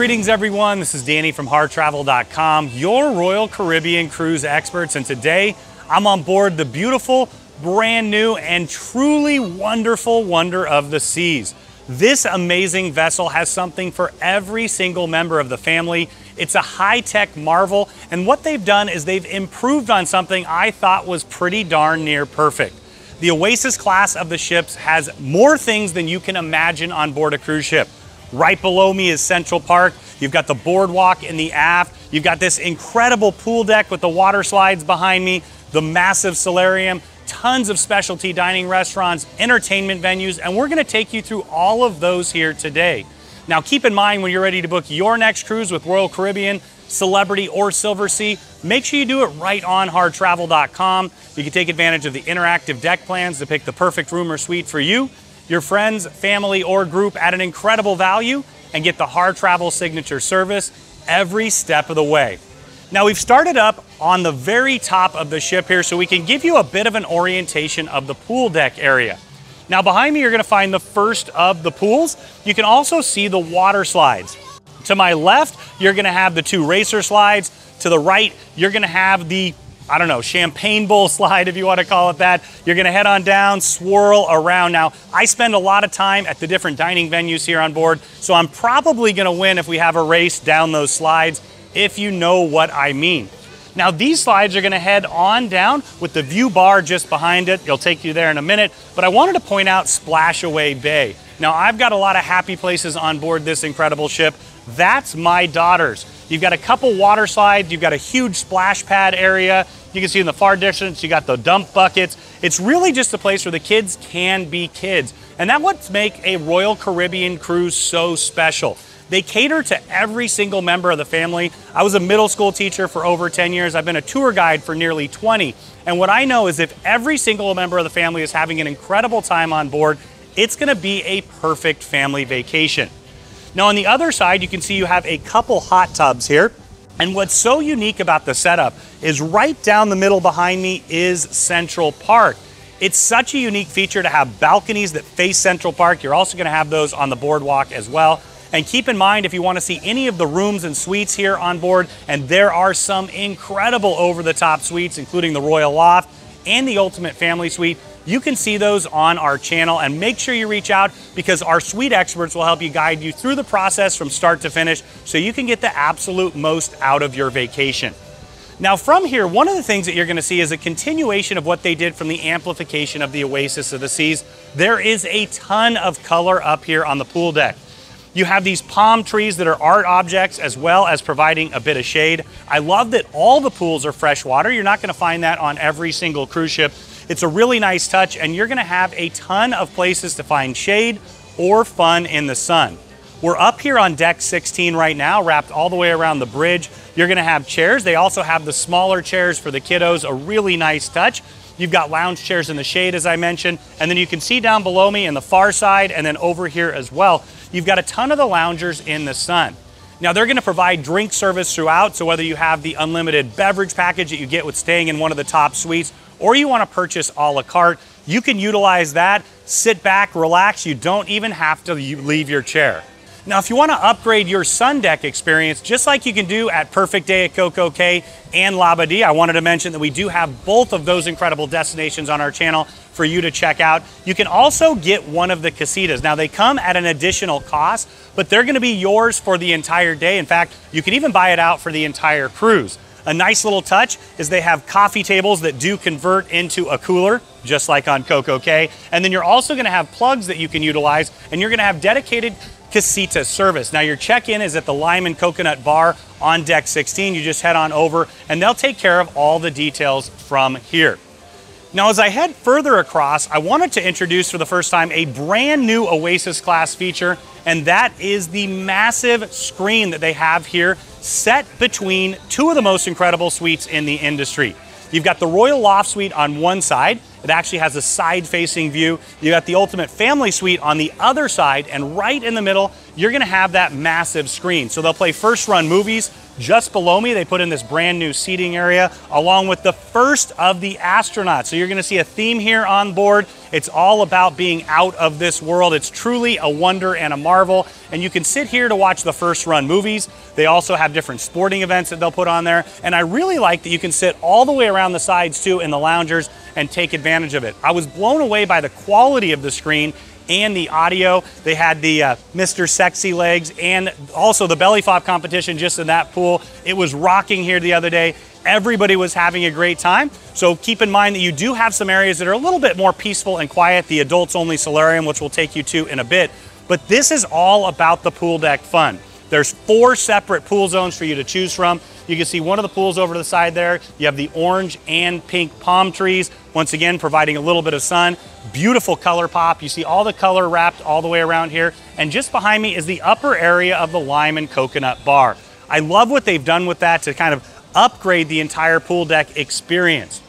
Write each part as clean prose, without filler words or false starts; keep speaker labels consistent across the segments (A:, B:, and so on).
A: Greetings everyone, this is Danny from HarrTravel.com, your Royal Caribbean cruise experts, and today I'm on board the beautiful, brand new, and truly wonderful Wonder of the Seas. This amazing vessel has something for every single member of the family. It's a high-tech marvel, and what they've done is they've improved on something I thought was pretty darn near perfect. The Oasis class of the ships has more things than you can imagine on board a cruise ship. Right below me is Central Park. You've got the boardwalk in the aft. You've got this incredible pool deck with the water slides behind me, the massive solarium, tons of specialty dining restaurants, entertainment venues, and we're gonna take you through all of those here today. Now keep in mind when you're ready to book your next cruise with Royal Caribbean, Celebrity, or Silversea, make sure you do it right on HarrTravel.com. You can take advantage of the interactive deck plans to pick the perfect room or suite for you, your friends, family, or group at an incredible value, and get the Harr Travel signature service every step of the way. Now we've started up on the very top of the ship here so we can give you a bit of an orientation of the pool deck area. Now behind me you're gonna find the first of the pools. You can also see the water slides. To my left, you're gonna have the two racer slides. To the right, you're gonna have the champagne bowl slide, if you want to call it that. You're gonna head on down, swirl around. Now, I spend a lot of time at the different dining venues here on board, so I'm probably gonna win if we have a race down those slides, if you know what I mean. Now, these slides are gonna head on down with the view bar just behind it. It'll take you there in a minute, but I wanted to point out Splash Away Bay. Now, I've got a lot of happy places on board this incredible ship. That's my daughter's. You've got a couple water slides, you've got a huge splash pad area. You can see in the far distance, you got the dump buckets. It's really just a place where the kids can be kids. And that's what makes a Royal Caribbean cruise so special. They cater to every single member of the family. I was a middle school teacher for over 10 years. I've been a tour guide for nearly 20. And what I know is if every single member of the family is having an incredible time on board, it's gonna be a perfect family vacation. Now on the other side, you can see you have a couple hot tubs here. And what's so unique about the setup is right down the middle behind me is Central Park. It's such a unique feature to have balconies that face Central Park. You're also gonna have those on the boardwalk as well. And keep in mind, if you wanna see any of the rooms and suites here on board, and there are some incredible over-the-top suites, including the Royal Loft and the Ultimate Family Suite, you can see those on our channel, and make sure you reach out because our suite experts will help you guide you through the process from start to finish so you can get the absolute most out of your vacation. Now from here, one of the things that you're gonna see is a continuation of what they did from the amplification of the Oasis of the Seas. There is a ton of color up here on the pool deck. You have these palm trees that are art objects as well as providing a bit of shade. I love that all the pools are freshwater. You're not gonna find that on every single cruise ship. It's a really nice touch, and you're gonna have a ton of places to find shade or fun in the sun. We're up here on deck 16 right now, wrapped all the way around the bridge. You're gonna have chairs. They also have the smaller chairs for the kiddos, a really nice touch. You've got lounge chairs in the shade, as I mentioned, and then you can see down below me in the far side and then over here as well, you've got a ton of the loungers in the sun. Now they're gonna provide drink service throughout, so whether you have the unlimited beverage package that you get with staying in one of the top suites, or you wanna purchase a la carte, you can utilize that, sit back, relax, you don't even have to leave your chair. Now, if you wanna upgrade your sun deck experience, just like you can do at Perfect Day at Coco Cay and Labadee, I wanted to mention that we do have both of those incredible destinations on our channel for you to check out. You can also get one of the casitas. Now, they come at an additional cost, but they're gonna be yours for the entire day. In fact, you can even buy it out for the entire cruise. A nice little touch is they have coffee tables that do convert into a cooler, just like on Coco Cay. And then you're also gonna have plugs that you can utilize, and you're gonna have dedicated casita service. Now your check-in is at the Lime and Coconut Bar on deck 16. You just head on over and they'll take care of all the details from here. Now as I head further across, I wanted to introduce for the first time a brand new Oasis Class feature, and that is the massive screen that they have here set between two of the most incredible suites in the industry. You've got the Royal Loft Suite on one side. It actually has a side-facing view. You got the Ultimate Family Suite on the other side, and right in the middle, you're gonna have that massive screen. So they'll play first-run movies, Just below me, they put in this brand new seating area along with the first of the astronauts. So you're gonna see a theme here on board. It's all about being out of this world. It's truly a wonder and a marvel. And you can sit here to watch the first run movies. They also have different sporting events that they'll put on there. And I really like that you can sit all the way around the sides too in the loungers and take advantage of it. I was blown away by the quality of the screen and the audio. They had the Mr. Sexy Legs and also the belly flop competition just in that pool. It was rocking here the other day. Everybody was having a great time. So keep in mind that you do have some areas that are a little bit more peaceful and quiet, the adults only solarium, which we'll take you to in a bit. But this is all about the pool deck fun. There's 4 separate pool zones for you to choose from. You can see one of the pools over to the side there. You have the orange and pink palm trees, once again, providing a little bit of sun. Beautiful color pop. You see all the color wrapped all the way around here. And just behind me is the upper area of the lime and coconut bar. I love what they've done with that to kind of upgrade the entire pool deck experience.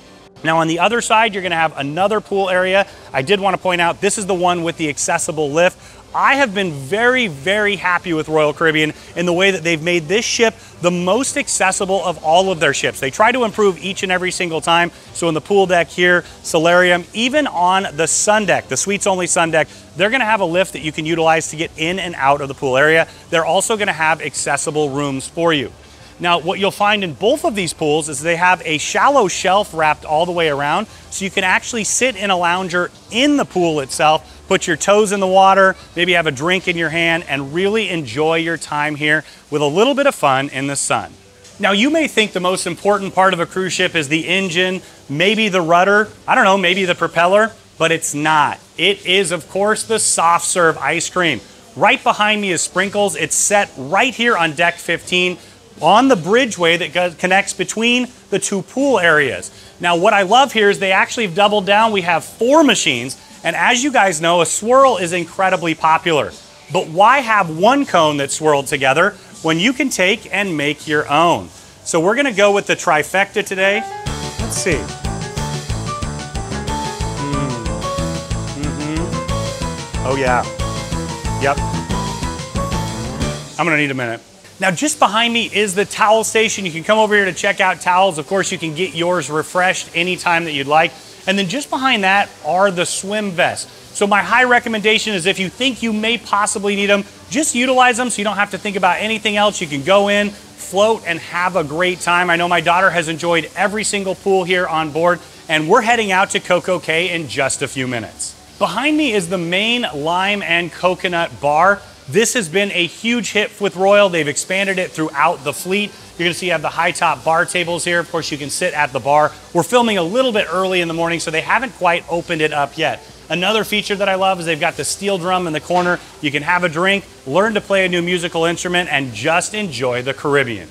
A: Now on the other side, you're gonna have another pool area. I did wanna point out, this is the one with the accessible lift. I have been very, very happy with Royal Caribbean in the way that they've made this ship the most accessible of all of their ships. They try to improve each and every single time. So in the pool deck here, solarium, even on the sun deck, the suites only sun deck, they're gonna have a lift that you can utilize to get in and out of the pool area. They're also gonna have accessible rooms for you. Now, what you'll find in both of these pools is they have a shallow shelf wrapped all the way around, so you can actually sit in a lounger in the pool itself, put your toes in the water, maybe have a drink in your hand, and really enjoy your time here with a little bit of fun in the sun. Now, you may think the most important part of a cruise ship is the engine, maybe the rudder, I don't know, maybe the propeller, but it's not. It is, of course, the soft serve ice cream. Right behind me is Sprinkles. It's set right here on deck 15. On the bridgeway that connects between the 2 pool areas. Now, what I love here is they actually have doubled down. We have 4 machines, and as you guys know, a swirl is incredibly popular. But why have 1 cone that's swirled together when you can take and make your own? So we're gonna go with the trifecta today. Let's see. Oh yeah, yep. I'm gonna need a minute. Now, just behind me is the towel station. You can come over here to check out towels. Of course, you can get yours refreshed anytime that you'd like. And then just behind that are the swim vests. So my high recommendation is if you think you may possibly need them, just utilize them so you don't have to think about anything else. You can go in, float, and have a great time. I know my daughter has enjoyed every single pool here on board, and we're heading out to Coco Cay in just a few minutes. Behind me is the main lime and coconut bar. This has been a huge hit with Royal. They've expanded it throughout the fleet. You're gonna see you have the high top bar tables here. Of course, you can sit at the bar. We're filming a little bit early in the morning, so they haven't quite opened it up yet. Another feature that I love is they've got the steel drum in the corner. You can have a drink, learn to play a new musical instrument, and just enjoy the Caribbean.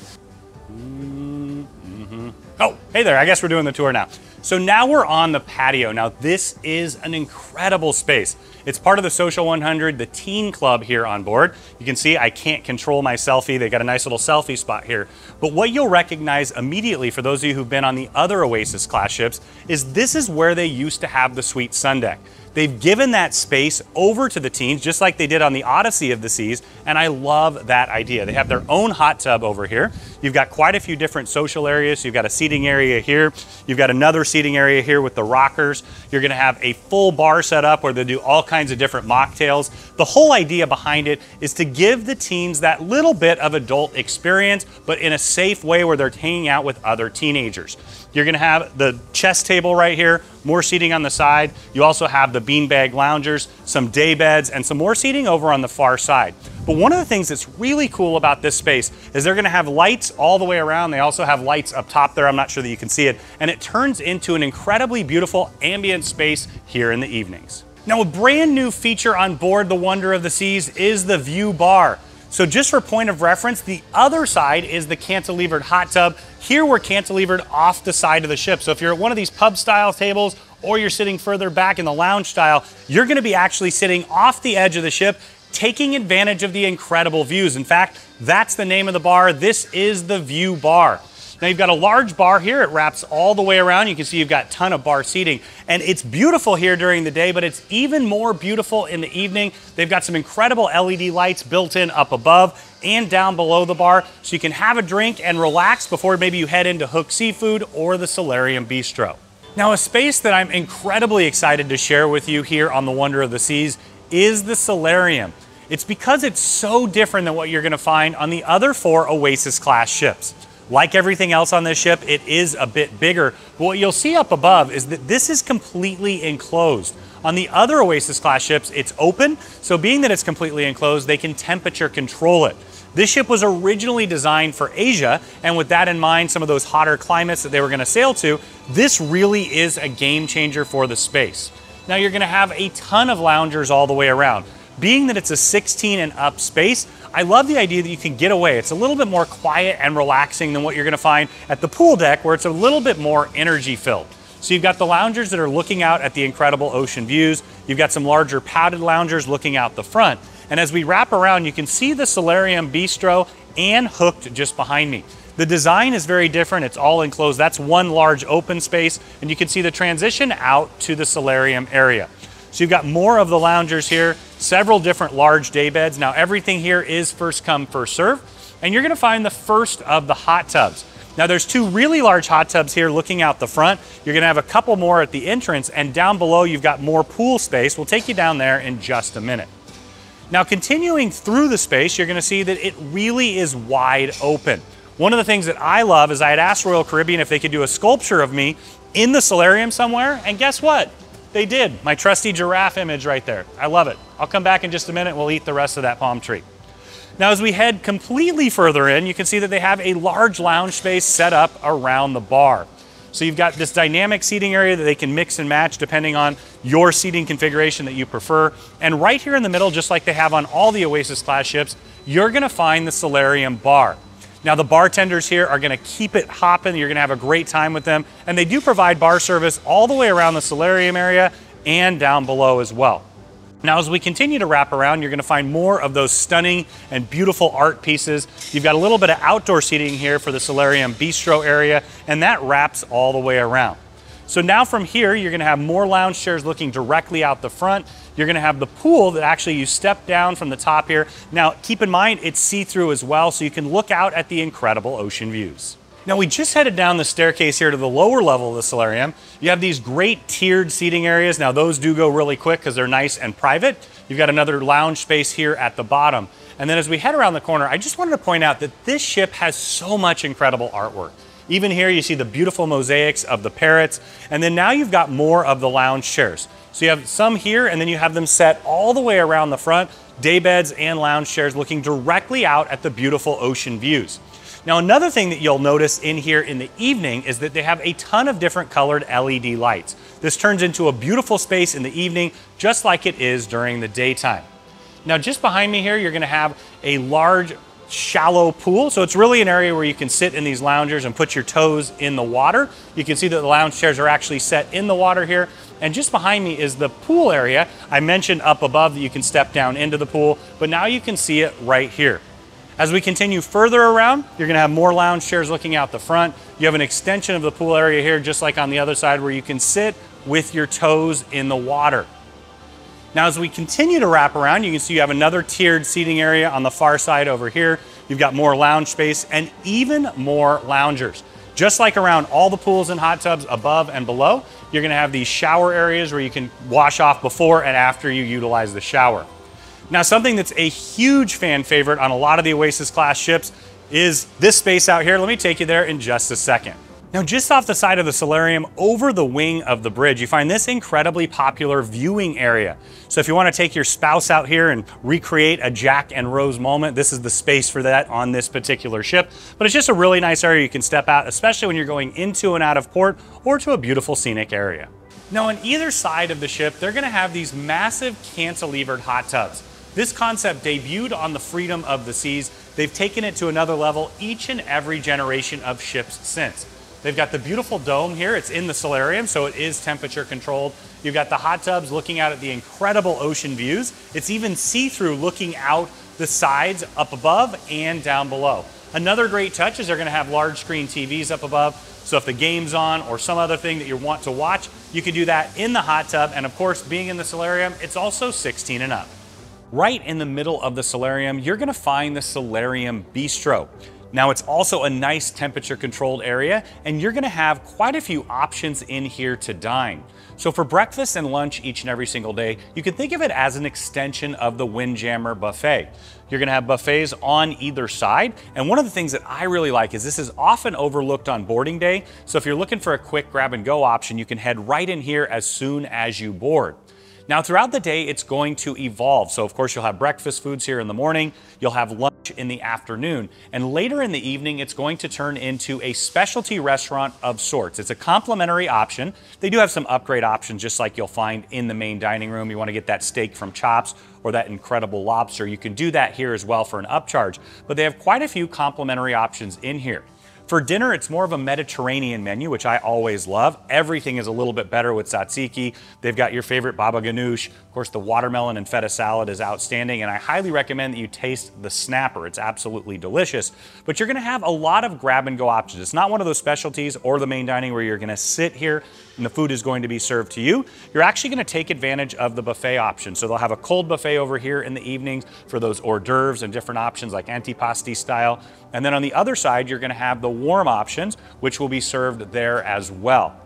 A: Oh, hey there, I guess we're doing the tour now. So now we're on the patio. Now this is an incredible space. It's part of the Social 100, the teen club here on board. You can see I can't control my selfie. They got a nice little selfie spot here. But what you'll recognize immediately for those of you who've been on the other Oasis Class ships is this is where they used to have the suite sun deck. They've given that space over to the teens, just like they did on the Odyssey of the Seas, and I love that idea. They have their own hot tub over here. You've got quite a few different social areas. You've got a seating area here. You've got another seating area here with the rockers. You're gonna have a full bar set up where they do all kinds of different mocktails. The whole idea behind it is to give the teens that little bit of adult experience, but in a safe way where they're hanging out with other teenagers. You're gonna have the chess table right here, more seating on the side. You also have the beanbag loungers, some day beds, and some more seating over on the far side. But one of the things that's really cool about this space is they're gonna have lights all the way around. They also have lights up top there. I'm not sure that you can see it. And it turns into an incredibly beautiful ambient space here in the evenings. Now, a brand new feature on board the Wonder of the Seas is the view bar. So just for point of reference, the other side is the cantilevered hot tub. Here we're cantilevered off the side of the ship. So if you're at one of these pub style tables or you're sitting further back in the lounge style, you're gonna be actually sitting off the edge of the ship, taking advantage of the incredible views. In fact, that's the name of the bar. This is the view bar. Now you've got a large bar here. It wraps all the way around. You can see you've got a ton of bar seating. And it's beautiful here during the day, but it's even more beautiful in the evening. They've got some incredible LED lights built in up above and down below the bar, so you can have a drink and relax before maybe you head into Hook Seafood or the Solarium Bistro. Now, a space that I'm incredibly excited to share with you here on the Wonder of the Seas is the Solarium. It's because it's so different than what you're gonna find on the other 4 Oasis Class ships. Like everything else on this ship, it is a bit bigger, but what you'll see up above is that this is completely enclosed. On the other Oasis Class ships, it's open, so being that it's completely enclosed, they can temperature control it. This ship was originally designed for Asia, and with that in mind, some of those hotter climates that they were gonna sail to, this really is a game changer for the space. Now you're gonna have a ton of loungers all the way around. Being that it's a 16 and up space, I love the idea that you can get away. It's a little bit more quiet and relaxing than what you're gonna find at the pool deck, where it's a little bit more energy filled. So you've got the loungers that are looking out at the incredible ocean views. You've got some larger padded loungers looking out the front. And as we wrap around, you can see the Solarium Bistro and Hooked just behind me. The design is very different. It's all enclosed. That's one large open space, and you can see the transition out to the Solarium area. So you've got more of the loungers here, several different large day beds. Now everything here is first come, first serve, and you're gonna find the first of the hot tubs. Now there's 2 really large hot tubs here looking out the front. You're gonna have a couple more at the entrance, and down below you've got more pool space. We'll take you down there in just a minute. Now continuing through the space, you're gonna see that it really is wide open. One of the things that I love is I had asked Royal Caribbean if they could do a sculpture of me in the solarium somewhere, and guess what? They did. My trusty giraffe image right there. I love it. I'll come back in just a minute. We'll eat the rest of that palm tree. Now, as we head completely further in, you can see that they have a large lounge space set up around the bar. So you've got this dynamic seating area that they can mix and match depending on your seating configuration that you prefer. And right here in the middle, just like they have on all the Oasis Class ships, you're gonna find the Solarium bar. Now the bartenders here are gonna keep it hopping. You're gonna have a great time with them. And they do provide bar service all the way around the solarium area and down below as well. Now as we continue to wrap around, you're gonna find more of those stunning and beautiful art pieces. You've got a little bit of outdoor seating here for the Solarium Bistro area, and that wraps all the way around. So now from here, you're gonna have more lounge chairs looking directly out the front. You're gonna have the pool that actually you step down from the top here. Now, keep in mind, it's see-through as well, so you can look out at the incredible ocean views. Now, we just headed down the staircase here to the lower level of the solarium. You have these great tiered seating areas. Now, those do go really quick because they're nice and private. You've got another lounge space here at the bottom. And then as we head around the corner, I just wanted to point out that this ship has so much incredible artwork. Even here, you see the beautiful mosaics of the parrots. And then now you've got more of the lounge chairs. So you have some here, and then you have them set all the way around the front, day beds and lounge chairs looking directly out at the beautiful ocean views. Now, another thing that you'll notice in here in the evening is that they have a ton of different colored LED lights. This turns into a beautiful space in the evening, just like it is during the daytime. Now, just behind me here, you're gonna have a large, shallow pool. So it's really an area where you can sit in these loungers and put your toes in the water. You can see that the lounge chairs are actually set in the water here. And just behind me is the pool area. I mentioned up above that you can step down into the pool, but now you can see it right here. As we continue further around, you're gonna have more lounge chairs looking out the front. You have an extension of the pool area here, just like on the other side, where you can sit with your toes in the water. Now, as we continue to wrap around, you can see you have another tiered seating area on the far side over here. You've got more lounge space and even more loungers. Just like around all the pools and hot tubs above and below, you're gonna have these shower areas where you can wash off before and after you utilize the shower. Now, something that's a huge fan favorite on a lot of the Oasis Class ships is this space out here. Let me take you there in just a second. Now, just off the side of the solarium, over the wing of the bridge, you find this incredibly popular viewing area. So if you want to take your spouse out here and recreate a Jack and Rose moment, this is the space for that on this particular ship. But it's just a really nice area you can step out, especially when you're going into and out of port or to a beautiful scenic area. Now, on either side of the ship, they're going to have these massive cantilevered hot tubs. This concept debuted on the Freedom of the Seas. They've taken it to another level each and every generation of ships since. They've got the beautiful dome here. It's in the solarium, so it is temperature controlled. You've got the hot tubs looking out at the incredible ocean views. It's even see-through looking out the sides up above and down below. Another great touch is they're gonna have large screen TVs up above, so if the game's on or some other thing that you want to watch, you can do that in the hot tub, and of course, being in the solarium, it's also 16 and up. Right in the middle of the solarium, you're gonna find the Solarium Bistro. Now it's also a nice temperature controlled area, and you're gonna have quite a few options in here to dine. So for breakfast and lunch each and every single day, you can think of it as an extension of the Windjammer buffet. You're gonna have buffets on either side, and one of the things that I really like is this is often overlooked on boarding day, so if you're looking for a quick grab and go option, you can head right in here as soon as you board. Now throughout the day, it's going to evolve. So of course you'll have breakfast foods here in the morning, you'll have lunch in the afternoon, and later in the evening, it's going to turn into a specialty restaurant of sorts. It's a complimentary option. They do have some upgrade options just like you'll find in the main dining room. You want to get that steak from Chops or that incredible lobster. You can do that here as well for an upcharge, but they have quite a few complimentary options in here. For dinner, it's more of a Mediterranean menu, which I always love. Everything is a little bit better with tzatziki. They've got your favorite baba ganoush. Of course, the watermelon and feta salad is outstanding, and I highly recommend that you taste the snapper. It's absolutely delicious. But you're gonna have a lot of grab and go options. It's not one of those specialties or the main dining where you're gonna sit here and the food is going to be served to you. You're actually gonna take advantage of the buffet option. So they'll have a cold buffet over here in the evenings for those hors d'oeuvres and different options like antipasti style. And then on the other side, you're gonna have the warm options, which will be served there as well.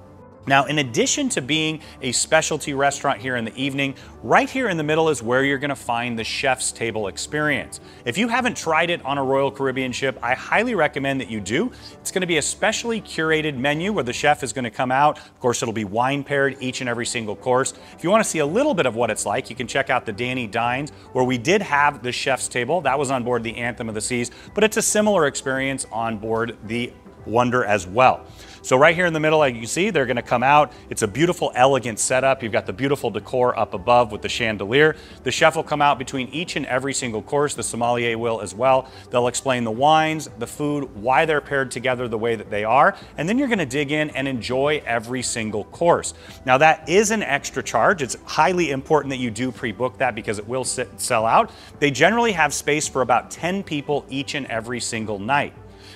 A: Now, in addition to being a specialty restaurant here in the evening, right here in the middle is where you're gonna find the chef's table experience. If you haven't tried it on a Royal Caribbean ship, I highly recommend that you do. It's gonna be a specially curated menu where the chef is gonna come out. Of course, it'll be wine paired each and every single course. If you wanna see a little bit of what it's like, you can check out the Danny Dines, where we did have the chef's table. That was on board the Anthem of the Seas, but it's a similar experience on board the Wonder as well. So right here in the middle, like you can see, they're gonna come out. It's a beautiful, elegant setup. You've got the beautiful decor up above with the chandelier. The chef will come out between each and every single course. The sommelier will as well. They'll explain the wines, the food, why they're paired together the way that they are, and then you're gonna dig in and enjoy every single course. Now that is an extra charge. It's highly important that you do pre-book that because it will sell out. They generally have space for about 10 people each and every single night.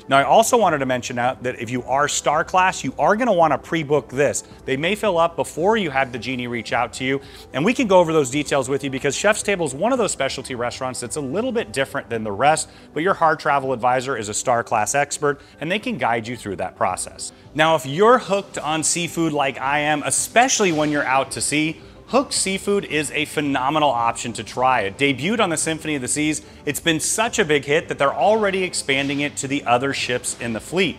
A: Now, I also wanted to mention out that if you are Star Class, you are gonna wanna pre-book this. They may fill up before you have the genie reach out to you, and we can go over those details with you because Chef's Table is one of those specialty restaurants that's a little bit different than the rest, but your Harr travel advisor is a Star Class expert, and they can guide you through that process. Now, if you're hooked on seafood like I am, especially when you're out to sea, Hooked Seafood is a phenomenal option to try. It debuted on the Symphony of the Seas. It's been such a big hit that they're already expanding it to the other ships in the fleet.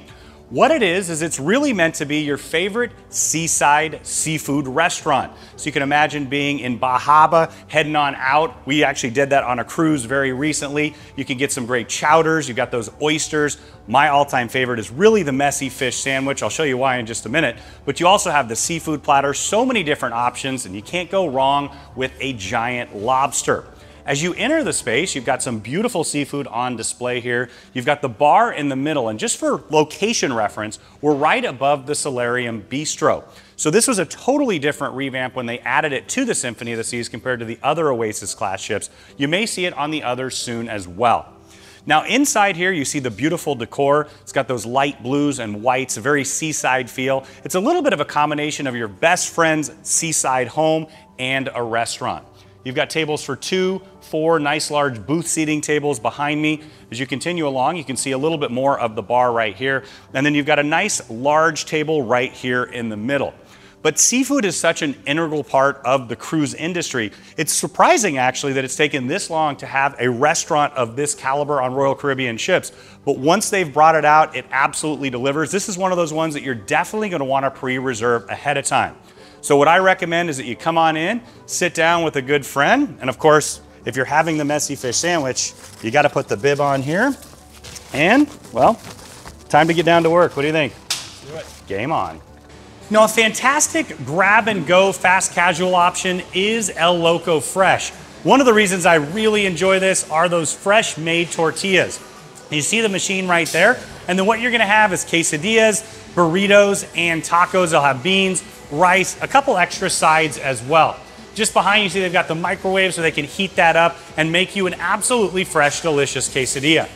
A: What it is it's really meant to be your favorite seaside seafood restaurant. So you can imagine being in Bahaba, heading on out. We actually did that on a cruise very recently. You can get some great chowders. You've got those oysters. My all-time favorite is really the messy fish sandwich. I'll show you why in just a minute. But you also have the seafood platter, so many different options, and you can't go wrong with a giant lobster. As you enter the space, you've got some beautiful seafood on display here. You've got the bar in the middle, and just for location reference, we're right above the Solarium Bistro. So this was a totally different revamp when they added it to the Symphony of the Seas compared to the other Oasis Class ships. You may see it on the others soon as well. Now inside here, you see the beautiful decor. It's got those light blues and whites, a very seaside feel. It's a little bit of a combination of your best friend's seaside home and a restaurant. You've got tables for 2, 4 nice large booth seating tables behind me. As you continue along, you can see a little bit more of the bar right here. And then you've got a nice large table right here in the middle. But seafood is such an integral part of the cruise industry. It's surprising actually that it's taken this long to have a restaurant of this caliber on Royal Caribbean ships. But once they've brought it out, it absolutely delivers. This is one of those ones that you're definitely going to want to pre-reserve ahead of time. So what I recommend is that you come on in, sit down with a good friend, and of course, if you're having the messy fish sandwich, you got to put the bib on here. And, well, time to get down to work. What do you think? Let's do it. Game on. Now, a fantastic grab-and-go fast casual option is El Loco Fresh. One of the reasons I really enjoy this are those fresh-made tortillas. You see the machine right there, and then what you're gonna have is quesadillas, burritos, and tacos. They'll have beans, rice, a couple extra sides as well. Just behind you see they've got the microwave so they can heat that up and make you an absolutely fresh, delicious quesadilla.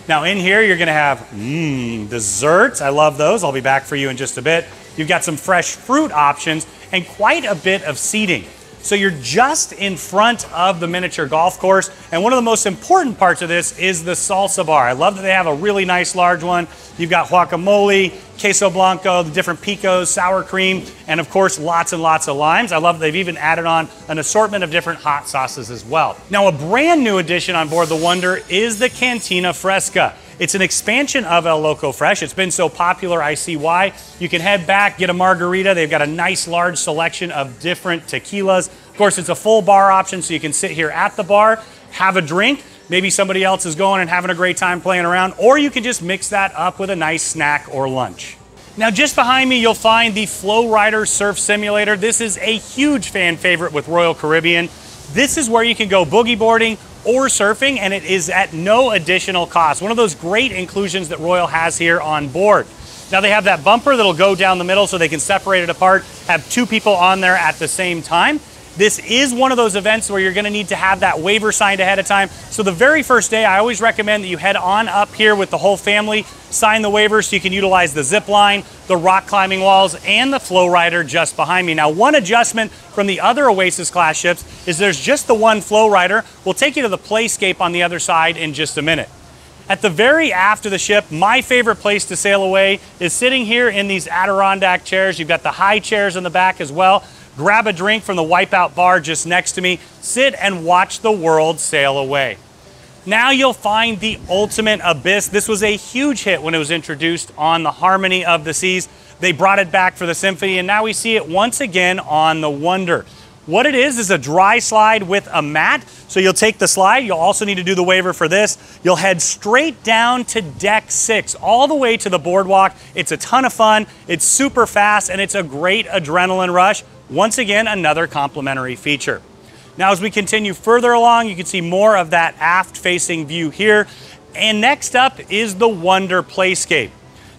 A: Now in here, you're gonna have desserts. I love those. I'll be back for you in just a bit. You've got some fresh fruit options and quite a bit of seating. So you're just in front of the miniature golf course. And one of the most important parts of this is the salsa bar. I love that they have a really nice large one. You've got guacamole, queso blanco, the different picos, sour cream, and of course, lots and lots of limes. I love that they've even added on an assortment of different hot sauces as well. Now, a brand new addition on board the Wonder is the Cantina Fresca. It's an expansion of El Loco Fresh. It's been so popular, I see why. You can head back, get a margarita. They've got a nice large selection of different tequilas. Of course, it's a full bar option, so you can sit here at the bar, have a drink. Maybe somebody else is going and having a great time playing around, or you can just mix that up with a nice snack or lunch. Now, just behind me, you'll find the FlowRider Surf Simulator. This is a huge fan favorite with Royal Caribbean. This is where you can go boogie boarding or surfing, and it is at no additional cost. One of those great inclusions that Royal has here on board. Now they have that bumper that'll go down the middle so they can separate it apart, have two people on there at the same time. This is one of those events where you're gonna need to have that waiver signed ahead of time. So the very first day, I always recommend that you head on up here with the whole family, sign the waiver so you can utilize the zip line, the rock climbing walls, and the FlowRider just behind me. Now, one adjustment from the other Oasis Class ships is there's just the one FlowRider. We'll take you to the Playscape on the other side in just a minute. At the very aft of the ship, my favorite place to sail away is sitting here in these Adirondack chairs. You've got the high chairs in the back as well. Grab a drink from the wipeout bar just next to me, sit and watch the world sail away. Now you'll find the Ultimate Abyss. This was a huge hit when it was introduced on the Harmony of the Seas. They brought it back for the Symphony, and now we see it once again on the Wonder. What it is a dry slide with a mat. So you'll take the slide, you'll also need to do the waiver for this. You'll head straight down to deck 6, all the way to the boardwalk. It's a ton of fun, it's super fast, and it's a great adrenaline rush. Once again, another complimentary feature. Now, as we continue further along, you can see more of that aft-facing view here. And next up is the Wonder Playscape.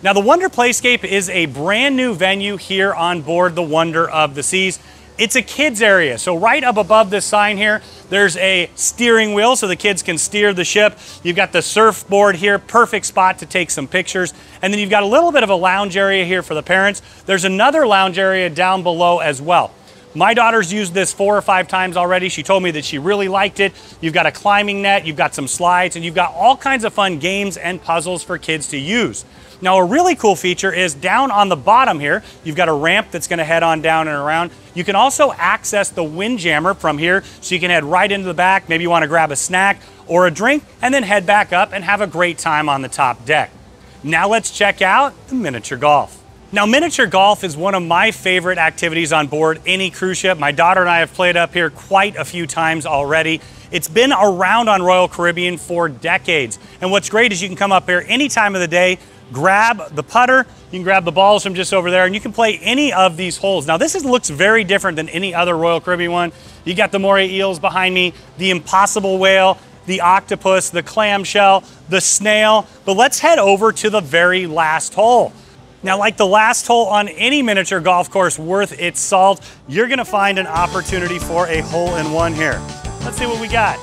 A: Now, the Wonder Playscape is a brand new venue here on board the Wonder of the Seas. It's a kids area, so right up above this sign here, there's a steering wheel so the kids can steer the ship. You've got the surfboard here, perfect spot to take some pictures. And then you've got a little bit of a lounge area here for the parents. There's another lounge area down below as well. My daughter's used this 4 or 5 times already. She told me that she really liked it. You've got a climbing net, you've got some slides, and you've got all kinds of fun games and puzzles for kids to use. Now, a really cool feature is down on the bottom here, you've got a ramp that's gonna head on down and around. You can also access the windjammer from here, so you can head right into the back. Maybe you wanna grab a snack or a drink, and then head back up and have a great time on the top deck. Now let's check out the miniature golf. Now, miniature golf is one of my favorite activities on board any cruise ship. My daughter and I have played up here quite a few times already. It's been around on Royal Caribbean for decades. And what's great is you can come up here any time of the day, grab the putter, you can grab the balls from just over there, and you can play any of these holes. Now, this looks very different than any other Royal Caribbean one. You got the moray eels behind me, the impossible whale, the octopus, the clamshell, the snail. But let's head over to the very last hole. Now, like the last hole on any miniature golf course worth its salt, you're gonna find an opportunity for a hole-in-one here. Let's see what we got.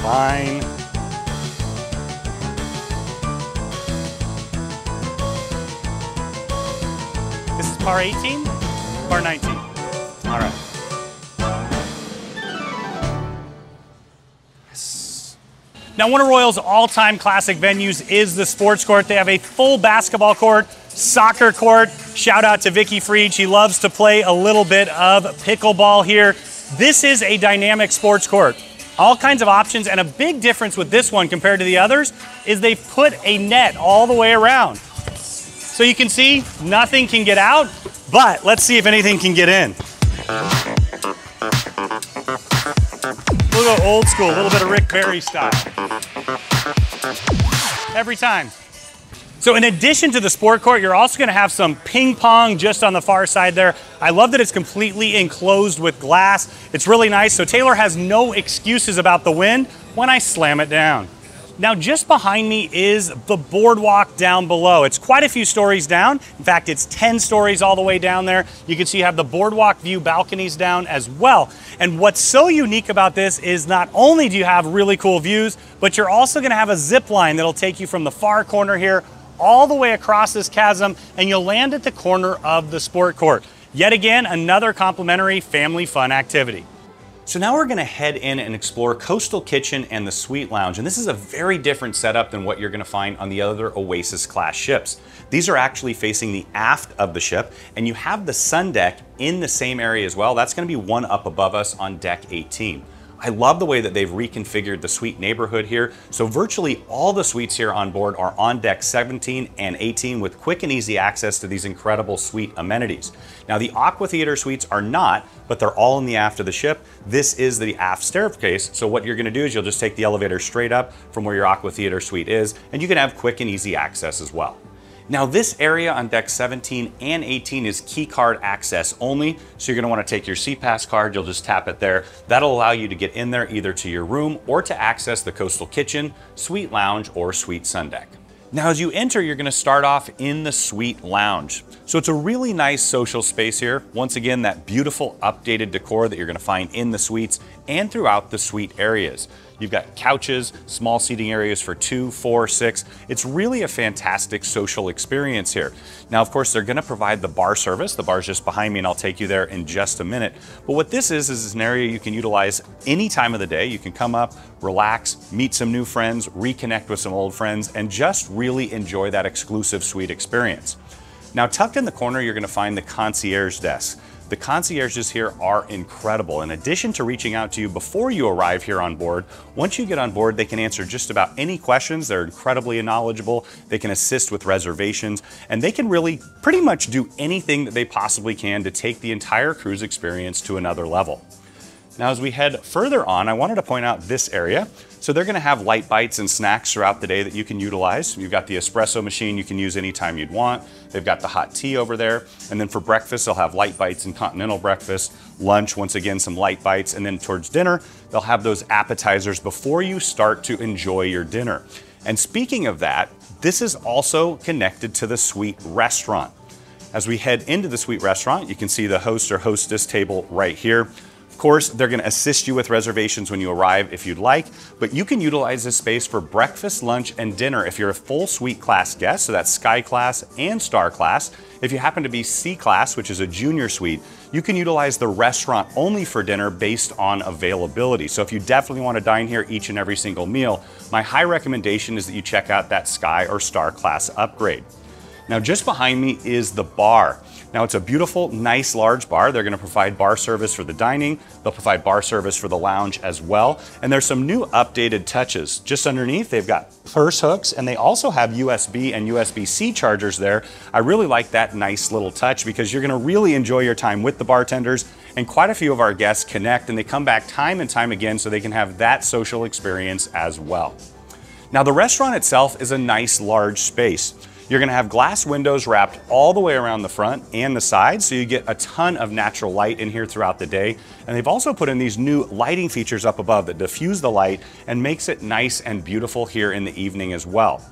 A: Fine. This is par 18? Par 19. All right. Yes. Now, one of Royal's all-time classic venues is the sports court. They have a full basketball court, soccer court. Shout out to Vicky Freed. She loves to play a little bit of pickleball here. This is a dynamic sports court. All kinds of options, and a big difference with this one compared to the others is they've put a net all the way around. So you can see nothing can get out, but let's see if anything can get in. We'll go old school, a little bit of Rick Barry style. Every time. So in addition to the sport court, you're also gonna have some ping pong just on the far side there. I love that it's completely enclosed with glass. It's really nice, so Taylor has no excuses about the wind when I slam it down. Now just behind me is the boardwalk down below. It's quite a few stories down. In fact, it's 10 stories all the way down there. You can see you have the boardwalk view balconies down as well. And what's so unique about this is not only do you have really cool views, but you're also gonna have a zip line that'll take you from the far corner here all the way across this chasm, and you'll land at the corner of the sport court. Yet again, another complimentary family fun activity. So now we're gonna head in and explore Coastal Kitchen and the Suite Lounge. And this is a very different setup than what you're gonna find on the other Oasis Class ships. These are actually facing the aft of the ship, and you have the sun deck in the same area as well. That's gonna be one up above us on deck 18. I love the way that they've reconfigured the suite neighborhood here. So virtually all the suites here on board are on deck 17 and 18 with quick and easy access to these incredible suite amenities. Now the AquaTheater suites are not, but they're all in the aft of the ship. This is the aft staircase. So what you're gonna do is you'll just take the elevator straight up from where your AquaTheater suite is, and you can have quick and easy access as well. Now this area on deck 17 and 18 is key card access only, so you're gonna wanna take your SeaPass card, you'll just tap it there. That'll allow you to get in there either to your room or to access the Coastal Kitchen, Suite Lounge, or Suite Sun Deck. Now as you enter, you're gonna start off in the Suite Lounge. So it's a really nice social space here. Once again, that beautiful updated decor that you're gonna find in the suites and throughout the suite areas. You've got couches, small seating areas for 2, 4, 6. It's really a fantastic social experience here. Now, of course, they're gonna provide the bar service. The bar's just behind me and I'll take you there in just a minute. But what this is an area you can utilize any time of the day. You can come up, relax, meet some new friends, reconnect with some old friends, and just really enjoy that exclusive suite experience. Now, tucked in the corner, you're gonna find the concierge desk. The concierges here are incredible. In addition to reaching out to you before you arrive here on board, once you get on board, they can answer just about any questions. They're incredibly knowledgeable. They can assist with reservations, and they can really pretty much do anything that they possibly can to take the entire cruise experience to another level. Now, as we head further on, I wanted to point out this area. So they're gonna have light bites and snacks throughout the day that you can utilize. You've got the espresso machine you can use anytime you'd want. They've got the hot tea over there. And then for breakfast, they'll have light bites and continental breakfast. Lunch, once again, some light bites. And then towards dinner, they'll have those appetizers before you start to enjoy your dinner. And speaking of that, this is also connected to the suite restaurant. As we head into the suite restaurant, you can see the host or hostess table right here. Of course, they're gonna assist you with reservations when you arrive if you'd like, but you can utilize this space for breakfast, lunch, and dinner if you're a full suite class guest, so that's Sky Class and Star Class. If you happen to be C Class, which is a junior suite, you can utilize the restaurant only for dinner based on availability. So if you definitely wanna dine here each and every single meal, my high recommendation is that you check out that Sky or Star Class upgrade. Now just behind me is the bar. Now it's a beautiful, nice, large bar. They're gonna provide bar service for the dining. They'll provide bar service for the lounge as well. And there's some new updated touches. Just underneath, they've got purse hooks, and they also have USB and USB-C chargers there. I really like that nice little touch because you're gonna really enjoy your time with the bartenders, and quite a few of our guests connect and they come back time and time again so they can have that social experience as well. Now the restaurant itself is a nice, large space. You're gonna have glass windows wrapped all the way around the front and the sides, so you get a ton of natural light in here throughout the day. And they've also put in these new lighting features up above that diffuse the light and makes it nice and beautiful here in the evening as well.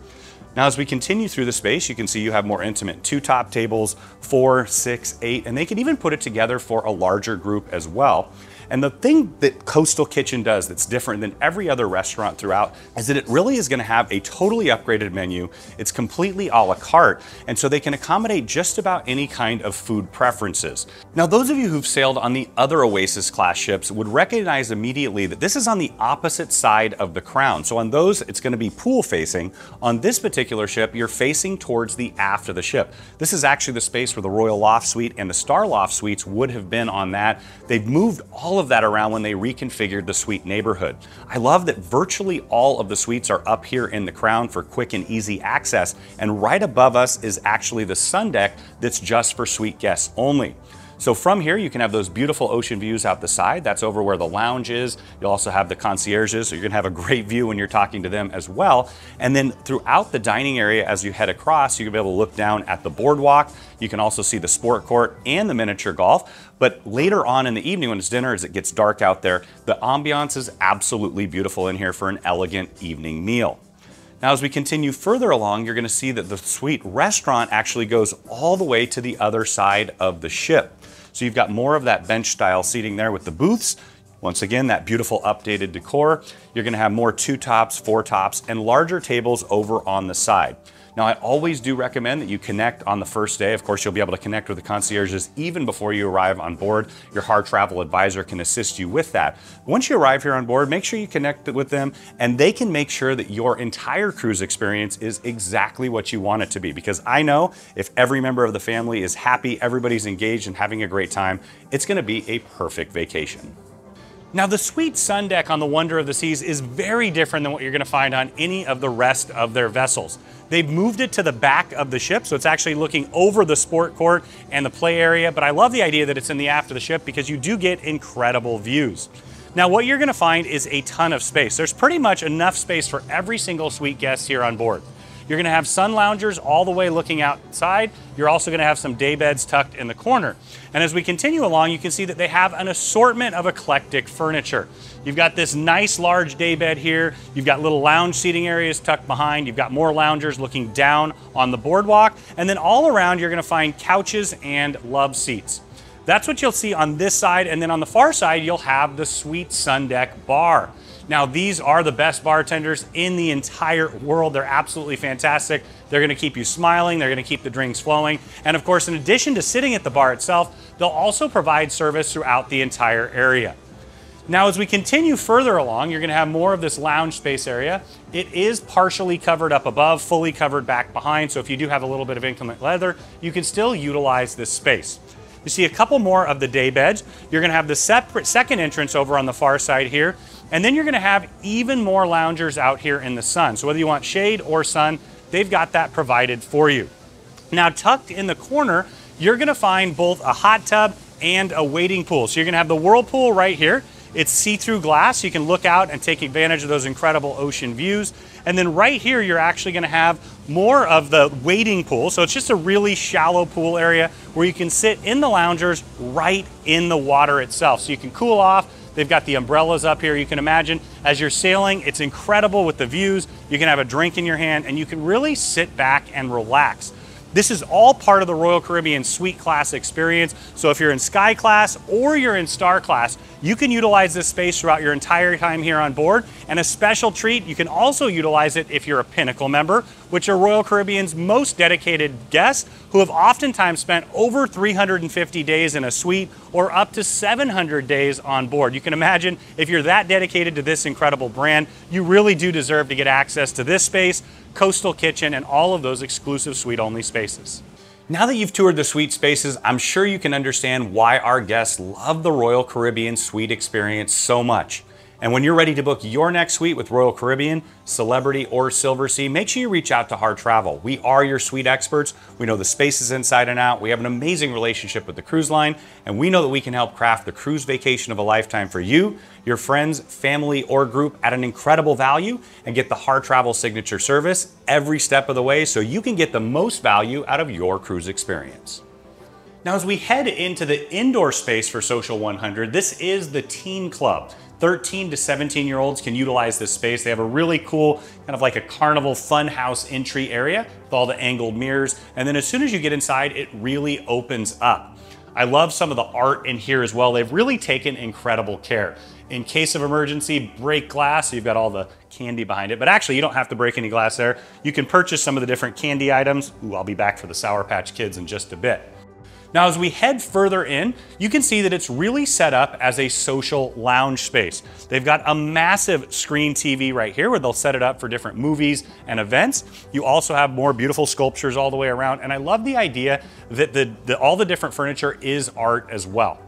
A: Now, as we continue through the space, you can see you have more intimate 2 top tables, 4, 6, 8, and they can even put it together for a larger group as well. And the thing that Coastal Kitchen does that's different than every other restaurant throughout is that it really is gonna have a totally upgraded menu. It's completely a la carte, and so they can accommodate just about any kind of food preferences. Now, those of you who've sailed on the other Oasis Class ships would recognize immediately that this is on the opposite side of the crown. So on those, it's gonna be pool facing. On this particular ship, you're facing towards the aft of the ship. This is actually the space where the Royal Loft Suite and the Star Loft Suites would have been on that. They've moved all of that around when they reconfigured the suite neighborhood. I love that virtually all of the suites are up here in the crown for quick and easy access, and right above us is actually the sun deck that's just for suite guests only. So from here, you can have those beautiful ocean views out the side. That's over where the lounge is. You'll also have the concierges, so you're gonna have a great view when you're talking to them as well. And then throughout the dining area, as you head across, you'll be able to look down at the boardwalk. You can also see the sport court and the miniature golf. But later on in the evening when it's dinner, as it gets dark out there, the ambiance is absolutely beautiful in here for an elegant evening meal. Now, as we continue further along, you're gonna see that the suite restaurant actually goes all the way to the other side of the ship. So you've got more of that bench style seating there with the booths. Once again, that beautiful updated decor. You're gonna have more 2 tops, 4 tops, and larger tables over on the side. Now, I always do recommend that you connect on the first day. Of course, you'll be able to connect with the concierges even before you arrive on board. Your Harr travel advisor can assist you with that. Once you arrive here on board, make sure you connect with them and they can make sure that your entire cruise experience is exactly what you want it to be. Because I know if every member of the family is happy, everybody's engaged and having a great time, it's gonna be a perfect vacation. Now, the suite sun deck on the Wonder of the Seas is very different than what you're gonna find on any of the rest of their vessels. They've moved it to the back of the ship, so it's actually looking over the sport court and the play area, but I love the idea that it's in the aft of the ship because you do get incredible views. Now, what you're gonna find is a ton of space. There's pretty much enough space for every single suite guest here on board. You're gonna have sun loungers all the way looking outside. You're also gonna have some day beds tucked in the corner. And as we continue along, you can see that they have an assortment of eclectic furniture. You've got this nice large day bed here. You've got little lounge seating areas tucked behind. You've got more loungers looking down on the boardwalk. And then all around, you're gonna find couches and love seats. That's what you'll see on this side. And then on the far side, you'll have the suite sun deck bar. Now, these are the best bartenders in the entire world. They're absolutely fantastic. They're gonna keep you smiling. They're gonna keep the drinks flowing. And of course, in addition to sitting at the bar itself, they'll also provide service throughout the entire area. Now, as we continue further along, you're gonna have more of this lounge space area. It is partially covered up above, fully covered back behind. So if you do have a little bit of inclement weather, you can still utilize this space. You see a couple more of the day beds. You're gonna have the separate second entrance over on the far side here. And then you're gonna have even more loungers out here in the sun. So whether you want shade or sun, they've got that provided for you. Now, tucked in the corner, you're gonna find both a hot tub and a wading pool. So you're gonna have the whirlpool right here. It's see-through glass. You can look out and take advantage of those incredible ocean views. And then right here, you're actually gonna have more of the wading pool. So it's just a really shallow pool area where you can sit in the loungers right in the water itself. So you can cool off. They've got the umbrellas up here. You can imagine as you're sailing, it's incredible with the views. You can have a drink in your hand and you can really sit back and relax. This is all part of the Royal Caribbean Suite Class experience. So if you're in Sky Class or you're in Star Class, you can utilize this space throughout your entire time here on board. And a special treat, you can also utilize it if you're a Pinnacle member, which are Royal Caribbean's most dedicated guests who have oftentimes spent over 350 days in a suite or up to 700 days on board. You can imagine if you're that dedicated to this incredible brand, you really do deserve to get access to this space, coastal kitchen, and all of those exclusive suite-only spaces. Now that you've toured the suite spaces, I'm sure you can understand why our guests love the Royal Caribbean suite experience so much. And when you're ready to book your next suite with Royal Caribbean, Celebrity, or Silversea, make sure you reach out to Harr Travel. We are your suite experts. We know the spaces inside and out. We have an amazing relationship with the cruise line, and we know that we can help craft the cruise vacation of a lifetime for you, your friends, family, or group at an incredible value, and get the Harr Travel signature service every step of the way so you can get the most value out of your cruise experience. Now, as we head into the indoor space for Social 100, this is the Teen Club. 13 to 17-year-olds can utilize this space. They have a really cool, kind of like a carnival fun house entry area with all the angled mirrors. And then as soon as you get inside, it really opens up. I love some of the art in here as well. They've really taken incredible care. In case of emergency, break glass. So you've got all the candy behind it, but actually you don't have to break any glass there. You can purchase some of the different candy items. Ooh, I'll be back for the Sour Patch Kids in just a bit. Now, as we head further in, you can see that it's really set up as a social lounge space. They've got a massive screen TV right here where they'll set it up for different movies and events. You also have more beautiful sculptures all the way around. And I love the idea that all the different furniture is art as well.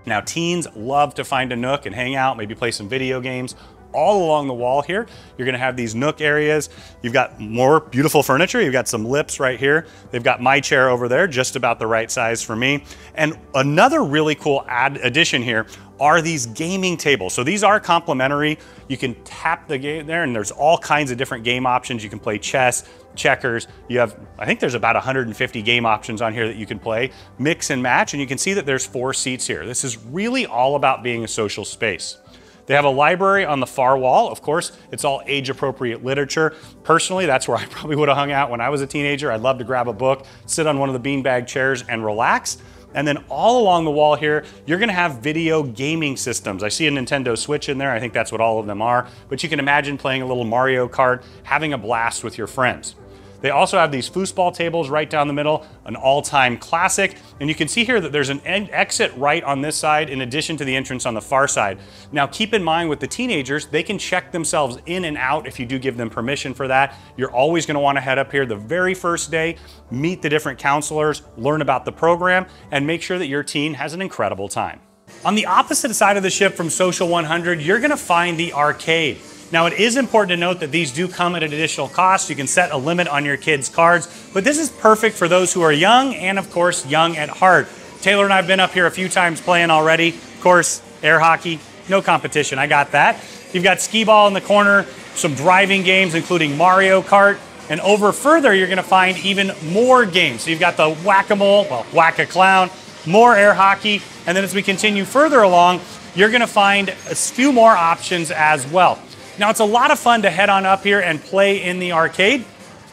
A: Now, teens love to find a nook and hang out, maybe play some video games, all along the wall here, you're gonna have these nook areas. You've got more beautiful furniture. You've got some lips right here. They've got my chair over there, just about the right size for me. And another really cool addition here are these gaming tables. So these are complimentary. You can tap the game there and there's all kinds of different game options. You can play chess, checkers. You have, I think there's about 150 game options on here that you can play, mix and match, and you can see that there's 4 seats here. This is really all about being a social space. They have a library on the far wall. Of course, it's all age-appropriate literature. Personally, that's where I probably would have hung out when I was a teenager. I'd love to grab a book, sit on one of the beanbag chairs and relax. And then all along the wall here, you're gonna have video gaming systems. I see a Nintendo Switch in there. I think that's what all of them are. But you can imagine playing a little Mario Kart, having a blast with your friends. They also have these foosball tables right down the middle, an all-time classic. And you can see here that there's an exit right on this side in addition to the entrance on the far side. Now keep in mind with the teenagers, they can check themselves in and out if you do give them permission for that. You're always gonna wanna head up here the very first day, meet the different counselors, learn about the program, and make sure that your teen has an incredible time. On the opposite side of the ship from Social 100, you're gonna find the arcade. Now it is important to note that these do come at an additional cost. You can set a limit on your kids' cards, but this is perfect for those who are young and of course young at heart. Taylor and I have been up here a few times playing already. Of course, air hockey, no competition, I got that. You've got skee ball in the corner, some driving games including Mario Kart, and over further you're gonna find even more games. So you've got the whack-a-mole, well, whack-a-clown, more air hockey, and then as we continue further along, you're gonna find a few more options as well. Now it's a lot of fun to head on up here and play in the arcade.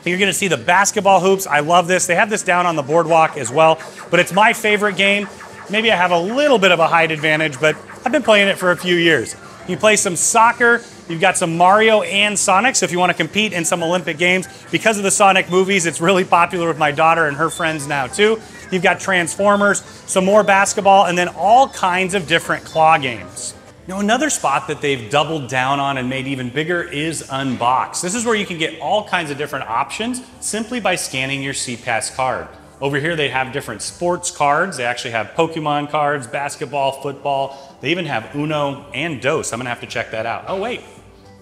A: You're gonna see the basketball hoops. I love this. They have this down on the boardwalk as well, but it's my favorite game. Maybe I have a little bit of a height advantage, but I've been playing it for a few years. You play some soccer. You've got some Mario and Sonic, so if you want to compete in some Olympic Games, because of the Sonic movies, it's really popular with my daughter and her friends now too. You've got Transformers, some more basketball, and then all kinds of different claw games. Now another spot that they've doubled down on and made even bigger is Unbox. This is where you can get all kinds of different options simply by scanning your SeatPass card. Over here they have different sports cards. They actually have Pokemon cards, basketball, football. They even have Uno and Dos. I'm gonna have to check that out. Oh wait,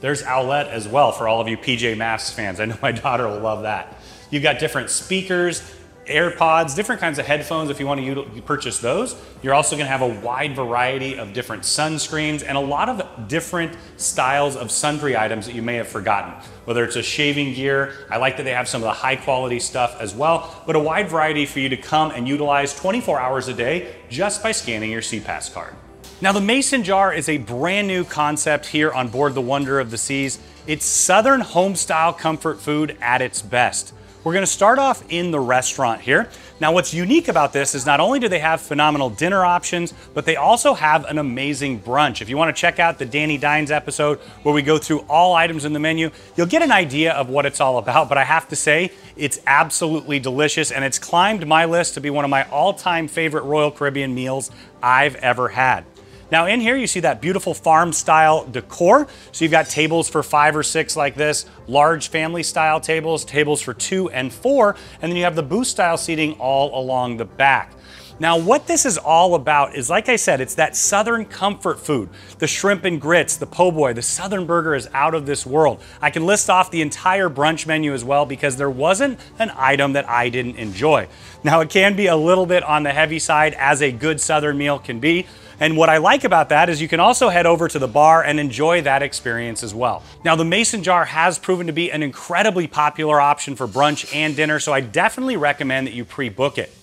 A: there's Owlette as well for all of you PJ Masks fans. I know my daughter will love that. You've got different speakers, AirPods, different kinds of headphones if you want to purchase those. You're also going to have a wide variety of different sunscreens and a lot of different styles of sundry items that you may have forgotten. Whether it's a shaving gear, I like that they have some of the high quality stuff as well, but a wide variety for you to come and utilize 24 hours a day just by scanning your SeatPass card. Now the Mason jar is a brand new concept here on board the Wonder of the Seas. It's Southern home style comfort food at its best. We're gonna start off in the restaurant here. Now what's unique about this is not only do they have phenomenal dinner options, but they also have an amazing brunch. If you wanna check out the Danny Dines episode where we go through all items in the menu, you'll get an idea of what it's all about, but I have to say, it's absolutely delicious and it's climbed my list to be one of my all-time favorite Royal Caribbean meals I've ever had. Now in here you see that beautiful farm style decor. So you've got tables for 5 or 6 like this, large family style tables, tables for 2 and 4, and then you have the booth style seating all along the back. Now what this is all about is, like I said, it's that Southern comfort food. The shrimp and grits, the po' boy, the Southern burger is out of this world. I can list off the entire brunch menu as well because there wasn't an item that I didn't enjoy. Now it can be a little bit on the heavy side as a good Southern meal can be. And what I like about that is you can also head over to the bar and enjoy that experience as well. Now the Mason jar has proven to be an incredibly popular option for brunch and dinner, so I definitely recommend that you pre-book it.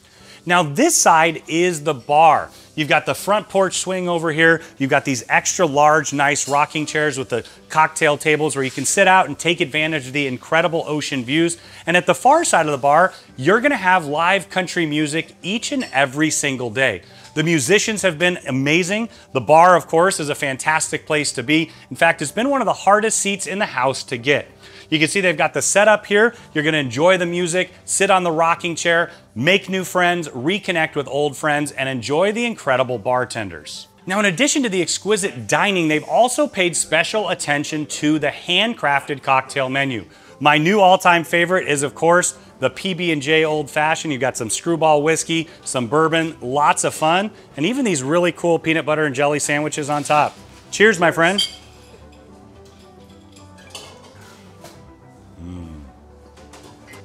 A: Now this side is the bar. You've got the front porch swing over here. You've got these extra large, nice rocking chairs with the cocktail tables where you can sit out and take advantage of the incredible ocean views. And at the far side of the bar, you're gonna have live country music each and every single day. The musicians have been amazing. The bar, of course, is a fantastic place to be. In fact, it's been one of the hardest seats in the house to get. You can see they've got the setup here. You're gonna enjoy the music, sit on the rocking chair, make new friends, reconnect with old friends, and enjoy the incredible bartenders. Now, in addition to the exquisite dining, they've also paid special attention to the handcrafted cocktail menu. My new all-time favorite is, of course, the PB&J Old Fashioned. You've got some screwball whiskey, some bourbon, lots of fun, and even these really cool peanut butter and jelly sandwiches on top. Cheers, my friend.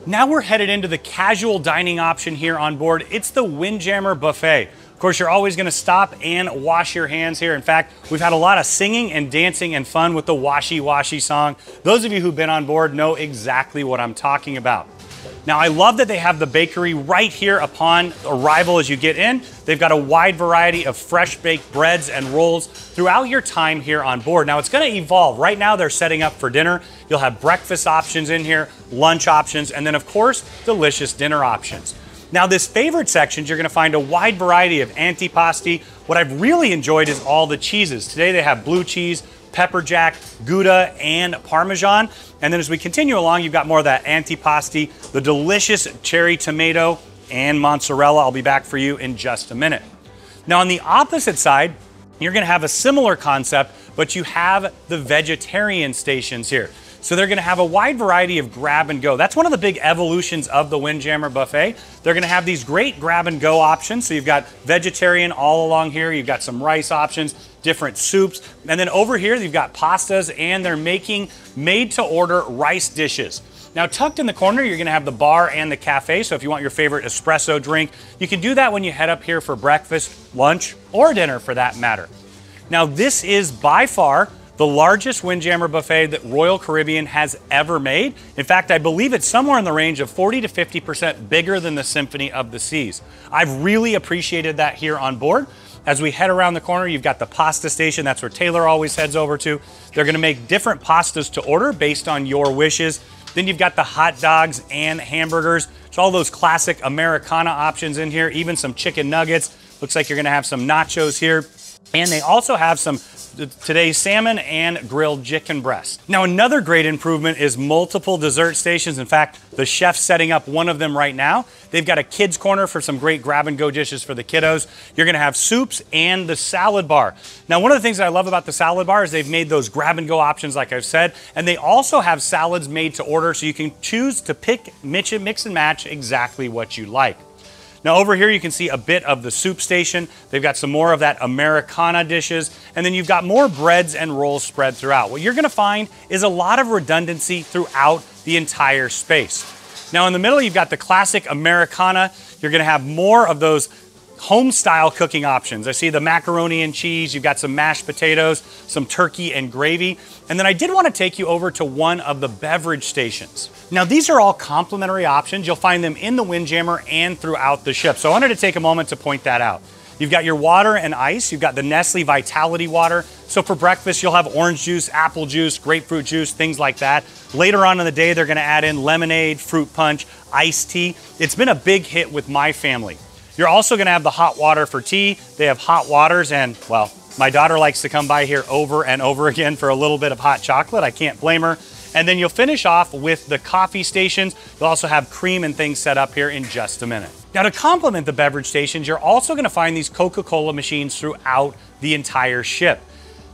A: Now we're headed into the casual dining option here on board. It's the Windjammer Buffet. Of course, you're always gonna stop and wash your hands here. In fact, we've had a lot of singing and dancing and fun with the Washy Washy song. Those of you who've been on board know exactly what I'm talking about. Now, I love that they have the bakery right here upon arrival as you get in. They've got a wide variety of fresh baked breads and rolls throughout your time here on board. Now, it's gonna evolve. Right now, they're setting up for dinner. You'll have breakfast options in here, lunch options, and then, of course, delicious dinner options. Now, this favorite sections, you're gonna find a wide variety of antipasti. What I've really enjoyed is all the cheeses. Today, they have blue cheese, pepper jack, Gouda, and Parmesan. And then as we continue along, you've got more of that antipasti, the delicious cherry tomato, and mozzarella. I'll be back for you in just a minute. Now, on the opposite side, you're gonna have a similar concept, but you have the vegetarian stations here. So they're gonna have a wide variety of grab and go. That's one of the big evolutions of the Windjammer Buffet. They're gonna have these great grab and go options. So you've got vegetarian all along here. You've got some rice options, different soups. And then over here, you've got pastas, and they're making made to order rice dishes. Now, tucked in the corner, you're gonna have the bar and the cafe. So if you want your favorite espresso drink, you can do that when you head up here for breakfast, lunch, or dinner for that matter. Now, this is by far the largest Windjammer Buffet that Royal Caribbean has ever made. In fact, I believe it's somewhere in the range of 40 to 50% bigger than the Symphony of the Seas. I've really appreciated that here on board. As we head around the corner, you've got the pasta station. That's where Taylor always heads over to. They're gonna make different pastas to order based on your wishes. Then you've got the hot dogs and hamburgers. It's all those classic Americana options in here, even some chicken nuggets. Looks like you're gonna have some nachos here. And they also have some today's salmon and grilled chicken breast. Now, another great improvement is multiple dessert stations. In fact, the chef's setting up one of them right now. They've got a kids corner for some great grab and go dishes for the kiddos. You're gonna have soups and the salad bar. Now, one of the things that I love about the salad bar is they've made those grab and go options, like I've said, and they also have salads made to order, so you can choose to pick, mix and match exactly what you like. Now, over here, you can see a bit of the soup station. They've got some more of that Americana dishes, and then you've got more breads and rolls spread throughout. What you're gonna find is a lot of redundancy throughout the entire space. Now, in the middle, you've got the classic Americana. You're gonna have more of those home-style cooking options. I see the macaroni and cheese, you've got some mashed potatoes, some turkey and gravy. And then I did want to take you over to one of the beverage stations. Now, these are all complimentary options. You'll find them in the Windjammer and throughout the ship. So I wanted to take a moment to point that out. You've got your water and ice. You've got the Nestle Vitality water. So for breakfast, you'll have orange juice, apple juice, grapefruit juice, things like that. Later on in the day, they're gonna add in lemonade, fruit punch, iced tea. It's been a big hit with my family. You're also gonna have the hot water for tea. They have hot waters, and well, my daughter likes to come by here over and over again for a little bit of hot chocolate. I can't blame her. And then you'll finish off with the coffee stations. You'll also have cream and things set up here in just a minute. Now, to complement the beverage stations, you're also gonna find these Coca-Cola machines throughout the entire ship.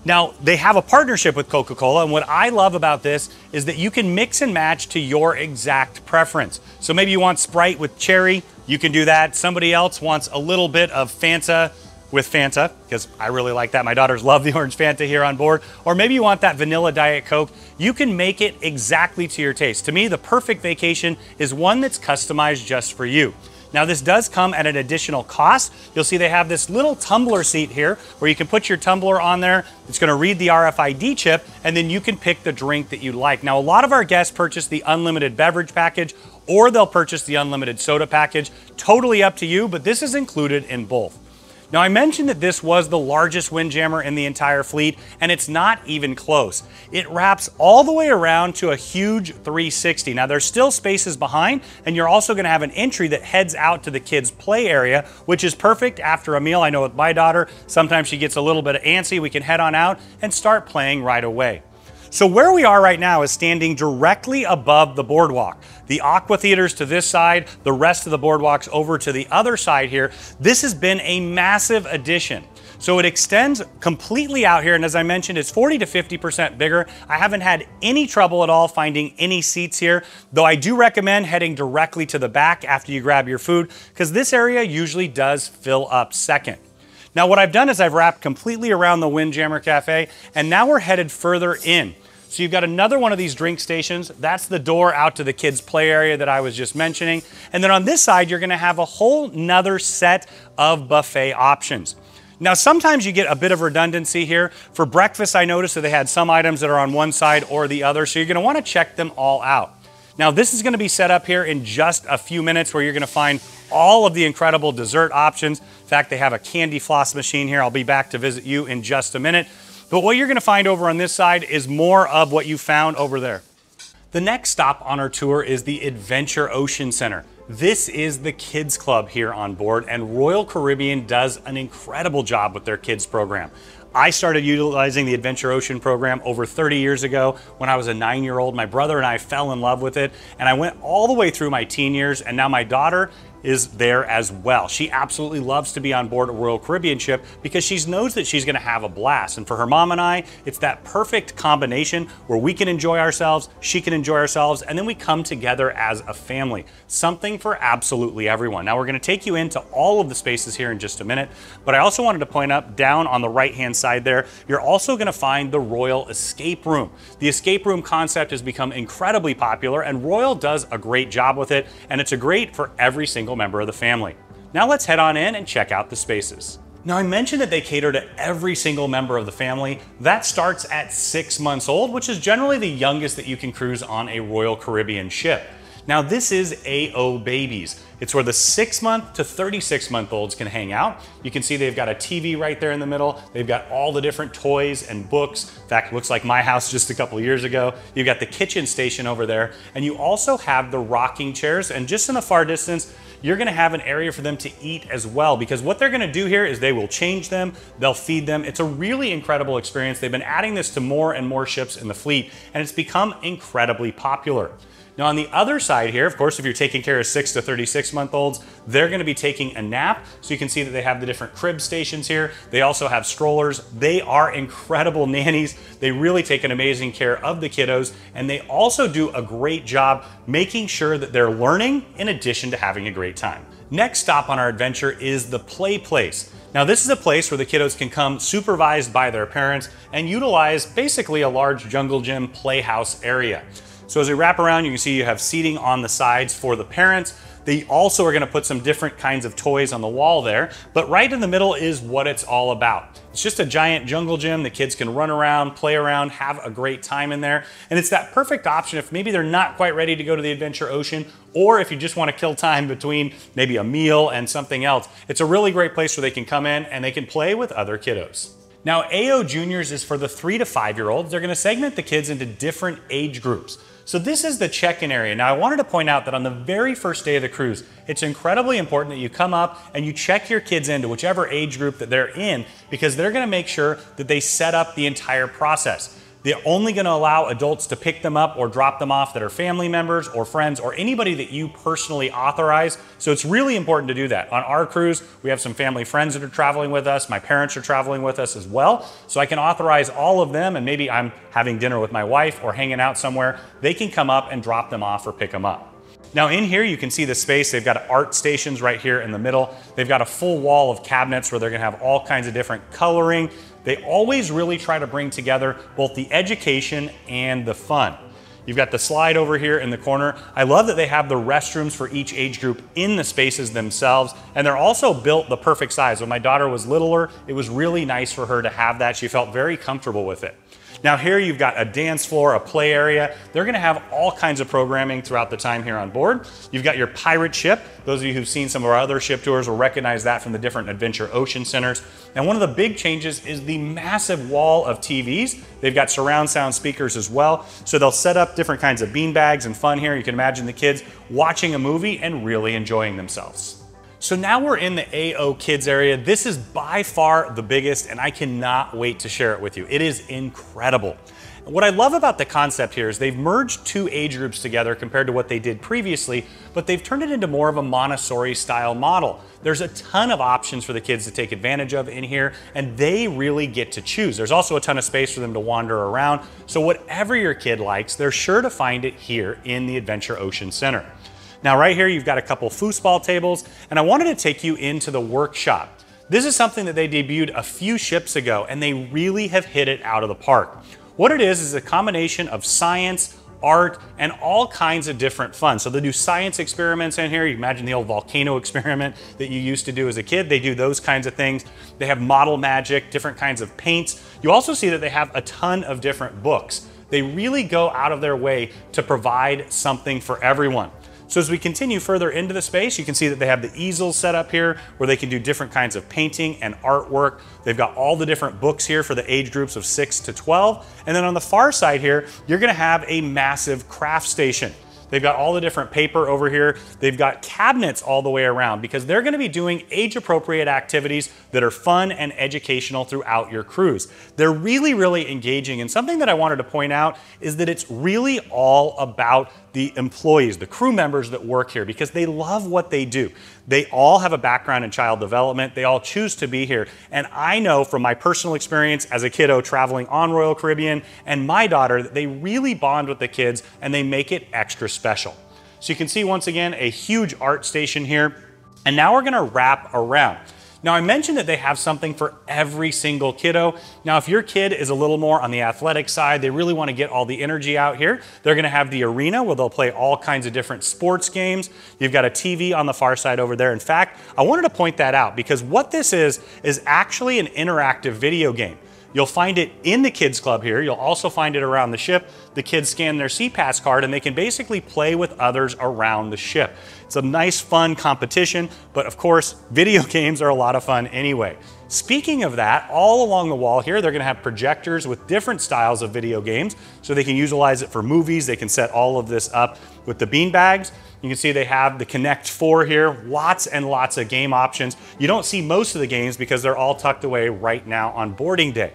A: Now, they have a partnership with Coca-Cola, and what I love about this is that you can mix and match to your exact preference. So maybe you want Sprite with cherry, you can do that. Somebody else wants a little bit of Fanta with Fanta, because I really like that. My daughters love the orange Fanta here on board. Or maybe you want that vanilla Diet Coke. You can make it exactly to your taste. To me, the perfect vacation is one that's customized just for you. Now, this does come at an additional cost. You'll see they have this little tumbler seat here where you can put your tumbler on there. It's gonna read the RFID chip, and then you can pick the drink that you like. Now, a lot of our guests purchase the unlimited beverage package, or they'll purchase the unlimited soda package. Totally up to you, but this is included in both. Now, I mentioned that this was the largest Windjammer in the entire fleet, and it's not even close. It wraps all the way around to a huge 360. Now, there's still spaces behind, and you're also gonna have an entry that heads out to the kids' play area, which is perfect after a meal. I know with my daughter, sometimes she gets a little bit antsy. We can head on out and start playing right away. So where we are right now is standing directly above the boardwalk. The AquaTheater's to this side, the rest of the boardwalk's over to the other side here. This has been a massive addition. So it extends completely out here, and as I mentioned, it's 40 to 50% bigger. I haven't had any trouble at all finding any seats here, though I do recommend heading directly to the back after you grab your food, because this area usually does fill up second. Now, what I've done is I've wrapped completely around the Windjammer Cafe, and now we're headed further in. So you've got another one of these drink stations. That's the door out to the kids' play area that I was just mentioning. And then on this side, you're gonna have a whole nother set of buffet options. Now, sometimes you get a bit of redundancy here. For breakfast, I noticed that they had some items that are on one side or the other, so you're gonna wanna check them all out. Now, this is gonna be set up here in just a few minutes where you're gonna find all of the incredible dessert options. In fact, they have a candy floss machine here. I'll be back to visit you in just a minute. But what you're gonna find over on this side is more of what you found over there. The next stop on our tour is the Adventure Ocean Center. This is the kids club here on board, and Royal Caribbean does an incredible job with their kids program. I started utilizing the Adventure Ocean program over 30 years ago when I was a 9-year-old. My brother and I fell in love with it, and I went all the way through my teen years, and now my daughter is there as well. She absolutely loves to be on board a Royal Caribbean ship because she knows that she's gonna have a blast. And for her mom and I, it's that perfect combination where we can enjoy ourselves, she can enjoy ourselves, and then we come together as a family. Something for absolutely everyone. Now we're gonna take you into all of the spaces here in just a minute, but I also wanted to point out down on the right-hand side there, you're also gonna find the Royal Escape Room. The escape room concept has become incredibly popular, and Royal does a great job with it, and it's a great for every single member of the family. Now let's head on in and check out the spaces. Now I mentioned that they cater to every single member of the family. That starts at 6 months old, which is generally the youngest that you can cruise on a Royal Caribbean ship. Now this is AO Babies. It's where the 6-month to 36-month-olds can hang out. You can see they've got a TV right there in the middle. They've got all the different toys and books. In fact, it looks like my house just a couple years ago. You've got the kitchen station over there, and you also have the rocking chairs, and just in the far distance, you're gonna have an area for them to eat as well, because what they're gonna do here is they will change them, they'll feed them. It's a really incredible experience. They've been adding this to more and more ships in the fleet, and it's become incredibly popular. Now on the other side here, of course, if you're taking care of 6 to 36-month-olds, they're gonna be taking a nap. So you can see that they have the different crib stations here. They also have strollers. They are incredible nannies. They really take an amazing care of the kiddos, and they also do a great job making sure that they're learning in addition to having a great time. Next stop on our adventure is the Play Place. Now this is a place where the kiddos can come supervised by their parents and utilize basically a large jungle gym playhouse area. So as we wrap around, you can see you have seating on the sides for the parents. They also are gonna put some different kinds of toys on the wall there, but right in the middle is what it's all about. It's just a giant jungle gym. The kids can run around, play around, have a great time in there. And it's that perfect option if maybe they're not quite ready to go to the Adventure Ocean, or if you just wanna kill time between maybe a meal and something else. It's a really great place where they can come in and they can play with other kiddos. Now, AO Juniors is for the 3 to 5-year-olds. They're gonna segment the kids into different age groups. So this is the check-in area. Now I wanted to point out that on the very first day of the cruise, it's incredibly important that you come up and you check your kids into whichever age group that they're in, because they're gonna make sure that they set up the entire process. They're only gonna allow adults to pick them up or drop them off that are family members or friends or anybody that you personally authorize. So it's really important to do that. On our cruise, we have some family friends that are traveling with us. My parents are traveling with us as well. So I can authorize all of them, and maybe I'm having dinner with my wife or hanging out somewhere. They can come up and drop them off or pick them up. Now in here, you can see the space. They've got art stations right here in the middle. They've got a full wall of cabinets where they're gonna have all kinds of different coloring. They always really try to bring together both the education and the fun. You've got the slide over here in the corner. I love that they have the restrooms for each age group in the spaces themselves, and they're also built the perfect size. When my daughter was littler, it was really nice for her to have that. She felt very comfortable with it. Now here you've got a dance floor, a play area. They're gonna have all kinds of programming throughout the time here on board. You've got your pirate ship. Those of you who've seen some of our other ship tours will recognize that from the different Adventure Ocean centers. And one of the big changes is the massive wall of TVs. They've got surround sound speakers as well. So they'll set up different kinds of bean bags and fun here. You can imagine the kids watching a movie and really enjoying themselves. So now we're in the AO Kids area. This is by far the biggest, and I cannot wait to share it with you. It is incredible. What I love about the concept here is they've merged 2 age groups together compared to what they did previously, but they've turned it into more of a Montessori style model. There's a ton of options for the kids to take advantage of in here, and they really get to choose. There's also a ton of space for them to wander around. So whatever your kid likes, they're sure to find it here in the Adventure Ocean Center. Now right here, you've got a couple foosball tables, and I wanted to take you into the workshop. This is something that they debuted a few ships ago, and they really have hit it out of the park. What it is a combination of science, art, and all kinds of different fun. So they do science experiments in here. You imagine the old volcano experiment that you used to do as a kid. They do those kinds of things. They have model magic, different kinds of paints. You also see that they have a ton of different books. They really go out of their way to provide something for everyone. So as we continue further into the space, you can see that they have the easels set up here where they can do different kinds of painting and artwork. They've got all the different books here for the age groups of 6 to 12. And then on the far side here, you're gonna have a massive craft station. They've got all the different paper over here. They've got cabinets all the way around because they're gonna be doing age-appropriate activities that are fun and educational throughout your cruise. They're really, really engaging. And something that I wanted to point out is that it's really all about the employees, the crew members that work here, because they love what they do. They all have a background in child development. They all choose to be here. And I know from my personal experience as a kiddo traveling on Royal Caribbean and my daughter that they really bond with the kids and they make it extra special. So you can see once again a huge art station here. And now we're gonna wrap around. Now I mentioned that they have something for every single kiddo. Now if your kid is a little more on the athletic side, they really want to get all the energy out here, they're going to have the arena where they'll play all kinds of different sports games. You've got a TV on the far side over there. In fact, I wanted to point that out because what this is actually an interactive video game. You'll find it in the kids club here. You'll also find it around the ship. The kids scan their SeaPass card and they can basically play with others around the ship. It's a nice, fun competition, but of course, video games are a lot of fun anyway. Speaking of that, all along the wall here, they're gonna have projectors with different styles of video games, so they can utilize it for movies. They can set all of this up with the bean bags. You can see they have the Connect 4 here, lots and lots of game options. You don't see most of the games because they're all tucked away right now on boarding day.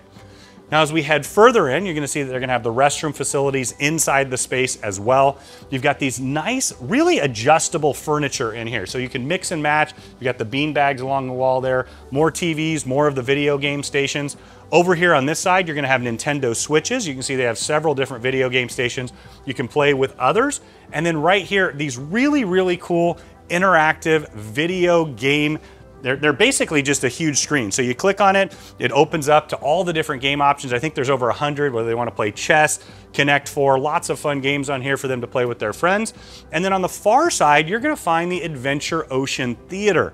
A: Now, as we head further in, you're gonna see that they're gonna have the restroom facilities inside the space as well. You've got these nice, really adjustable furniture in here. So you can mix and match. You got the bean bags along the wall there, more TVs, more of the video game stations. Over here on this side, you're gonna have Nintendo Switches. You can see they have several different video game stations. You can play with others. And then right here, these really, really cool interactive video game. They're basically just a huge screen. So you click on it, it opens up to all the different game options. I think there's over 100, whether they want to play chess, Connect 4, lots of fun games on here for them to play with their friends. And then on the far side, you're going to find the Adventure Ocean Theater.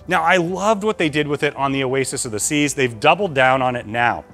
A: Now, I loved what they did with it on the Oasis of the Seas. They've doubled down on it now.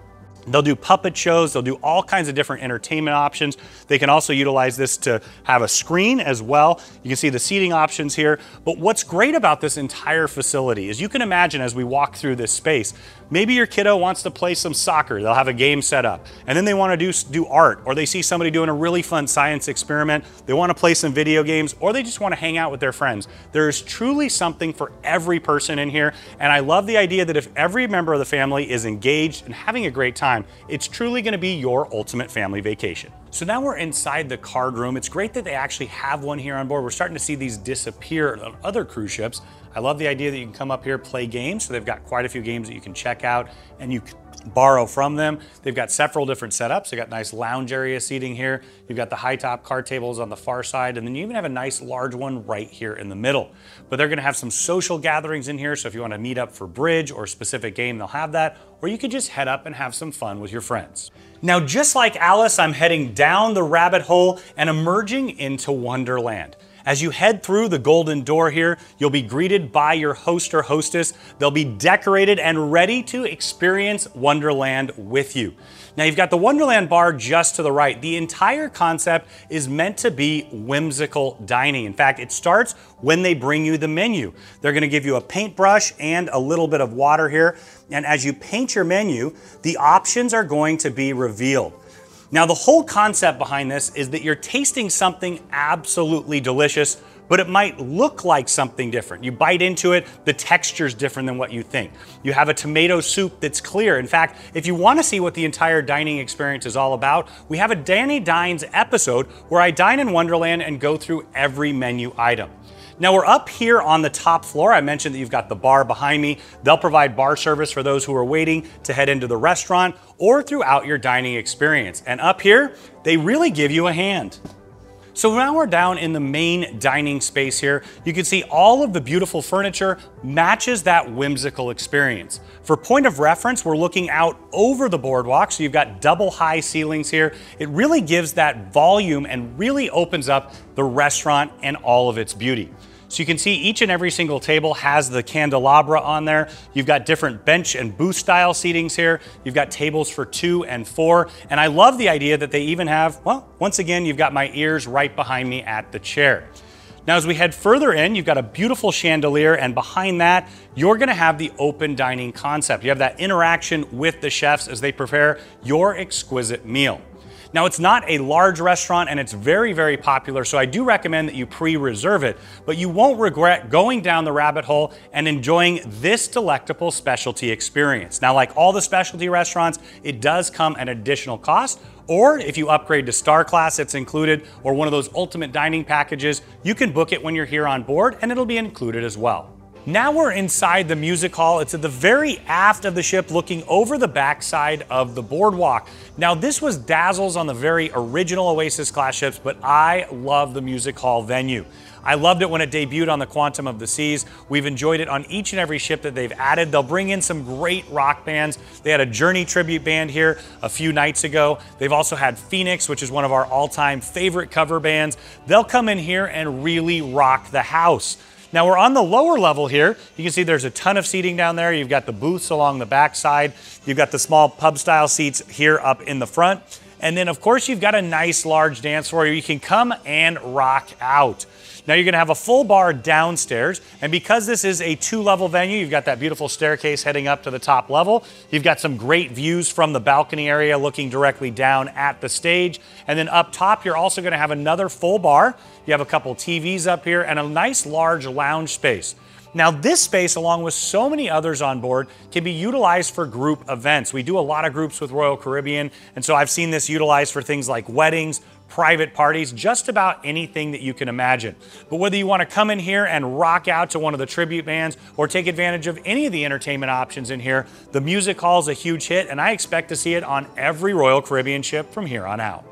A: They'll do puppet shows, they'll do all kinds of different entertainment options. They can also utilize this to have a screen as well. You can see the seating options here. But what's great about this entire facility is you can imagine as we walk through this space, maybe your kiddo wants to play some soccer. They'll have a game set up. And then they want to do art, or they see somebody doing a really fun science experiment. They want to play some video games, or they just want to hang out with their friends. There's truly something for every person in here. And I love the idea that if every member of the family is engaged and having a great time, it's truly going to be your ultimate family vacation. So now we're inside the card room. It's great that they actually have one here on board. We're starting to see these disappear on other cruise ships. I love the idea that you can come up here, play games. So they've got quite a few games that you can check out and you can borrow from them. They've got several different setups. They've got nice lounge area seating here. You've got the high top card tables on the far side, and then you even have a nice large one right here in the middle. But they're gonna have some social gatherings in here, so if you wanna meet up for bridge or a specific game, they'll have that, or you could just head up and have some fun with your friends. Now, just like Alice, I'm heading down the rabbit hole and emerging into Wonderland. As you head through the golden door here, you'll be greeted by your host or hostess. They'll be decorated and ready to experience Wonderland with you. Now you've got the Wonderland bar just to the right. The entire concept is meant to be whimsical dining. In fact, it starts when they bring you the menu. They're gonna give you a paintbrush and a little bit of water here. And as you paint your menu, the options are going to be revealed. Now, the whole concept behind this is that you're tasting something absolutely delicious, but it might look like something different. You bite into it, the texture's different than what you think. You have a tomato soup that's clear. In fact, if you want to see what the entire dining experience is all about, we have a Danny Dines episode where I dine in Wonderland and go through every menu item. Now we're up here on the top floor. I mentioned that you've got the bar behind me. They'll provide bar service for those who are waiting to head into the restaurant or throughout your dining experience. And up here, they really give you a hand. So now we're down in the main dining space here. You can see all of the beautiful furniture matches that whimsical experience. For point of reference, we're looking out over the boardwalk, so you've got double high ceilings here. It really gives that volume and really opens up the restaurant and all of its beauty. So you can see each and every single table has the candelabra on there. You've got different bench and booth style seatings here. You've got tables for 2 and 4. And I love the idea that they even have, well, once again, you've got my ears right behind me at the chair. Now, as we head further in, you've got a beautiful chandelier, and behind that, you're gonna have the open dining concept. You have that interaction with the chefs as they prepare your exquisite meal. Now, it's not a large restaurant and it's very, very popular, so I do recommend that you pre-reserve it, but you won't regret going down the rabbit hole and enjoying this delectable specialty experience. Now, like all the specialty restaurants, it does come at an additional cost, or if you upgrade to Star Class, it's included, or one of those ultimate dining packages, you can book it when you're here on board and it'll be included as well. Now we're inside the music hall. It's at the very aft of the ship looking over the backside of the boardwalk. Now this was Dazzle's on the very original Oasis Class ships, but I love the music hall venue. I loved it when it debuted on the Quantum of the Seas. We've enjoyed it on each and every ship that they've added. They'll bring in some great rock bands. They had a Journey tribute band here a few nights ago. They've also had Phoenix, which is one of our all-time favorite cover bands. They'll come in here and really rock the house. Now we're on the lower level here. You can see there's a ton of seating down there. You've got the booths along the back side. You've got the small pub style seats here up in the front. And then of course you've got a nice large dance floor where you can come and rock out. Now you're gonna have a full bar downstairs, and because this is a 2-level venue, you've got that beautiful staircase heading up to the top level. You've got some great views from the balcony area looking directly down at the stage. And then up top, you're also gonna have another full bar. You have a couple TVs up here and a nice large lounge space. Now this space, along with so many others on board, can be utilized for group events. We do a lot of groups with Royal Caribbean, and so I've seen this utilized for things like weddings, private parties, just about anything that you can imagine. But whether you want to come in here and rock out to one of the tribute bands or take advantage of any of the entertainment options in here, the music hall is a huge hit, and I expect to see it on every Royal Caribbean ship from here on out.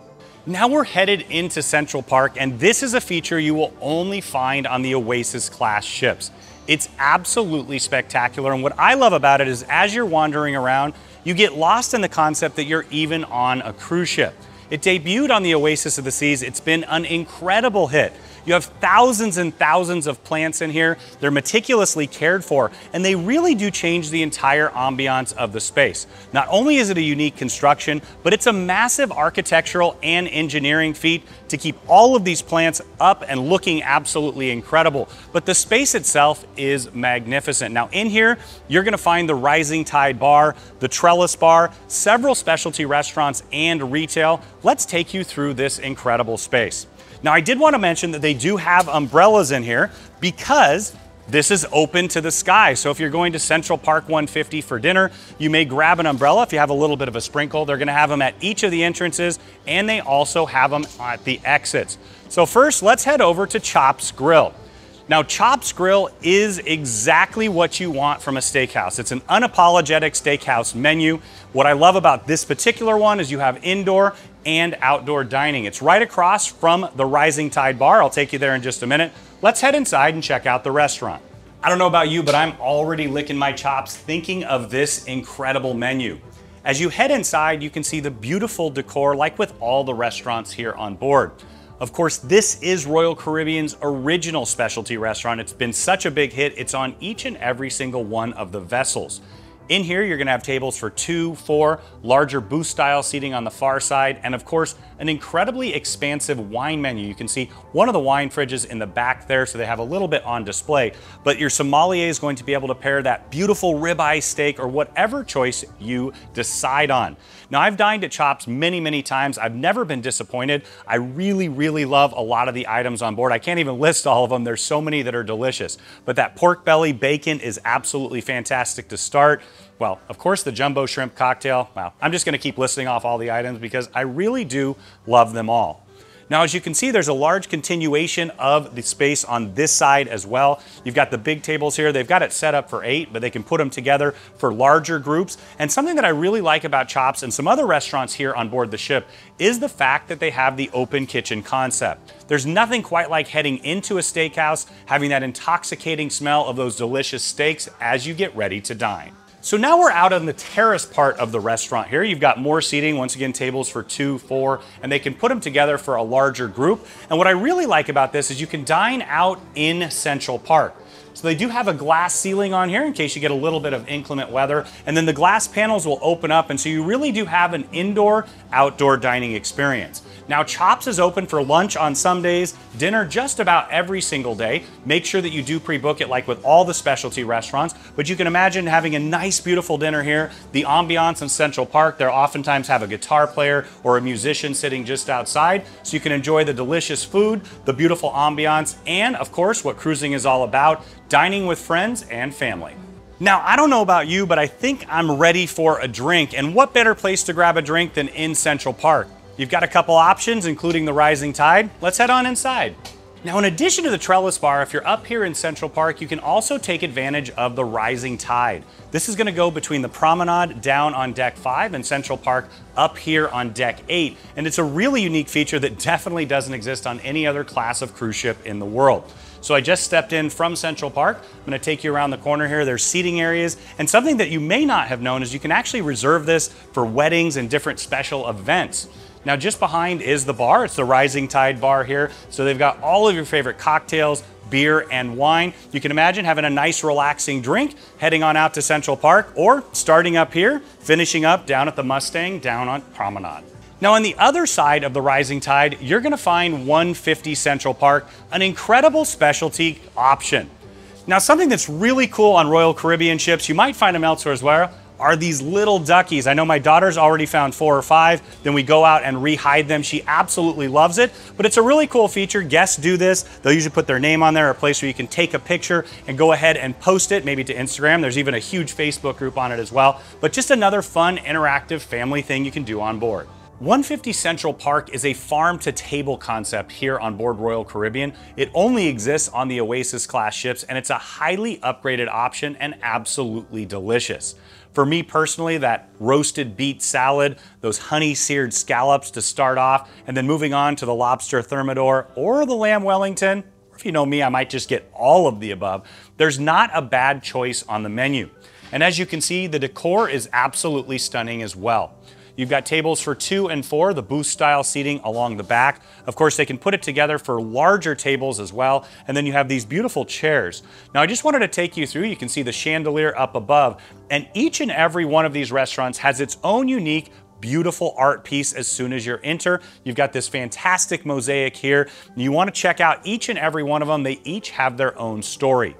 A: Now we're headed into Central Park, and this is a feature you will only find on the Oasis Class ships. It's absolutely spectacular, and what I love about it is as you're wandering around, you get lost in the concept that you're even on a cruise ship. It debuted on the Oasis of the Seas. It's been an incredible hit. You have thousands and thousands of plants in here. They're meticulously cared for, and they really do change the entire ambiance of the space. Not only is it a unique construction, but it's a massive architectural and engineering feat to keep all of these plants up and looking absolutely incredible. But the space itself is magnificent. Now in here, you're gonna find the Rising Tide Bar, the Trellis Bar, several specialty restaurants and retail. Let's take you through this incredible space. Now, I did want to mention that they do have umbrellas in here because this is open to the sky. So if you're going to Central Park 150 for dinner, you may grab an umbrella if you have a little bit of a sprinkle. They're going to have them at each of the entrances, and they also have them at the exits. So first, let's head over to Chop's Grill. Now, Chop's Grill is exactly what you want from a steakhouse. It's an unapologetic steakhouse menu. What I love about this particular one is you have indoor and outdoor dining. It's right across from the Rising Tide Bar. I'll take you there in just a minute. Let's head inside and check out the restaurant. I don't know about you, but I'm already licking my chops thinking of this incredible menu. As you head inside, you can see the beautiful decor like with all the restaurants here on board. Of course, this is Royal Caribbean's original specialty restaurant. It's been such a big hit, it's on each and every single one of the vessels. In here, you're gonna have tables for 2, 4, larger booth style seating on the far side, and of course, an incredibly expansive wine menu. You can see one of the wine fridges in the back there, so they have a little bit on display, but your sommelier is going to be able to pair that beautiful ribeye steak or whatever choice you decide on. Now, I've dined at Chop's many, many times. I've never been disappointed. I really, really love a lot of the items on board. I can't even list all of them. There's so many that are delicious, but that pork belly bacon is absolutely fantastic to start. Well, of course, the jumbo shrimp cocktail. Wow, I'm just gonna keep listing off all the items because I really do love them all. Now, as you can see, there's a large continuation of the space on this side as well. You've got the big tables here. They've got it set up for 8, but they can put them together for larger groups. And something that I really like about Chops and some other restaurants here on board the ship is the fact that they have the open kitchen concept. There's nothing quite like heading into a steakhouse, having that intoxicating smell of those delicious steaks as you get ready to dine. So now we're out on the terrace part of the restaurant here. You've got more seating, once again, tables for 2, 4, and they can put them together for a larger group. And what I really like about this is you can dine out in Central Park. So they do have a glass ceiling on here in case you get a little bit of inclement weather. And then the glass panels will open up, and so you really do have an indoor-outdoor dining experience. Now, Chops is open for lunch on some days, dinner just about every single day. Make sure that you do pre-book it like with all the specialty restaurants, but you can imagine having a nice, beautiful dinner here. The ambiance in Central Park, they'll oftentimes have a guitar player or a musician sitting just outside, so you can enjoy the delicious food, the beautiful ambiance, and of course, what cruising is all about, dining with friends and family. Now, I don't know about you, but I think I'm ready for a drink, and what better place to grab a drink than in Central Park? You've got a couple options, including the Rising Tide. Let's head on inside. Now, in addition to the trellis bar, if you're up here in Central Park, you can also take advantage of the Rising Tide. This is going to go between the promenade down on deck 5 and Central Park up here on deck 8. And it's a really unique feature that definitely doesn't exist on any other class of cruise ship in the world. So I just stepped in from Central Park. I'm going to take you around the corner here. There's seating areas, and something that you may not have known is you can actually reserve this for weddings and different special events. Now, just behind is the bar. It's the Rising Tide bar here. So they've got all of your favorite cocktails, beer, and wine. You can imagine having a nice relaxing drink, heading on out to Central Park, or starting up here, finishing up down at the Mustang down on Promenade. Now, on the other side of the Rising Tide, you're gonna find 150 Central Park, an incredible specialty option. Now, something that's really cool on Royal Caribbean ships, you might find them elsewhere as well, are these little duckies. I know my daughter's already found 4 or 5. Then we go out and re-hide them. She absolutely loves it, but it's a really cool feature. Guests do this. They'll usually put their name on there, a place where you can take a picture and go ahead and post it, maybe to Instagram. There's even a huge Facebook group on it as well, but just another fun, interactive family thing you can do on board. 150 Central Park is a farm-to-table concept here on board Royal Caribbean. It only exists on the Oasis Class ships, and it's a highly upgraded option and absolutely delicious. For me personally, that roasted beet salad, those honey-seared scallops to start off, and then moving on to the lobster thermidor or the lamb Wellington, or if you know me, I might just get all of the above. There's not a bad choice on the menu. And as you can see, the decor is absolutely stunning as well. You've got tables for 2 and 4, the booth style seating along the back. Of course, they can put it together for larger tables as well. And then you have these beautiful chairs. Now, I just wanted to take you through. You can see the chandelier up above. And each and every one of these restaurants has its own unique, beautiful art piece as soon as you enter. You've got this fantastic mosaic here. You want to check out each and every one of them. They each have their own story.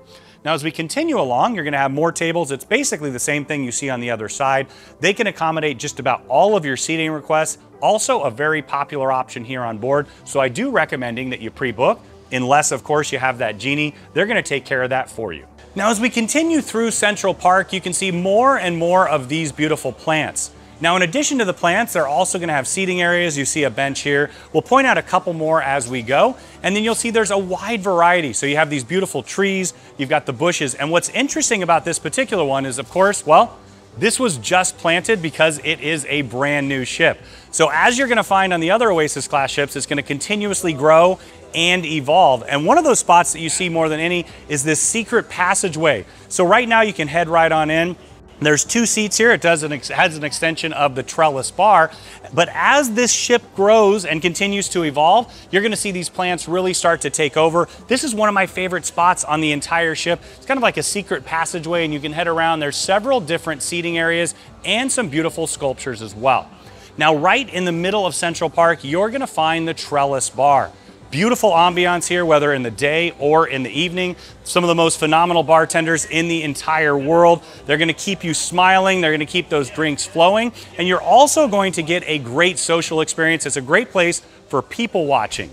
A: Now, as we continue along, you're going to have more tables. It's basically the same thing you see on the other side. They can accommodate just about all of your seating requests. Also a very popular option here on board. So I do recommending that you pre-book, unless of course you have that genie. They're going to take care of that for you. Now, as we continue through Central Park, you can see more and more of these beautiful plants. Now, in addition to the plants, they're also going to have seating areas. You see a bench here. We'll point out a couple more as we go, and then you'll see there's a wide variety. So you have these beautiful trees, you've got the bushes, and what's interesting about this particular one is, of course, well, this was just planted because it is a brand new ship. So as you're going to find on the other Oasis Class ships, it's going to continuously grow and evolve. And one of those spots that you see more than any is this secret passageway. So right now you can head right on in. There's 2 seats here. It has an extension of the trellis bar. But as this ship grows and continues to evolve, you're going to see these plants really start to take over. This is one of my favorite spots on the entire ship. It's kind of like a secret passageway, and you can head around. There's several different seating areas and some beautiful sculptures as well. Now, right in the middle of Central Park, you're going to find the trellis bar. Beautiful ambiance here, whether in the day or in the evening. Some of the most phenomenal bartenders in the entire world. They're going to keep you smiling. They're going to keep those drinks flowing. And you're also going to get a great social experience. It's a great place for people watching.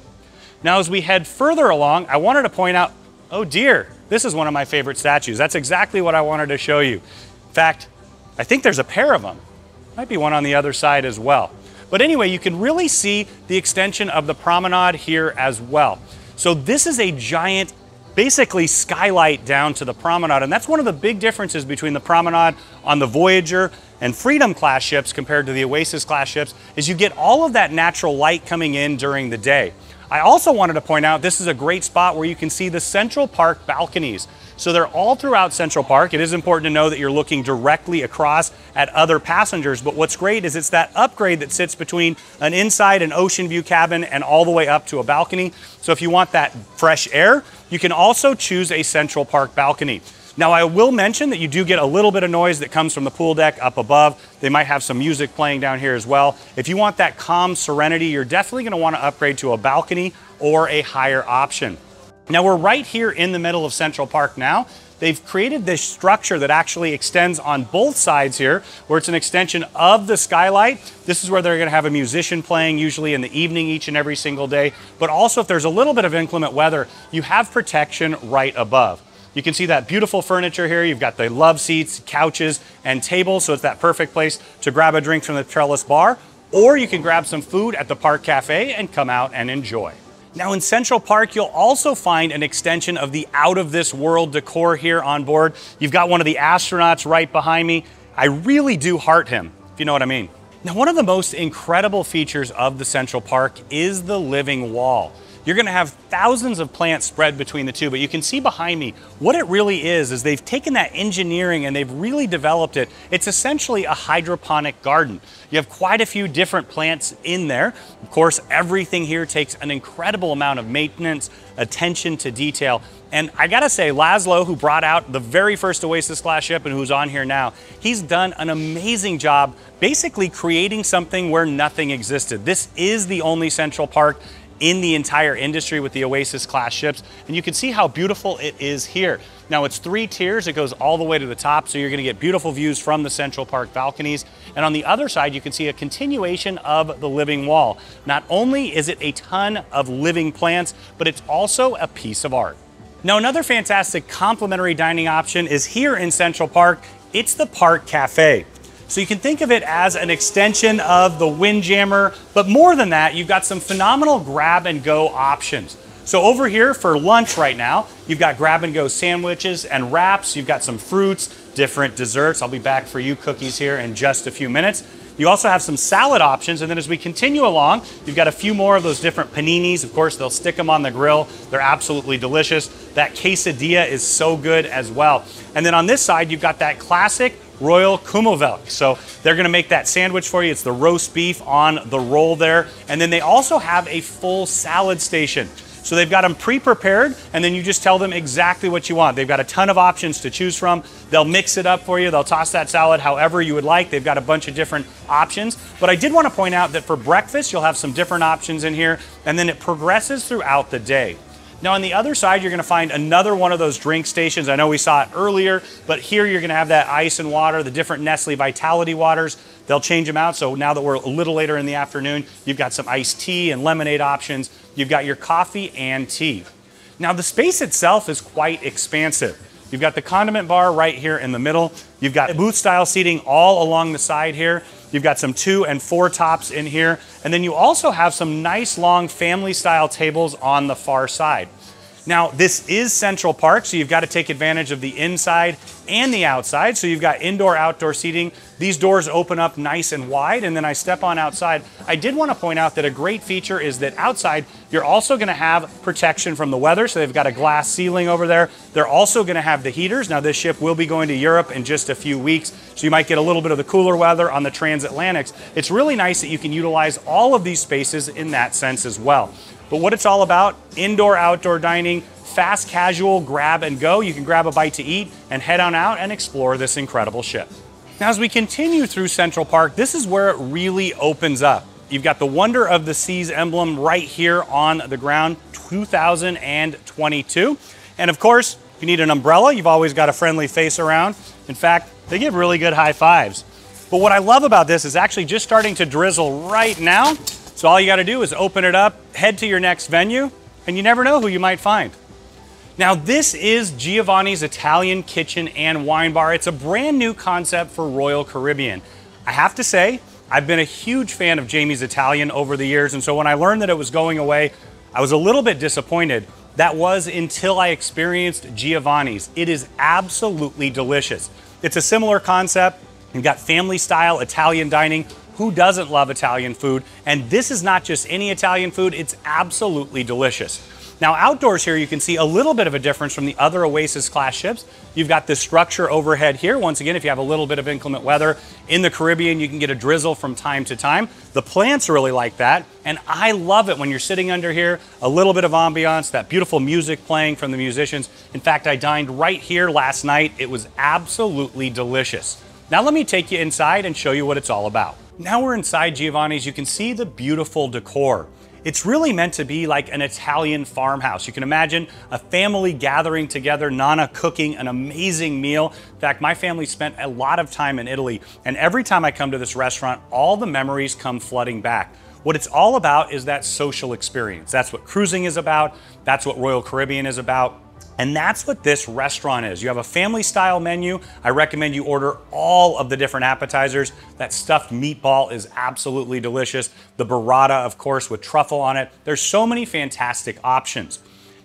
A: Now, as we head further along, I wanted to point out, oh dear, this is one of my favorite statues. That's exactly what I wanted to show you. In fact, I think there's a pair of them. Might be one on the other side as well. But anyway, you can really see the extension of the promenade here as well. So this is a giant, basically skylight down to the promenade, and that's one of the big differences between the promenade on the Voyager and Freedom class ships compared to the Oasis class ships, is you get all of that natural light coming in during the day. I also wanted to point out this is a great spot where you can see the Central Park balconies. So they're all throughout Central Park. It is important to know that you're looking directly across at other passengers, but what's great is it's that upgrade that sits between an inside and ocean view cabin and all the way up to a balcony. So if you want that fresh air, you can also choose a Central Park balcony. Now, I will mention that you do get a little bit of noise that comes from the pool deck up above. They might have some music playing down here as well. If you want that calm serenity, you're definitely going to want to upgrade to a balcony or a higher option. Now, we're right here in the middle of Central Park now. They've created this structure that actually extends on both sides here, where it's an extension of the skylight. This is where they're going to have a musician playing, usually in the evening each and every single day. But also, if there's a little bit of inclement weather, you have protection right above. You can see that beautiful furniture here. You've got the love seats, couches, and tables, so it's that perfect place to grab a drink from the trellis bar, or you can grab some food at the Park Cafe and come out and enjoy. Now in Central Park, you'll also find an extension of the out-of-this-world decor here on board. You've got one of the astronauts right behind me. I really do heart him, if you know what I mean. Now, one of the most incredible features of the Central Park is the living wall. You're going to have thousands of plants spread between the two, but you can see behind me what it really is they've taken that engineering and they've really developed it. It's essentially a hydroponic garden. You have quite a few different plants in there. Of course, everything here takes an incredible amount of maintenance, attention to detail. And I gotta say, Laszlo, who brought out the very first Oasis Class ship and who's on here now, he's done an amazing job basically creating something where nothing existed. This is the only Central Park in the entire industry with the Oasis Class ships, and you can see how beautiful it is here. Now, it's 3 tiers. It goes all the way to the top, so you're going to get beautiful views from the Central Park balconies. And on the other side, you can see a continuation of the living wall. Not only is it a ton of living plants, but it's also a piece of art. Now, another fantastic complimentary dining option is here in Central Park. It's the Park Cafe. So you can think of it as an extension of the Windjammer, but more than that, you've got some phenomenal grab and go options. So over here for lunch right now, you've got grab and go sandwiches and wraps. You've got some fruits, different desserts. I'll be back for you cookies here in just a few minutes. You also have some salad options, and then as we continue along, you've got a few more of those different paninis. Of course, they'll stick them on the grill. They're absolutely delicious. That quesadilla is so good as well. And then on this side, you've got that classic Royal Kummelvelk. So they're gonna make that sandwich for you. It's the roast beef on the roll there. And then they also have a full salad station. So they've got them pre-prepared, and then you just tell them exactly what you want. They've got a ton of options to choose from. They'll mix it up for you. They'll toss that salad however you would like. They've got a bunch of different options. But I did want to point out that for breakfast, you'll have some different options in here, and then it progresses throughout the day. Now on the other side, you're going to find another one of those drink stations. I know we saw it earlier, but here you're going to have that ice and water, the different Nestle Vitality waters. They'll change them out. So now that we're a little later in the afternoon, you've got some iced tea and lemonade options. You've got your coffee and tea. Now the space itself is quite expansive. You've got the condiment bar right here in the middle. You've got booth style seating all along the side here. You've got some 2 and 4 tops in here. And then you also have some nice long family style tables on the far side. Now, this is Central Park, so you've got to take advantage of the inside and the outside. So you've got indoor-outdoor seating. These doors open up nice and wide, and then I step on outside. I did want to point out that a great feature is that outside, you're also going to have protection from the weather. So they've got a glass ceiling over there. They're also going to have the heaters. Now, this ship will be going to Europe in just a few weeks, so you might get a little bit of the cooler weather on the transatlantics. It's really nice that you can utilize all of these spaces in that sense as well. But what it's all about, indoor-outdoor dining, fast casual grab and go. You can grab a bite to eat and head on out and explore this incredible ship. Now, as we continue through Central Park, this is where it really opens up. You've got the Wonder of the Seas emblem right here on the ground, 2022. And of course, if you need an umbrella, you've always got a friendly face around. In fact, they give really good high fives. But what I love about this is actually just starting to drizzle right now. So all you got to do is open it up, head to your next venue, and you never know who you might find. Now, this is Giovanni's Italian Kitchen and Wine Bar. It's a brand new concept for Royal Caribbean. I have to say, I've been a huge fan of Jamie's Italian over the years, and so when I learned that it was going away, I was a little bit disappointed. That was until I experienced Giovanni's. It is absolutely delicious. It's a similar concept. You've got family style Italian dining. Who doesn't love Italian food? And this is not just any Italian food, it's absolutely delicious. Now outdoors here, you can see a little bit of a difference from the other Oasis Class ships. You've got this structure overhead here. Once again, if you have a little bit of inclement weather in the Caribbean, you can get a drizzle from time to time. The plants really like that. And I love it when you're sitting under here, a little bit of ambiance, that beautiful music playing from the musicians. In fact, I dined right here last night. It was absolutely delicious. Now let me take you inside and show you what it's all about. Now we're inside Giovanni's. You can see the beautiful decor. It's really meant to be like an Italian farmhouse. You can imagine a family gathering together, Nana cooking an amazing meal. In fact, my family spent a lot of time in Italy, and every time I come to this restaurant, all the memories come flooding back. What it's all about is that social experience. That's what cruising is about. That's what Royal Caribbean is about. And that's what this restaurant is. You have a family style menu. I recommend you order all of the different appetizers. That stuffed meatball is absolutely delicious. The burrata, of course, with truffle on it. There's so many fantastic options.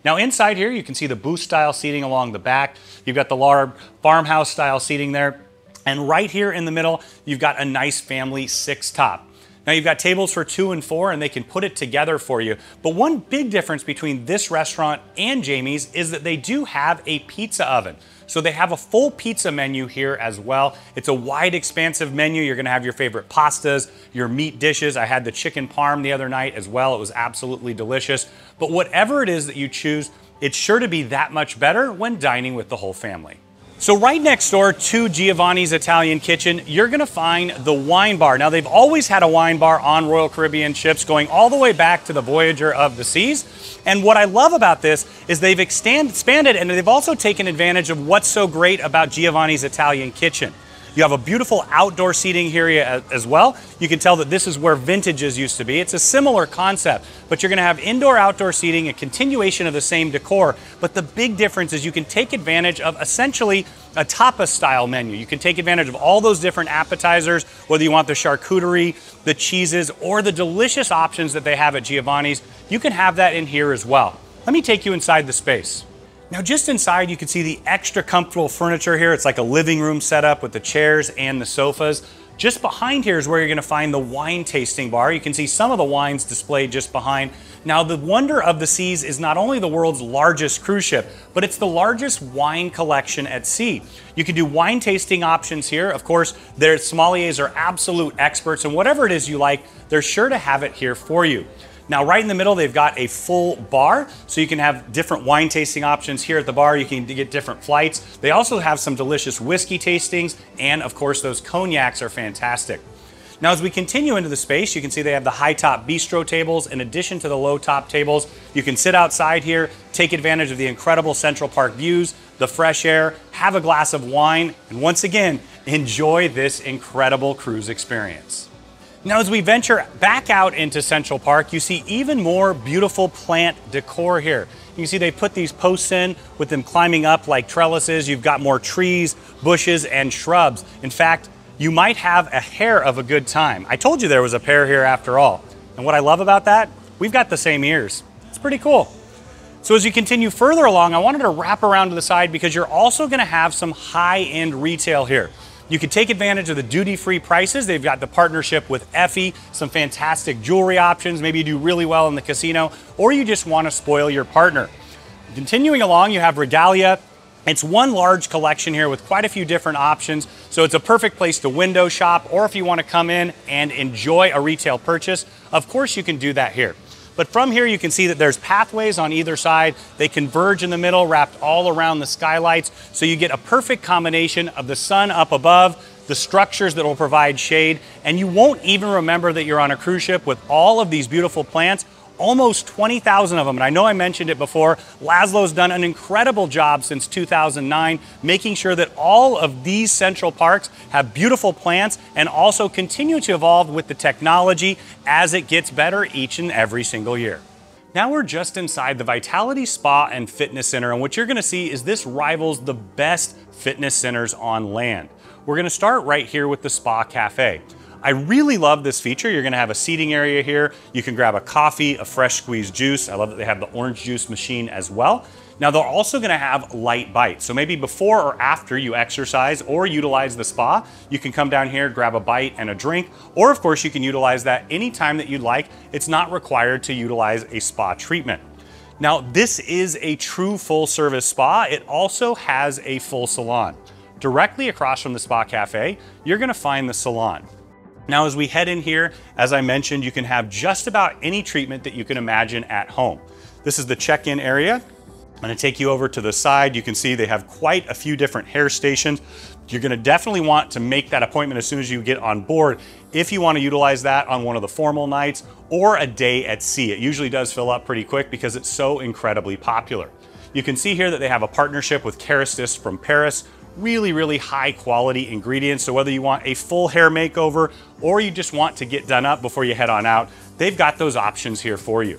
A: Now inside here, you can see the booth style seating along the back. You've got the large farmhouse style seating there. And right here in the middle, you've got a nice family 6-top. Now you've got tables for 2 and 4 and they can put it together for you. But one big difference between this restaurant and Jamie's is that they do have a pizza oven. So they have a full pizza menu here as well. It's a wide, expansive menu. You're gonna have your favorite pastas, your meat dishes. I had the chicken parm the other night as well. It was absolutely delicious. But whatever it is that you choose, it's sure to be that much better when dining with the whole family. So right next door to Giovanni's Italian Kitchen, you're gonna find the wine bar. Now they've always had a wine bar on Royal Caribbean ships going all the way back to the Voyager of the Seas. And what I love about this is they've expanded and they've also taken advantage of what's so great about Giovanni's Italian Kitchen. You have a beautiful outdoor seating here as well. You can tell that this is where vintages used to be. It's a similar concept, but you're gonna have indoor-outdoor seating, a continuation of the same decor, but the big difference is you can take advantage of essentially a tapas-style menu. You can take advantage of all those different appetizers, whether you want the charcuterie, the cheeses, or the delicious options that they have at Giovanni's. You can have that in here as well. Let me take you inside the space. Now just inside you can see the extra comfortable furniture here. It's like a living room setup with the chairs and the sofas. Just behind here is where you're gonna find the wine tasting bar. You can see some of the wines displayed just behind. Now the Wonder of the Seas is not only the world's largest cruise ship, but it's the largest wine collection at sea. You can do wine tasting options here. Of course, their sommeliers are absolute experts, and whatever it is you like, they're sure to have it here for you. Now, right in the middle, they've got a full bar, so you can have different wine tasting options here at the bar. You can get different flights. They also have some delicious whiskey tastings, and of course, those cognacs are fantastic. Now, as we continue into the space, you can see they have the high-top bistro tables in addition to the low-top tables. You can sit outside here, take advantage of the incredible Central Park views, the fresh air, have a glass of wine, and once again, enjoy this incredible cruise experience. Now, as we venture back out into Central Park, you see even more beautiful plant decor here. You can see they put these posts in with them climbing up like trellises. You've got more trees, bushes, and shrubs. In fact, you might have a hair of a good time. I told you there was a pair here after all. And what I love about that, we've got the same ears. It's pretty cool. So as you continue further along, I wanted to wrap around to the side because you're also gonna have some high-end retail here. You can take advantage of the duty-free prices. They've got the partnership with Effie, some fantastic jewelry options. Maybe you do really well in the casino, or you just want to spoil your partner. Continuing along, you have Regalia. It's one large collection here with quite a few different options, so it's a perfect place to window shop, or if you want to come in and enjoy a retail purchase, of course you can do that here. But from here, you can see that there's pathways on either side. They converge in the middle, wrapped all around the skylights. So you get a perfect combination of the sun up above, the structures that will provide shade, and you won't even remember that you're on a cruise ship with all of these beautiful plants. Almost 20,000 of them. And I know I mentioned it before, Laszlo's done an incredible job since 2009, making sure that all of these central parks have beautiful plants and also continue to evolve with the technology as it gets better each and every single year. Now we're just inside the Vitality Spa and Fitness Center, and what you're gonna see is this rivals the best fitness centers on land. We're gonna start right here with the Spa Cafe. I really love this feature. You're gonna have a seating area here. You can grab a coffee, a fresh squeezed juice. I love that they have the orange juice machine as well. Now they're also gonna have light bites. So maybe before or after you exercise or utilize the spa, you can come down here, grab a bite and a drink, or of course you can utilize that anytime that you'd like. It's not required to utilize a spa treatment. Now this is a true full service spa. It also has a full salon. Directly across from the spa cafe, you're gonna find the salon. Now as we head in here, as I mentioned, you can have just about any treatment that you can imagine at home. This is the check-in area. I'm gonna take you over to the side. You can see they have quite a few different hair stations. You're gonna definitely want to make that appointment as soon as you get on board if you wanna utilize that on one of the formal nights or a day at sea. It usually does fill up pretty quick because it's so incredibly popular. You can see here that they have a partnership with Kerastist from Paris. Really high quality ingredients. So whether you want a full hair makeover or you just want to get done up before you head on out, they've got those options here for you.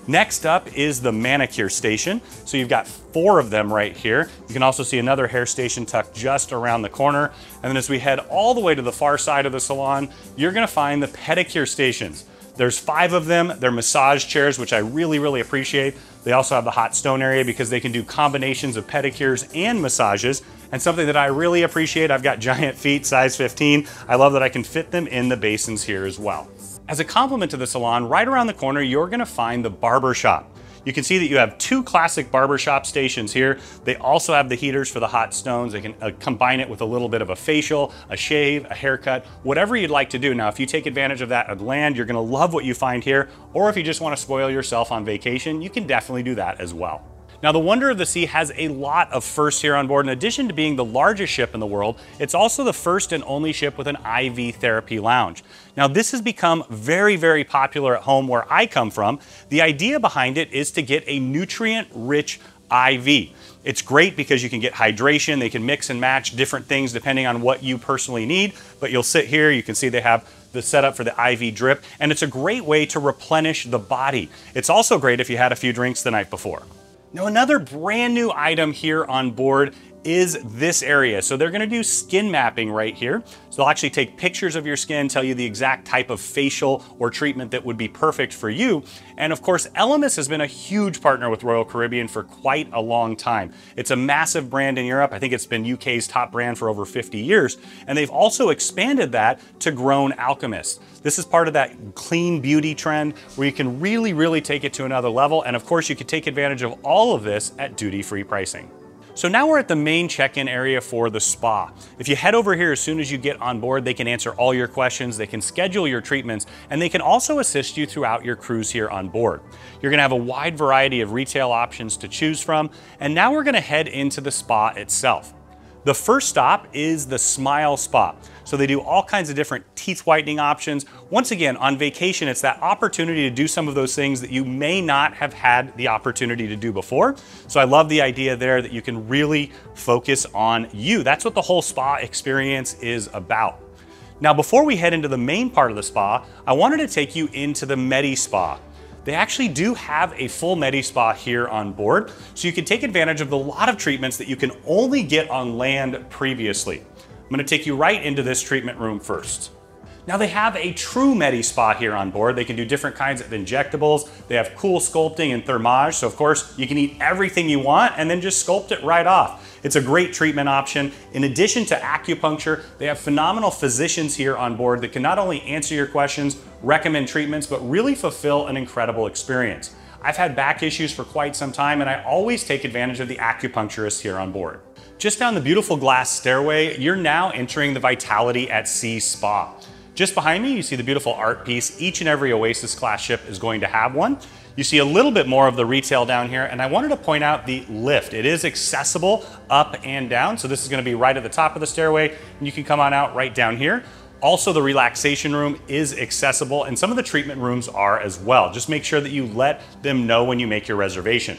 A: Next up is the manicure station. So you've got 4 of them right here. You can also see another hair station tucked just around the corner. And then as we head all the way to the far side of the salon, you're gonna find the pedicure stations. There's 5 of them. They're massage chairs, which I really appreciate. They also have the hot stone area because they can do combinations of pedicures and massages. And something that I really appreciate, I've got giant feet, size 15. I love that I can fit them in the basins here as well. As a complement to the salon, right around the corner, you're gonna find the barber shop. You can see that you have 2 classic barbershop stations here. They also have the heaters for the hot stones. They can combine it with a little bit of a facial, a shave, a haircut, whatever you'd like to do. Now, if you take advantage of that at land, you're gonna love what you find here. Or if you just wanna spoil yourself on vacation, you can definitely do that as well. Now, the Wonder of the Sea has a lot of firsts here on board. In addition to being the largest ship in the world, it's also the first and only ship with an IV therapy lounge. Now, this has become very popular at home where I come from. The idea behind it is to get a nutrient-rich IV. It's great because you can get hydration. They can mix and match different things depending on what you personally need. But you'll sit here, you can see they have the setup for the IV drip, and it's a great way to replenish the body. It's also great if you had a few drinks the night before. Now, another brand new item here on board is this area. So they're gonna do skin mapping right here. So they'll actually take pictures of your skin, tell you the exact type of facial or treatment that would be perfect for you. And of course, Elemis has been a huge partner with Royal Caribbean for quite a long time. It's a massive brand in Europe. I think it's been UK's top brand for over 50 years. And they've also expanded that to Grown Alchemist. This is part of that clean beauty trend where you can really take it to another level. And of course, you can take advantage of all of this at duty-free pricing. So now we're at the main check-in area for the spa. If you head over here as soon as you get on board, they can answer all your questions, they can schedule your treatments, and they can also assist you throughout your cruise here on board. You're gonna have a wide variety of retail options to choose from, and now we're gonna head into the spa itself. The first stop is the Smile Spa. So they do all kinds of different teeth whitening options. Once again, on vacation, it's that opportunity to do some of those things that you may not have had the opportunity to do before. So I love the idea there that you can really focus on you. That's what the whole spa experience is about. Now, before we head into the main part of the spa, I wanted to take you into the Medi Spa. They actually do have a full Medi Spa here on board, so you can take advantage of the lot of treatments that you can only get on land previously. I'm gonna take you right into this treatment room first. Now they have a true Medi Spa here on board. They can do different kinds of injectables. They have cool sculpting and thermage. So of course you can eat everything you want and then just sculpt it right off. It's a great treatment option. In addition to acupuncture, they have phenomenal physicians here on board that can not only answer your questions, recommend treatments, but really fulfill an incredible experience. I've had back issues for quite some time and I always take advantage of the acupuncturists here on board. Just down the beautiful glass stairway, you're now entering the Vitality at Sea Spa. Just behind me, you see the beautiful art piece. Each and every Oasis Class ship is going to have one. You see a little bit more of the retail down here, and I wanted to point out the lift. It is accessible up and down, so this is gonna be right at the top of the stairway, and you can come on out right down here. Also, the relaxation room is accessible, and some of the treatment rooms are as well. Just make sure that you let them know when you make your reservation.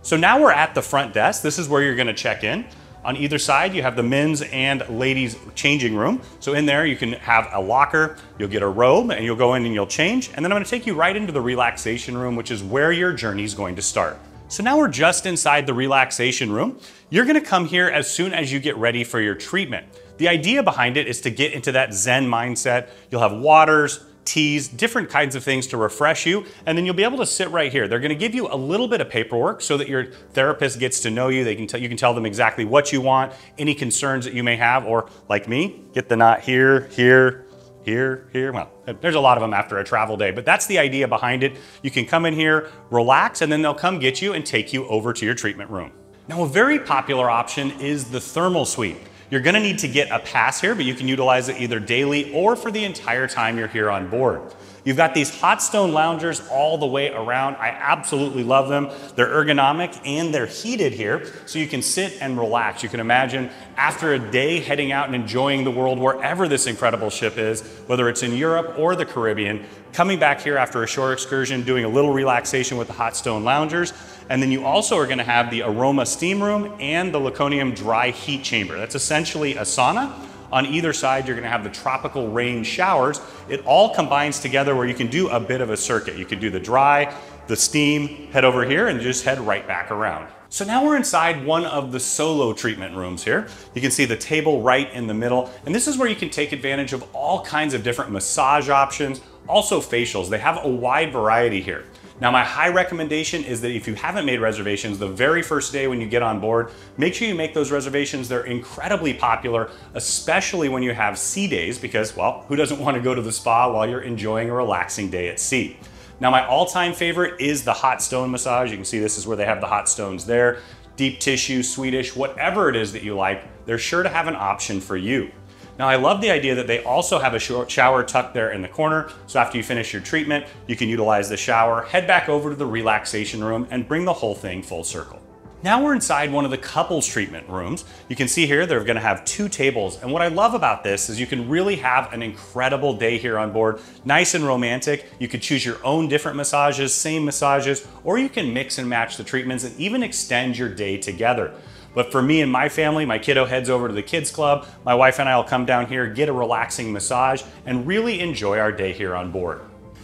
A: So now we're at the front desk. This is where you're gonna check in. On either side, you have the men's and ladies' changing room. So in there, you can have a locker, you'll get a robe, and you'll go in and you'll change. And then I'm gonna take you right into the relaxation room, which is where your journey is going to start. So now we're just inside the relaxation room. You're gonna come here as soon as you get ready for your treatment. The idea behind it is to get into that Zen mindset. You'll have waters, teas, different kinds of things to refresh you, and then you'll be able to sit right here. They're gonna give you a little bit of paperwork so that your therapist gets to know you. You can tell them exactly what you want, any concerns that you may have, or like me, get the knot here, here, here, here. Well, there's a lot of them after a travel day, but that's the idea behind it. You can come in here, relax, and then they'll come get you and take you over to your treatment room. Now, a very popular option is the thermal suite. You're gonna need to get a pass here, but you can utilize it either daily or for the entire time you're here on board. You've got these hot stone loungers all the way around. I absolutely love them. They're ergonomic and they're heated here, so you can sit and relax. You can imagine after a day heading out and enjoying the world wherever this incredible ship is, whether it's in Europe or the Caribbean, coming back here after a shore excursion, doing a little relaxation with the hot stone loungers. And then you also are gonna have the aroma steam room and the Laconium dry heat chamber. That's essentially a sauna. On either side, you're gonna have the tropical rain showers. It all combines together where you can do a bit of a circuit. You can do the dry, the steam, head over here and just head right back around. So now we're inside one of the solo treatment rooms here. You can see the table right in the middle, and this is where you can take advantage of all kinds of different massage options, also facials. They have a wide variety here. Now, my high recommendation is that if you haven't made reservations the very first day when you get on board, make sure you make those reservations. They're incredibly popular, especially when you have sea days, because, well, who doesn't want to go to the spa while you're enjoying a relaxing day at sea? Now, my all-time favorite is the hot stone massage. You can see this is where they have the hot stones there. Deep tissue, Swedish, whatever it is that you like, they're sure to have an option for you. Now, I love the idea that they also have a short shower tucked there in the corner. So after you finish your treatment, you can utilize the shower, head back over to the relaxation room and bring the whole thing full circle. Now we're inside one of the couples treatment rooms. You can see here, they're gonna have 2 tables. And what I love about this is you can really have an incredible day here on board, nice and romantic. You could choose your own different massages, same massages, or you can mix and match the treatments and even extend your day together. But for me and my family, my kiddo heads over to the kids club. My wife and I will come down here, get a relaxing massage, and really enjoy our day here on board.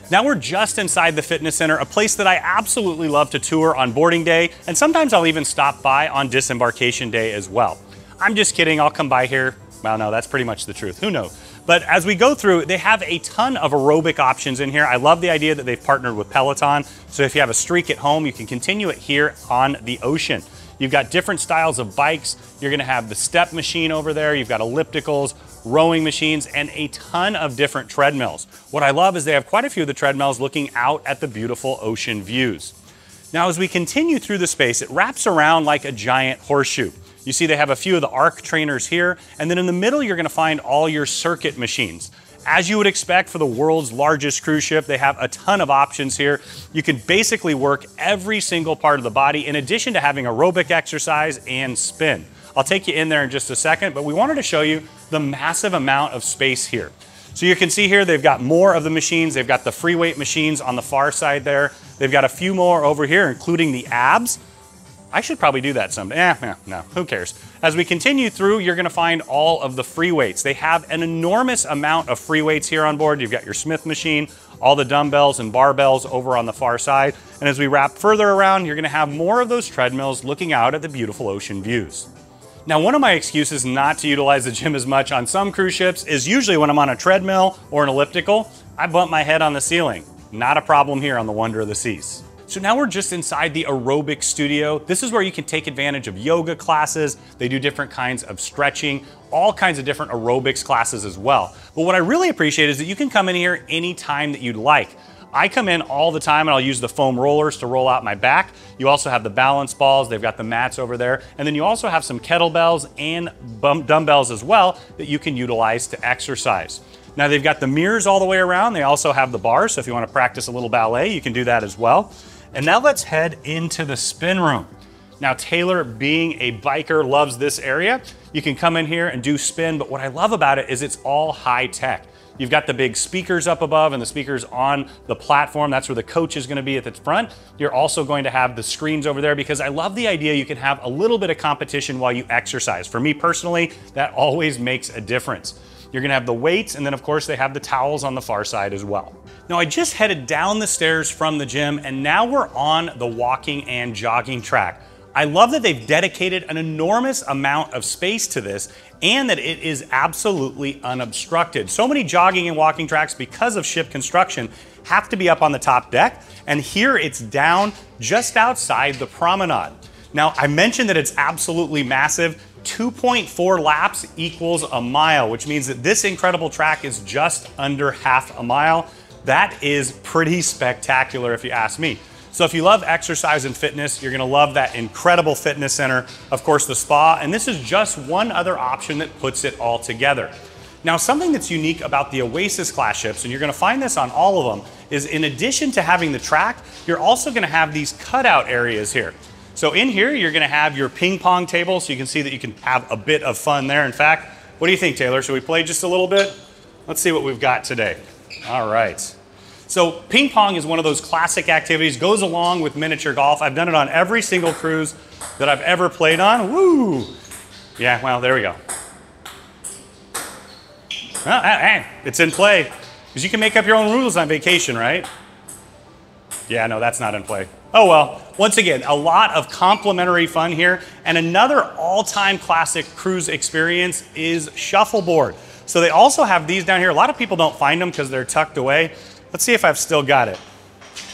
A: Now we're just inside the fitness center, a place that I absolutely love to tour on boarding day, and sometimes I'll even stop by on disembarkation day as well. I'm just kidding, I'll come by here. Well, no, that's pretty much the truth, who knows? But as we go through, they have a ton of aerobic options in here. I love the idea that they've partnered with Peloton, so if you have a streak at home, you can continue it here on the ocean. You've got different styles of bikes. You're gonna have the step machine over there. You've got ellipticals, rowing machines, and a ton of different treadmills. What I love is they have quite a few of the treadmills looking out at the beautiful ocean views. Now, as we continue through the space, it wraps around like a giant horseshoe. You see they have a few of the arc trainers here, and then in the middle, you're gonna find all your circuit machines. As you would expect for the world's largest cruise ship, they have a ton of options here. You can basically work every single part of the body in addition to having aerobic exercise and spin. I'll take you in there in just a second, but we wanted to show you the massive amount of space here. So you can see here, they've got more of the machines. They've got the free weight machines on the far side there. They've got a few more over here, including the abs. I should probably do that someday. No, who cares? As we continue through, you're gonna find all of the free weights. They have an enormous amount of free weights here on board. You've got your Smith machine, all the dumbbells and barbells over on the far side. And as we wrap further around, you're gonna have more of those treadmills looking out at the beautiful ocean views. Now, one of my excuses not to utilize the gym as much on some cruise ships is usually when I'm on a treadmill or an elliptical, I bump my head on the ceiling. Not a problem here on the Wonder of the Seas. So now we're just inside the aerobic studio. This is where you can take advantage of yoga classes. They do different kinds of stretching, all kinds of different aerobics classes as well. But what I really appreciate is that you can come in here anytime that you'd like. I come in all the time and I'll use the foam rollers to roll out my back. You also have the balance balls, they've got the mats over there. And then you also have some kettlebells and dumbbells as well that you can utilize to exercise. Now they've got the mirrors all the way around. They also have the bars, so if you want to practice a little ballet, you can do that as well. And now let's head into the spin room. Now Taylor, being a biker, loves this area. You can come in here and do spin, but what I love about it is it's all high tech. You've got the big speakers up above and the speakers on the platform. That's where the coach is gonna be at the front. You're also going to have the screens over there because I love the idea you can have a little bit of competition while you exercise. For me personally, that always makes a difference. You're gonna have the weights, and then of course they have the towels on the far side as well. Now I just headed down the stairs from the gym, and now we're on the walking and jogging track. I love that they've dedicated an enormous amount of space to this and that it is absolutely unobstructed. So many jogging and walking tracks, because of ship construction, have to be up on the top deck, and here it's down just outside the promenade. Now, I mentioned that it's absolutely massive. 2.4 laps equals a mile, which means that this incredible track is just under half a mile. That is pretty spectacular if you ask me. So if you love exercise and fitness, you're gonna love that incredible fitness center, of course the spa, and this is just one other option that puts it all together. Now, something that's unique about the Oasis Class ships, and you're gonna find this on all of them, is in addition to having the track, you're also gonna have these cutout areas here. So in here, you're gonna have your ping pong table, so you can see that you can have a bit of fun there. In fact, what do you think, Taylor? Should we play just a little bit? Let's see what we've got today. All right. So ping pong is one of those classic activities, goes along with miniature golf. I've done it on every single cruise that I've ever played on. Woo! Yeah, well, there we go. Well, hey, it's in play. Because you can make up your own rules on vacation, right? Yeah, no, that's not in play. Oh well, once again, a lot of complimentary fun here. And another all-time classic cruise experience is shuffleboard. So they also have these down here. A lot of people don't find them because they're tucked away. Let's see if I've still got it.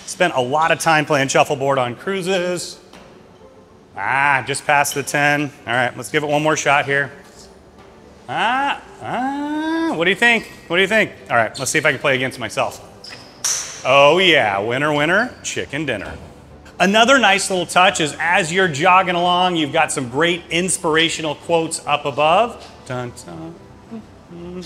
A: Spent a lot of time playing shuffleboard on cruises. Just past the 10. All right, let's give it one more shot here. What do you think? What do you think? All right, let's see if I can play against myself. Oh yeah, winner, winner, chicken dinner. Another nice little touch is as you're jogging along, you've got some great inspirational quotes up above. Dun, dun.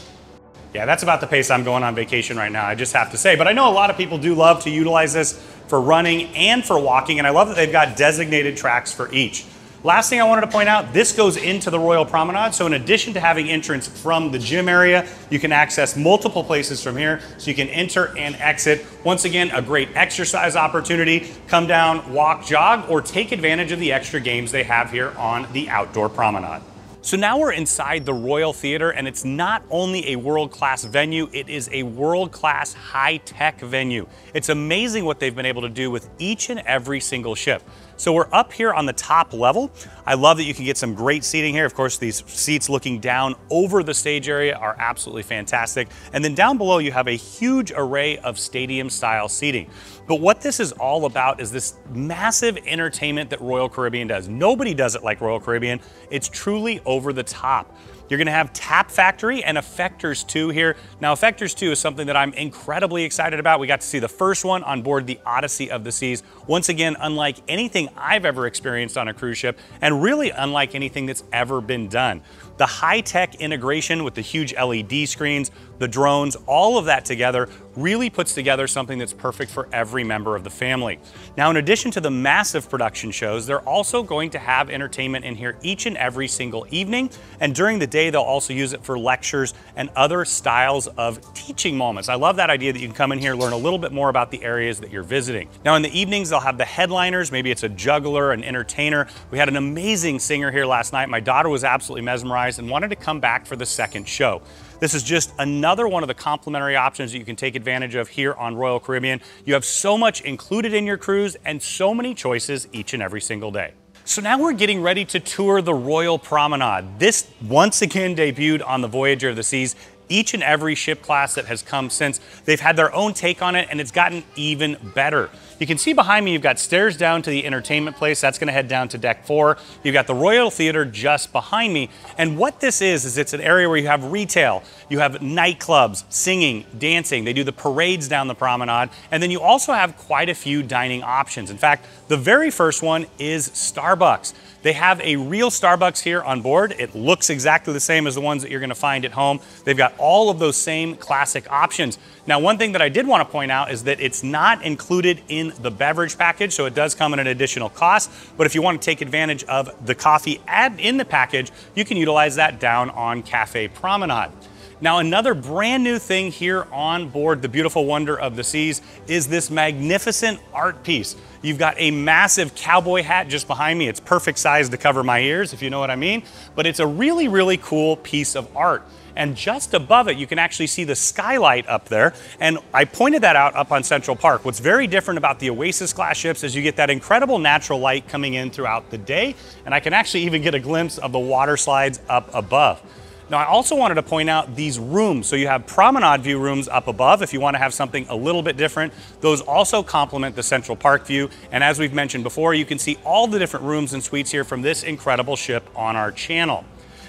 A: Yeah, that's about the pace I'm going on vacation right now, I just have to say. But I know a lot of people do love to utilize this for running and for walking, and I love that they've got designated tracks for each. Last thing I wanted to point out, this goes into the Royal Promenade, so in addition to having entrance from the gym area, you can access multiple places from here, so you can enter and exit. Once again, a great exercise opportunity. Come down, walk, jog, or take advantage of the extra games they have here on the outdoor promenade. So now we're inside the Royal Theater, and it's not only a world-class venue, it is a world-class high-tech venue. It's amazing what they've been able to do with each and every single ship. So we're up here on the top level. I love that you can get some great seating here. Of course, these seats looking down over the stage area are absolutely fantastic. And then down below, you have a huge array of stadium-style seating. But what this is all about is this massive entertainment that Royal Caribbean does. Nobody does it like Royal Caribbean. It's truly over the top. You're gonna have Tap Factory and Effectors 2 here. Now, Effectors 2 is something that I'm incredibly excited about. We got to see the first one on board the Odyssey of the Seas. Once again, unlike anything I've ever experienced on a cruise ship, and really unlike anything that's ever been done. The high-tech integration with the huge LED screens, the drones, all of that together really puts together something that's perfect for every member of the family. Now, in addition to the massive production shows, they're also going to have entertainment in here each and every single evening. And during the day, they'll also use it for lectures and other styles of teaching moments. I love that idea that you can come in here, learn a little bit more about the areas that you're visiting. Now, in the evenings, they'll have the headliners. Maybe it's a juggler, an entertainer. We had an amazing singer here last night. My daughter was absolutely mesmerized and wanted to come back for the second show. This is just another one of the complimentary options that you can take advantage of here on Royal Caribbean. You have so much included in your cruise and so many choices each and every single day. So now we're getting ready to tour the Royal Promenade. This once again debuted on the Voyager of the Seas. Each and every ship class that has come since, they've had their own take on it, and it's gotten even better. You can see behind me, you've got stairs down to the entertainment place. That's gonna head down to deck 4. You've got the Royal Theater just behind me. And what this is it's an area where you have retail, you have nightclubs, singing, dancing. They do the parades down the promenade. And then you also have quite a few dining options. In fact, the very first one is Starbucks. They have a real Starbucks here on board. It looks exactly the same as the ones that you're gonna find at home. They've got all of those same classic options. Now, one thing that I did want to point out is that it's not included in the beverage package, so it does come at an additional cost. But if you want to take advantage of the coffee in the package, you can utilize that down on Cafe Promenade. Now, another brand new thing here on board the beautiful Wonder of the Seas is this magnificent art piece. You've got a massive cowboy hat just behind me. It's perfect size to cover my ears, if you know what I mean. But it's a really, really cool piece of art. And just above it, you can actually see the skylight up there. And I pointed that out up on Central Park. What's very different about the Oasis Class ships is you get that incredible natural light coming in throughout the day. And I can actually even get a glimpse of the water slides up above. Now, I also wanted to point out these rooms. So you have promenade view rooms up above if you want to have something a little bit different. Those also complement the Central Park view. And as we've mentioned before, you can see all the different rooms and suites here from this incredible ship on our channel.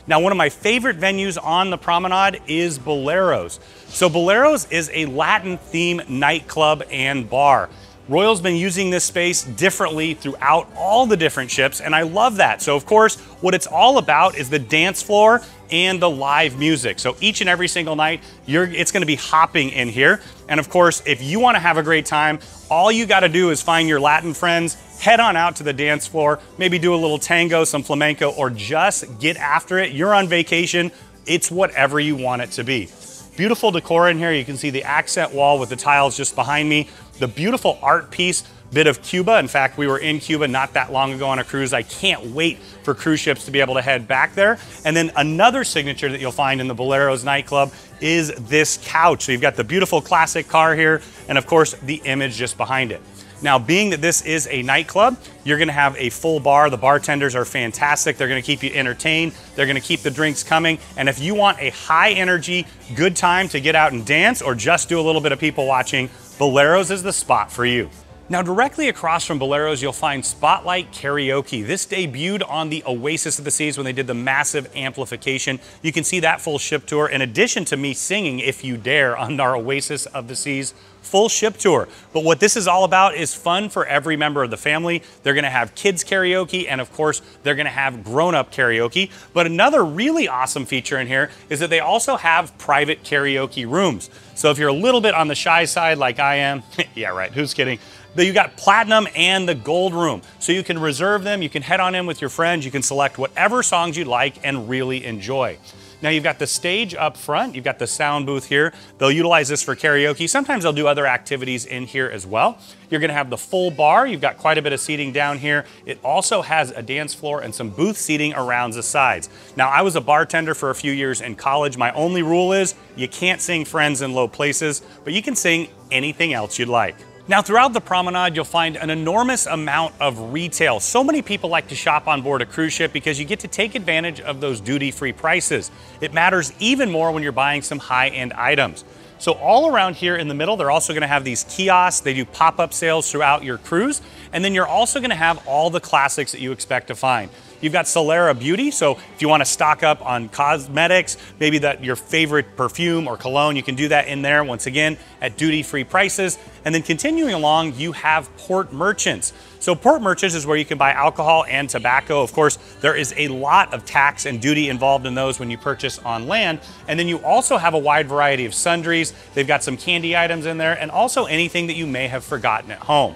A: Now, one of my favorite venues on the promenade is Bolero's. So Bolero's is a Latin themed nightclub and bar. Royal's been using this space differently throughout all the different ships, and I love that. So of course, what it's all about is the dance floor and the live music. So each and every single night, it's gonna be hopping in here. And of course, if you wanna have a great time, all you gotta do is find your Latin friends, head on out to the dance floor, maybe do a little tango, some flamenco, or just get after it. You're on vacation, it's whatever you want it to be. Beautiful decor in here. You can see the accent wall with the tiles just behind me. The beautiful art piece, bit of Cuba. In fact, we were in Cuba not that long ago on a cruise. I can't wait for cruise ships to be able to head back there. And then another signature that you'll find in the Bolero's nightclub is this couch. So you've got the beautiful classic car here, and of course, the image just behind it. Now, being that this is a nightclub, you're gonna have a full bar. The bartenders are fantastic. They're gonna keep you entertained. They're gonna keep the drinks coming. And if you want a high energy, good time to get out and dance or just do a little bit of people watching, Bolero's is the spot for you. Now, directly across from Bolero's, you'll find Spotlight Karaoke. This debuted on the Oasis of the Seas when they did the massive amplification. You can see that full ship tour in addition to me singing If You Dare on our Oasis of the Seas full ship tour. But what this is all about is fun for every member of the family. They're gonna have kids karaoke, and of course, they're gonna have grown-up karaoke. But another really awesome feature in here is that they also have private karaoke rooms. So if you're a little bit on the shy side like I am, yeah, right, who's kidding? But you got platinum and the gold room. So you can reserve them, you can head on in with your friends, you can select whatever songs you'd like and really enjoy. Now you've got the stage up front, you've got the sound booth here. They'll utilize this for karaoke. Sometimes they'll do other activities in here as well. You're gonna have the full bar. You've got quite a bit of seating down here. It also has a dance floor and some booth seating around the sides. Now, I was a bartender for a few years in college. My only rule is you can't sing Friends in Low Places, but you can sing anything else you'd like. Now, throughout the promenade, you'll find an enormous amount of retail. So many people like to shop on board a cruise ship because you get to take advantage of those duty-free prices. It matters even more when you're buying some high-end items. So all around here in the middle, they're also gonna have these kiosks. They do pop-up sales throughout your cruise. And then you're also gonna have all the classics that you expect to find. You've got Solera Beauty, so if you want to stock up on cosmetics, maybe your favorite perfume or cologne, you can do that in there, once again, at duty-free prices. And then continuing along, you have port merchants. So port merchants is where you can buy alcohol and tobacco. Of course, there is a lot of tax and duty involved in those when you purchase on land. And then you also have a wide variety of sundries. They've got some candy items in there and also anything that you may have forgotten at home.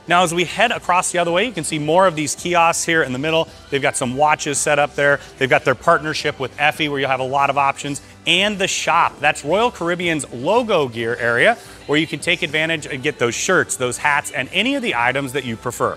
A: Now, as we head across the other way, you can see more of these kiosks here in the middle. They've got some watches set up there. They've got their partnership with Effie where you'll have a lot of options, and the shop. That's Royal Caribbean's logo gear area where you can take advantage and get those shirts, those hats, and any of the items that you prefer.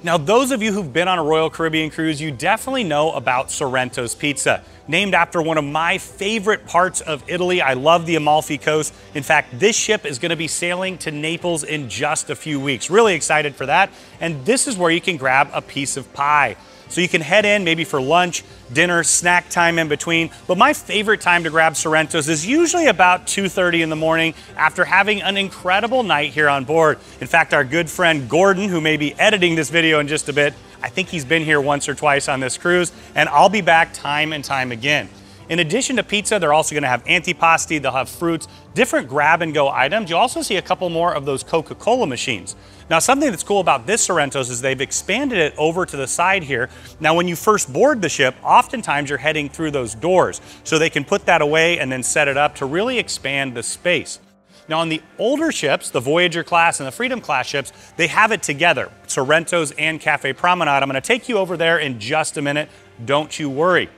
A: Now, those of you who've been on a Royal Caribbean cruise, you definitely know about Sorrento's Pizza. Named after one of my favorite parts of Italy. I love the Amalfi Coast. In fact, this ship is gonna be sailing to Naples in just a few weeks. Really excited for that. And this is where you can grab a piece of pie. So you can head in maybe for lunch, dinner, snack time in between. But my favorite time to grab Sorrento's is usually about 2:30 in the morning after having an incredible night here on board. In fact, our good friend Gordon, who may be editing this video in just a bit, I think he's been here once or twice on this cruise, and I'll be back time and time again. In addition to pizza, they're also gonna have antipasti, they'll have fruits, different grab-and-go items. You'll also see a couple more of those Coca-Cola machines. Now, something that's cool about this Sorrento's is they've expanded it over to the side here. Now, when you first board the ship, oftentimes you're heading through those doors, so they can put that away and then set it up to really expand the space. Now, on the older ships, the Voyager class and the Freedom class ships, they have it together, Sorrento's and Cafe Promenade. I'm gonna take you over there in just a minute, don't you worry.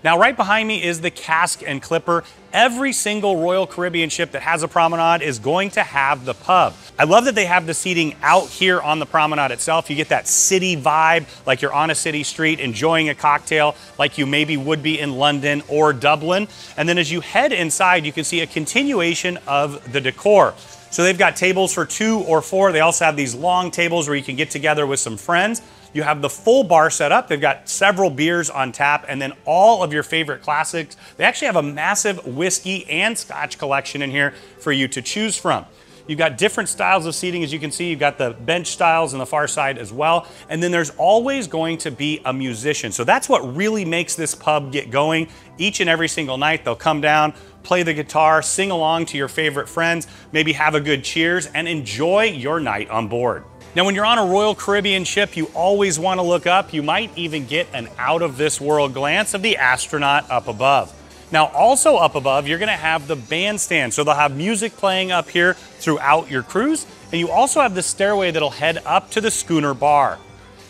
A: Now, right behind me is the cask and clipper. Every single Royal Caribbean ship that has a promenade is going to have the pub. I love that they have the seating out here on the promenade itself. You get that city vibe, like you're on a city street enjoying a cocktail, like you maybe would be in London or Dublin. And then as you head inside, you can see a continuation of the decor. So they've got tables for 2 or 4. They also have these long tables where you can get together with some friends. You have the full bar set up. They've got several beers on tap and then all of your favorite classics. They actually have a massive whiskey and scotch collection in here for you to choose from. You've got different styles of seating, as you can see. You've got the bench styles on the far side as well. And then there's always going to be a musician. So that's what really makes this pub get going. Each and every single night, they'll come down, play the guitar, sing along to your favorite friends, maybe have a good cheers, and enjoy your night on board. Now, when you're on a Royal Caribbean ship, you always want to look up. You might even get an out-of-this-world glance of the astronaut up above. Now, also up above, you're going to have the bandstand. So they'll have music playing up here throughout your cruise. And you also have the stairway that'll head up to the schooner bar.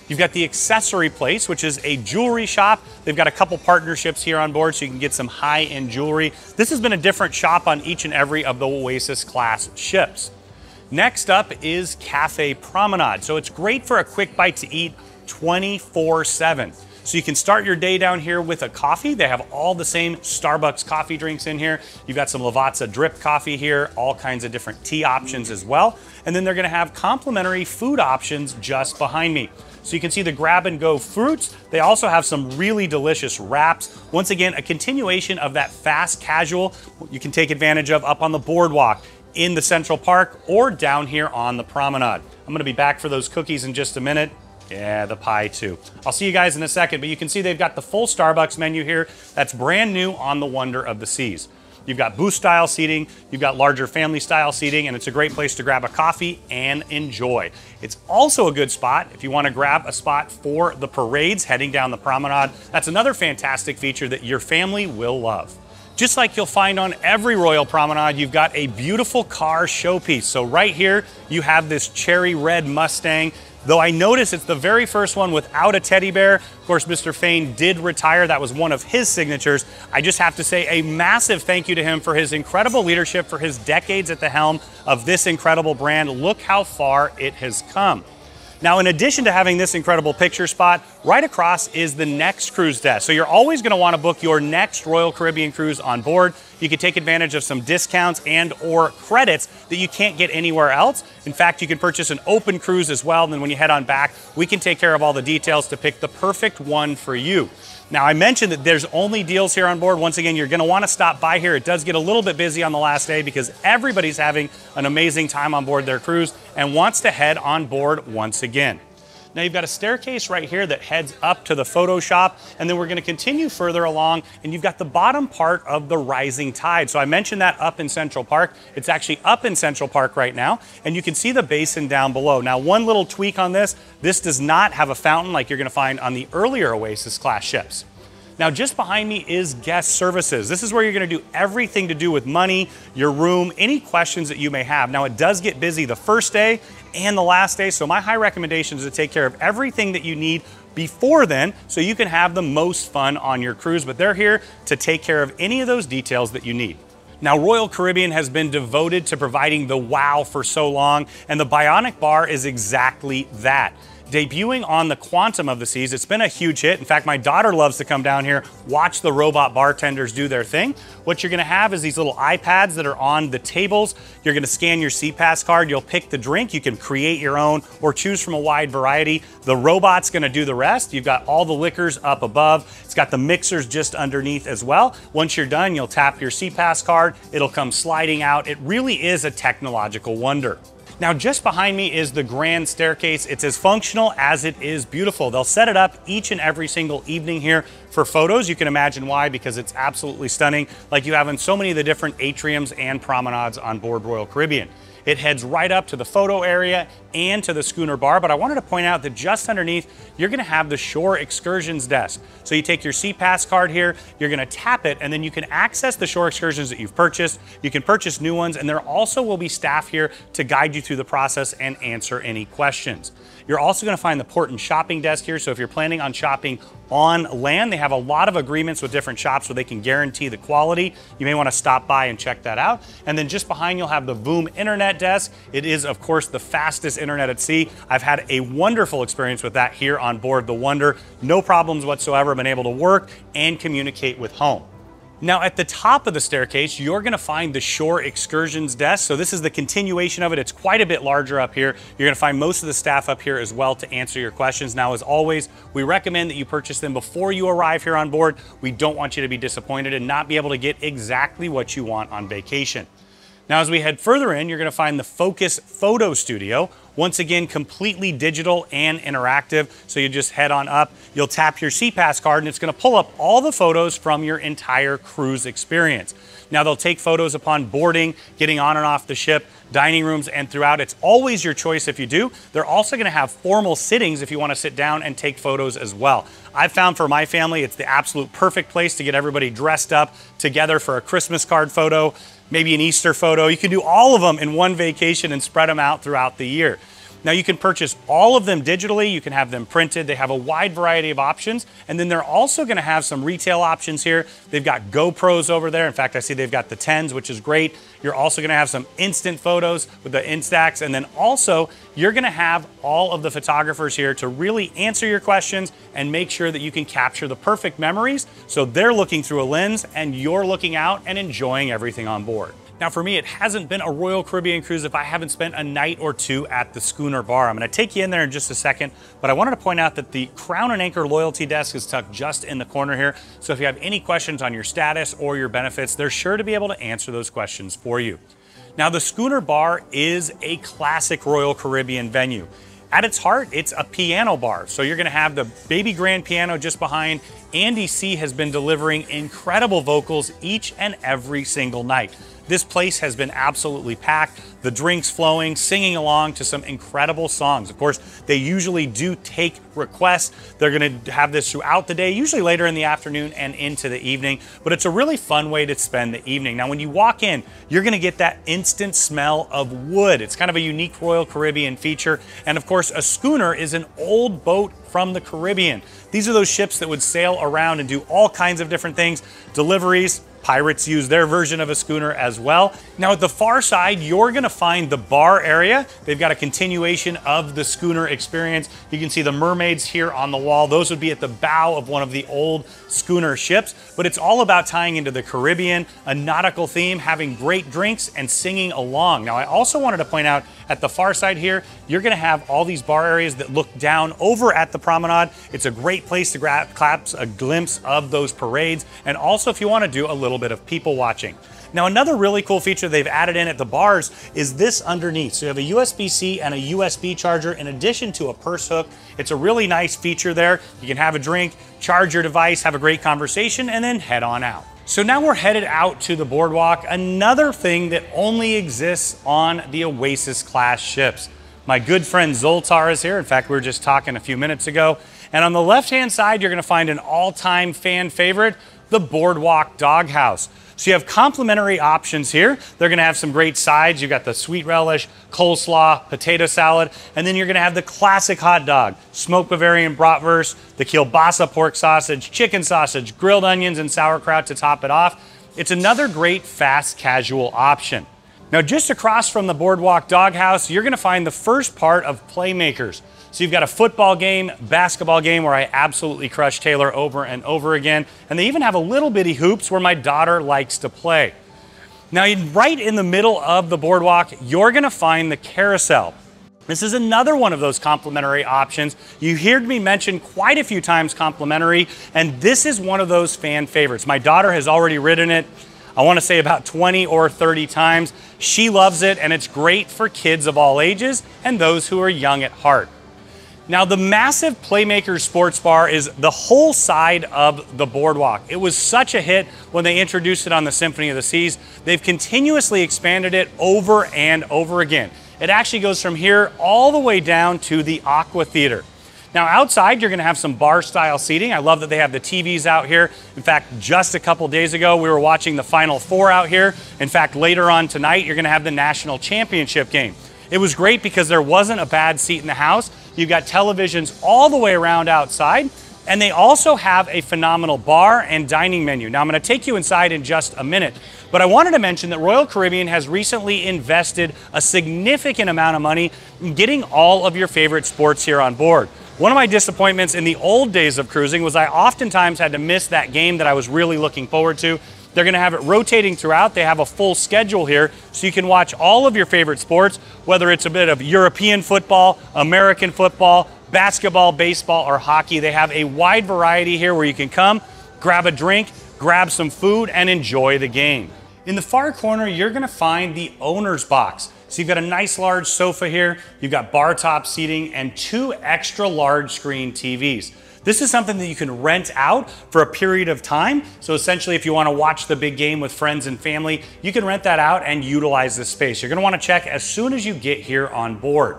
A: You've got the accessory place, which is a jewelry shop. They've got a couple partnerships here on board so you can get some high-end jewelry. This has been a different shop on each and every of the Oasis Class ships. Next up is Cafe Promenade. So it's great for a quick bite to eat 24/7. So you can start your day down here with a coffee. They have all the same Starbucks coffee drinks in here. You've got some Lavazza drip coffee here, all kinds of different tea options as well. And then they're gonna have complimentary food options just behind me. So you can see the grab and go fruits. They also have some really delicious wraps. Once again, a continuation of that fast casual you can take advantage of up on the boardwalk, in the Central Park, or down here on the promenade. I'm gonna be back for those cookies in just a minute. Yeah, the pie too. I'll see you guys in a second, but you can see they've got the full Starbucks menu here. That's brand new on the Wonder of the Seas. You've got booth style seating, you've got larger family style seating, and it's a great place to grab a coffee and enjoy. It's also a good spot if you want to grab a spot for the parades heading down the promenade. That's another fantastic feature that your family will love. Just like you'll find on every Royal Promenade, you've got a beautiful car showpiece. So right here, you have this cherry red Mustang. Though I notice it's the very first one without a teddy bear. Of course, Mr. Fain did retire. That was one of his signatures. I just have to say a massive thank you to him for his incredible leadership, for his decades at the helm of this incredible brand. Look how far it has come. Now, in addition to having this incredible picture spot, right across is the next cruise desk. So you're always going to want to book your next Royal Caribbean cruise on board. You can take advantage of some discounts and or credits that you can't get anywhere else. In fact, you can purchase an open cruise as well. And then when you head on back, we can take care of all the details to pick the perfect one for you. Now, I mentioned that there's only deals here on board. Once again, you're going to want to stop by here. It does get a little bit busy on the last day because everybody's having an amazing time on board their cruise and wants to head on board once again. Now, you've got a staircase right here that heads up to the photo shop, and then we're going to continue further along, and you've got the bottom part of the rising tide. So I mentioned that up in Central Park. It's actually up in Central Park right now, and you can see the basin down below. Now, one little tweak on this does not have a fountain like you're going to find on the earlier Oasis Class ships. Now, just behind me is guest services. This is where you're going to do everything to do with money, your room, any questions that you may have. Now, it does get busy the first day and the last day, so my high recommendation is to take care of everything that you need before then so you can have the most fun on your cruise, but they're here to take care of any of those details that you need. Now, Royal Caribbean has been devoted to providing the wow for so long, and the Bionic Bar is exactly that. Debuting on the Quantum of the Seas, it's been a huge hit. In fact, my daughter loves to come down here, watch the robot bartenders do their thing. What you're gonna have is these little iPads that are on the tables. You're gonna scan your SeaPass card, you'll pick the drink, you can create your own or choose from a wide variety. The robot's gonna do the rest. You've got all the liquors up above. It's got the mixers just underneath as well. Once you're done, you'll tap your SeaPass card, it'll come sliding out. It really is a technological wonder. Now, just behind me is the grand staircase. It's as functional as it is beautiful. They'll set it up each and every single evening here for photos. You can imagine why, because it's absolutely stunning, like you have in so many of the different atriums and promenades on board Royal Caribbean. It heads right up to the photo area and to the schooner bar, but I wanted to point out that just underneath, you're gonna have the shore excursions desk. So you take your SeaPass card here, you're gonna tap it, and then you can access the shore excursions that you've purchased. You can purchase new ones, and there also will be staff here to guide you through the process and answer any questions. You're also gonna find the port and shopping desk here, so if you're planning on shopping on land. They have a lot of agreements with different shops where they can guarantee the quality. You may want to stop by and check that out. And then just behind you'll have the Voom internet desk. It is, of course, the fastest internet at sea. I've had a wonderful experience with that here on board the Wonder. No problems whatsoever. Been able to work and communicate with home. Now at the top of the staircase, you're gonna find the Shore Excursions desk. So this is the continuation of it. It's quite a bit larger up here. You're gonna find most of the staff up here as well to answer your questions. Now, as always, we recommend that you purchase them before you arrive here on board. We don't want you to be disappointed and not be able to get exactly what you want on vacation. Now, as we head further in, you're gonna find the Focus Photo Studio. Once again, completely digital and interactive. So you just head on up, you'll tap your SeaPass card and it's gonna pull up all the photos from your entire cruise experience. Now they'll take photos upon boarding, getting on and off the ship, dining rooms, and throughout. It's always your choice if you do. They're also gonna have formal sittings if you wanna sit down and take photos as well. I've found for my family, it's the absolute perfect place to get everybody dressed up together for a Christmas card photo, maybe an Easter photo. You can do all of them in one vacation and spread them out throughout the year. Now you can purchase all of them digitally, you can have them printed, they have a wide variety of options, and then they're also gonna have some retail options here. They've got GoPros over there. In fact, I see they've got the 10s, which is great. You're also gonna have some instant photos with the Instax, and then also you're gonna have all of the photographers here to really answer your questions and make sure that you can capture the perfect memories. So they're looking through a lens and you're looking out and enjoying everything on board. Now for me, it hasn't been a Royal Caribbean cruise if I haven't spent a night or two at the Schooner Bar. I'm gonna take you in there in just a second, but I wanted to point out that the Crown and Anchor loyalty desk is tucked just in the corner here. So if you have any questions on your status or your benefits, they're sure to be able to answer those questions for you. Now the Schooner Bar is a classic Royal Caribbean venue. At its heart, it's a piano bar. So you're gonna have the baby grand piano just behind. Andy C has been delivering incredible vocals each and every single night. This place has been absolutely packed, the drinks flowing, singing along to some incredible songs. Of course, they usually do take requests. They're gonna have this throughout the day, usually later in the afternoon and into the evening, but it's a really fun way to spend the evening. Now, when you walk in, you're gonna get that instant smell of wood. It's kind of a unique Royal Caribbean feature. And of course, a schooner is an old boat from the Caribbean. These are those ships that would sail around and do all kinds of different things, deliveries. Pirates use their version of a schooner as well. Now at the far side, you're gonna find the bar area. They've got a continuation of the schooner experience. You can see the mermaids here on the wall. Those would be at the bow of one of the old schooner ships, but it's all about tying into the Caribbean, a nautical theme, having great drinks and singing along. Now I also wanted to point out at the far side here, you're gonna have all these bar areas that look down over at the promenade. It's a great place to grab a glimpse of those parades, and also if you wanna do a little bit of people watching. Now another really cool feature they've added in at the bars is this underneath. So you have a USB-C and a USB charger in addition to a purse hook. It's a really nice feature there. You can have a drink, charge your device, have a great conversation, and then head on out. So now we're headed out to the boardwalk, another thing that only exists on the Oasis Class ships. My good friend Zoltar is here. In fact, we were just talking a few minutes ago. And on the left-hand side, you're gonna find an all-time fan favorite, the Boardwalk Doghouse. So you have complimentary options here. They're gonna have some great sides. You've got the sweet relish, coleslaw, potato salad, and then you're gonna have the classic hot dog, smoked Bavarian bratwurst, the kielbasa pork sausage, chicken sausage, grilled onions, and sauerkraut to top it off. It's another great fast casual option. Now just across from the Boardwalk Doghouse, you're gonna find the first part of Playmakers. So you've got a football game, basketball game where I absolutely crush Taylor over and over again. And they even have a little bitty hoops where my daughter likes to play. Now, right in the middle of the boardwalk, you're gonna find the carousel. This is another one of those complimentary options. You heard me mention quite a few times complimentary, and this is one of those fan favorites. My daughter has already ridden it, I wanna say about 20 or 30 times. She loves it, and it's great for kids of all ages and those who are young at heart. Now, the massive Playmakers Sports Bar is the whole side of the boardwalk. It was such a hit when they introduced it on the Symphony of the Seas. They've continuously expanded it over and over again. It actually goes from here all the way down to the AquaTheater. Now, outside, you're gonna have some bar-style seating. I love that they have the TVs out here. In fact, just a couple days ago, we were watching the Final Four out here. In fact, later on tonight, you're gonna have the National Championship game. It was great because there wasn't a bad seat in the house. You've got televisions all the way around outside. And they also have a phenomenal bar and dining menu. Now I'm gonna take you inside in just a minute, but I wanted to mention that Royal Caribbean has recently invested a significant amount of money in getting all of your favorite sports here on board. One of my disappointments in the old days of cruising was I oftentimes had to miss that game that I was really looking forward to. They're gonna have it rotating throughout. They have a full schedule here, so you can watch all of your favorite sports, whether it's a bit of European football, American football, basketball, baseball, or hockey. They have a wide variety here where you can come, grab a drink, grab some food, and enjoy the game. In the far corner, you're gonna find the owner's box. So you've got a nice large sofa here, you've got bar top seating, and 2 extra large screen TVs. This is something that you can rent out for a period of time. So essentially, if you want to watch the big game with friends and family, you can rent that out and utilize this space. You're going to want to check as soon as you get here on board.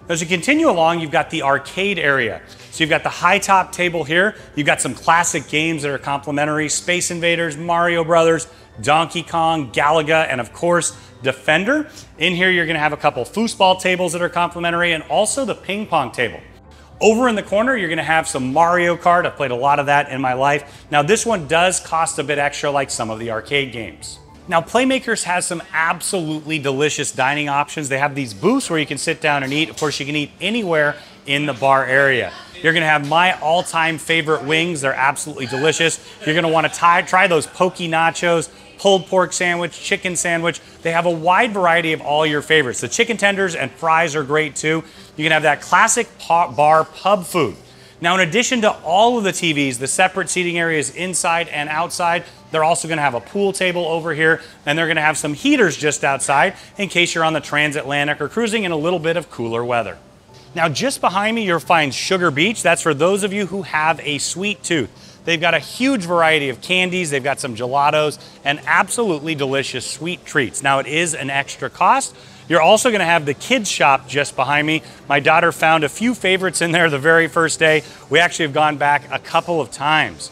A: As you continue along, you've got the arcade area. So you've got the high top table here. You've got some classic games that are complimentary: Space Invaders, Mario Brothers, Donkey Kong, Galaga, and of course, Defender. In here, you're going to have a couple foosball tables that are complimentary, and also the ping pong table. Over in the corner, you're gonna have some Mario Kart. I've played a lot of that in my life. Now this one does cost a bit extra like some of the arcade games. Now Playmakers has some absolutely delicious dining options. They have these booths where you can sit down and eat. Of course, you can eat anywhere in the bar area. You're gonna have my all-time favorite wings. They're absolutely delicious. You're gonna wanna try those poke nachos, pulled pork sandwich, chicken sandwich. They have a wide variety of all your favorites. The chicken tenders and fries are great too. You can have that classic bar pub food. Now, in addition to all of the TVs, the separate seating areas inside and outside, they're also gonna have a pool table over here, and they're gonna have some heaters just outside in case you're on the transatlantic or cruising in a little bit of cooler weather. Now, just behind me, you'll find Sugar Beach. That's for those of you who have a sweet tooth. They've got a huge variety of candies. They've got some gelatos and absolutely delicious sweet treats. Now, it is an extra cost. You're also gonna have the kids shop just behind me. My daughter found a few favorites in there the very first day. We actually have gone back a couple of times.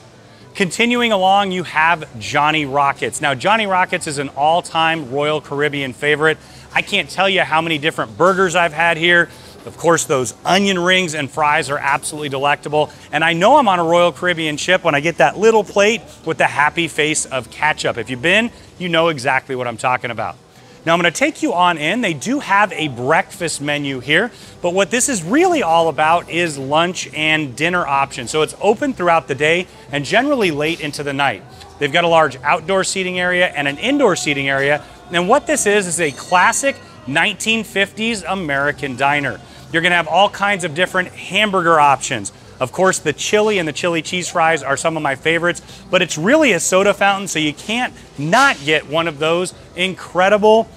A: Continuing along, you have Johnny Rockets. Now, Johnny Rockets is an all-time Royal Caribbean favorite. I can't tell you how many different burgers I've had here. Of course, those onion rings and fries are absolutely delectable. And I know I'm on a Royal Caribbean ship when I get that little plate with the happy face of ketchup. If you've been, you know exactly what I'm talking about. Now I'm gonna take you on in. They do have a breakfast menu here, but what this is really all about is lunch and dinner options. So it's open throughout the day and generally late into the night. They've got a large outdoor seating area and an indoor seating area. And what this is a classic 1950s American diner. You're gonna have all kinds of different hamburger options. Of course, the chili and the chili cheese fries are some of my favorites, but it's really a soda fountain, so you can't not get one of those incredible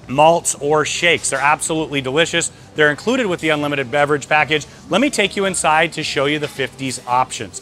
A: malts or shakes. They're absolutely delicious. They're included with the unlimited beverage package. Let me take you inside to show you the 50s options.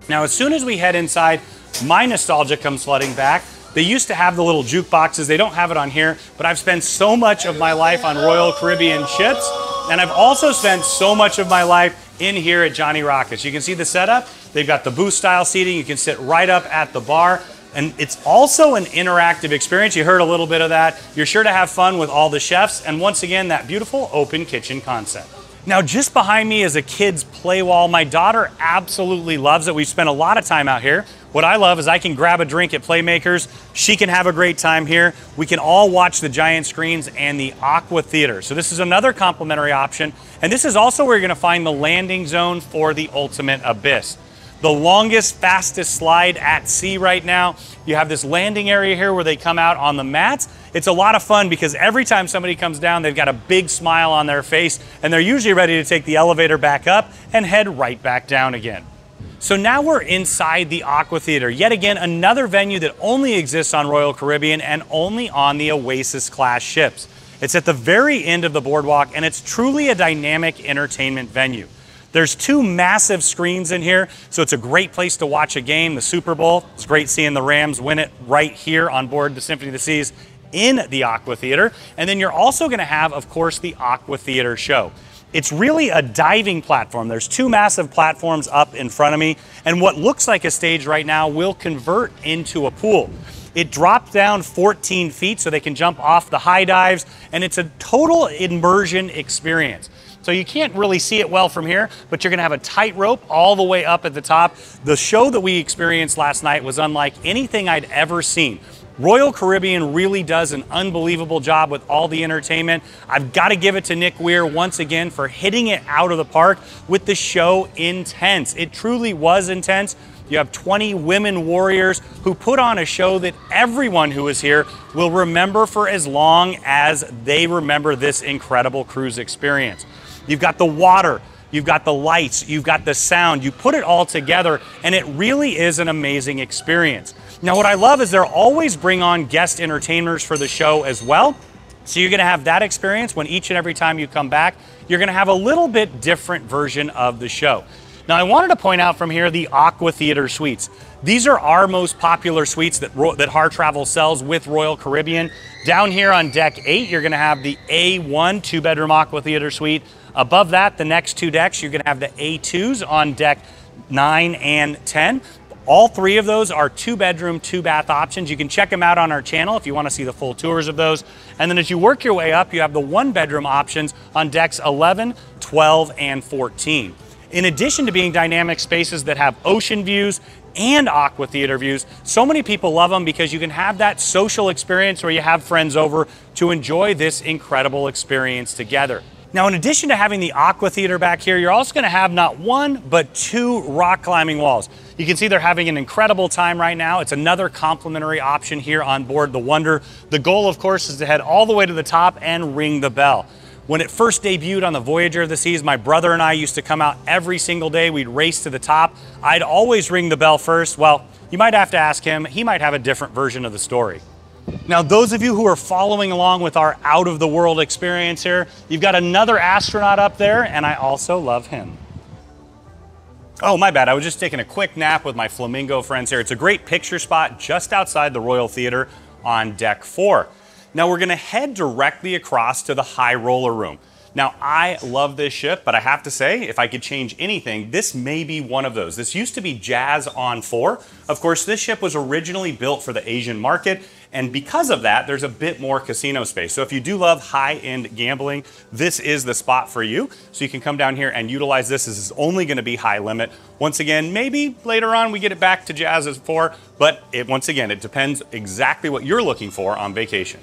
A: Now, as soon as we head inside, my nostalgia comes flooding back. They used to have the little jukeboxes. They don't have it on here, but I've spent so much of my life on Royal Caribbean ships, and I've also spent so much of my life in here at Johnny Rockets. You can see the setup. They've got the booth style seating. You can sit right up at the bar, and it's also an interactive experience. You heard a little bit of that. You're sure to have fun with all the chefs, and once again, that beautiful open kitchen concept. Now, just behind me is a kid's play wall. My daughter absolutely loves it. We've spent a lot of time out here. What I love is I can grab a drink at Playmakers. She can have a great time here. We can all watch the giant screens and the AquaTheater. So this is another complimentary option. And this is also where you're gonna find the landing zone for the Ultimate Abyss. The longest, fastest slide at sea right now. You have this landing area here where they come out on the mats. It's a lot of fun because every time somebody comes down, they've got a big smile on their face, and they're usually ready to take the elevator back up and head right back down again. So now we're inside the AquaTheater, yet again another venue that only exists on Royal Caribbean and only on the Oasis Class ships. It's at the very end of the boardwalk, and it's truly a dynamic entertainment venue. There's two massive screens in here, so it's a great place to watch a game, the Super Bowl. It's great seeing the Rams win it right here on board the Symphony of the Seas in the AquaTheater. And then you're also gonna have, of course, the AquaTheater show. It's really a diving platform. There's two massive platforms up in front of me, and what looks like a stage right now will convert into a pool. It dropped down 14 feet so they can jump off the high dives, and it's a total immersion experience. So you can't really see it well from here, but you're gonna have a tightrope all the way up at the top. The show that we experienced last night was unlike anything I'd ever seen. Royal Caribbean really does an unbelievable job with all the entertainment. I've got to give it to Nick Weir once again for hitting it out of the park with the show Intense. It truly was intense. You have 20 women warriors who put on a show that everyone who is here will remember for as long as they remember this incredible cruise experience. You've got the water, you've got the lights, you've got the sound. You put it all together and it really is an amazing experience. Now what I love is they'll always bring on guest entertainers for the show as well. So you're gonna have that experience when each and every time you come back, you're gonna have a little bit different version of the show. Now I wanted to point out from here the AquaTheater suites. These are our most popular suites that Harr Travel sells with Royal Caribbean. Down here on deck 8, you're gonna have the A1 2-bedroom AquaTheater suite. Above that, the next 2 decks, you're gonna have the A2s on deck 9 and 10. All 3 of those are 2-bedroom, 2-bath options. You can check them out on our channel if you want to see the full tours of those. And then as you work your way up, you have the 1-bedroom options on decks 11, 12, and 14. In addition to being dynamic spaces that have ocean views and AquaTheater views, so many people love them because you can have that social experience where you have friends over to enjoy this incredible experience together. Now, in addition to having the AquaTheater back here, you're also gonna have not 1, but 2 rock climbing walls. You can see they're having an incredible time right now. It's another complimentary option here on board the Wonder. The goal, of course, is to head all the way to the top and ring the bell. When it first debuted on the Voyager of the Seas, my brother and I used to come out every single day. We'd race to the top. I'd always ring the bell first. Well, you might have to ask him. He might have a different version of the story. Now, those of you who are following along with our out-of-the-world experience here, you've got another astronaut up there, and I also love him. Oh, my bad. I was just taking a quick nap with my flamingo friends here. It's a great picture spot just outside the Royal Theater on deck 4. Now, we're going to head directly across to the high roller room. Now, I love this ship, but I have to say, if I could change anything, this may be one of those. This used to be Jazz on 4. Of course, this ship was originally built for the Asian market, and because of that, there's a bit more casino space. So if you do love high-end gambling, this is the spot for you. So you can come down here and utilize this. This is only going to be high limit. Once again, maybe later on we get it back to Jazz as 4, but once again, it depends exactly what you're looking for on vacation.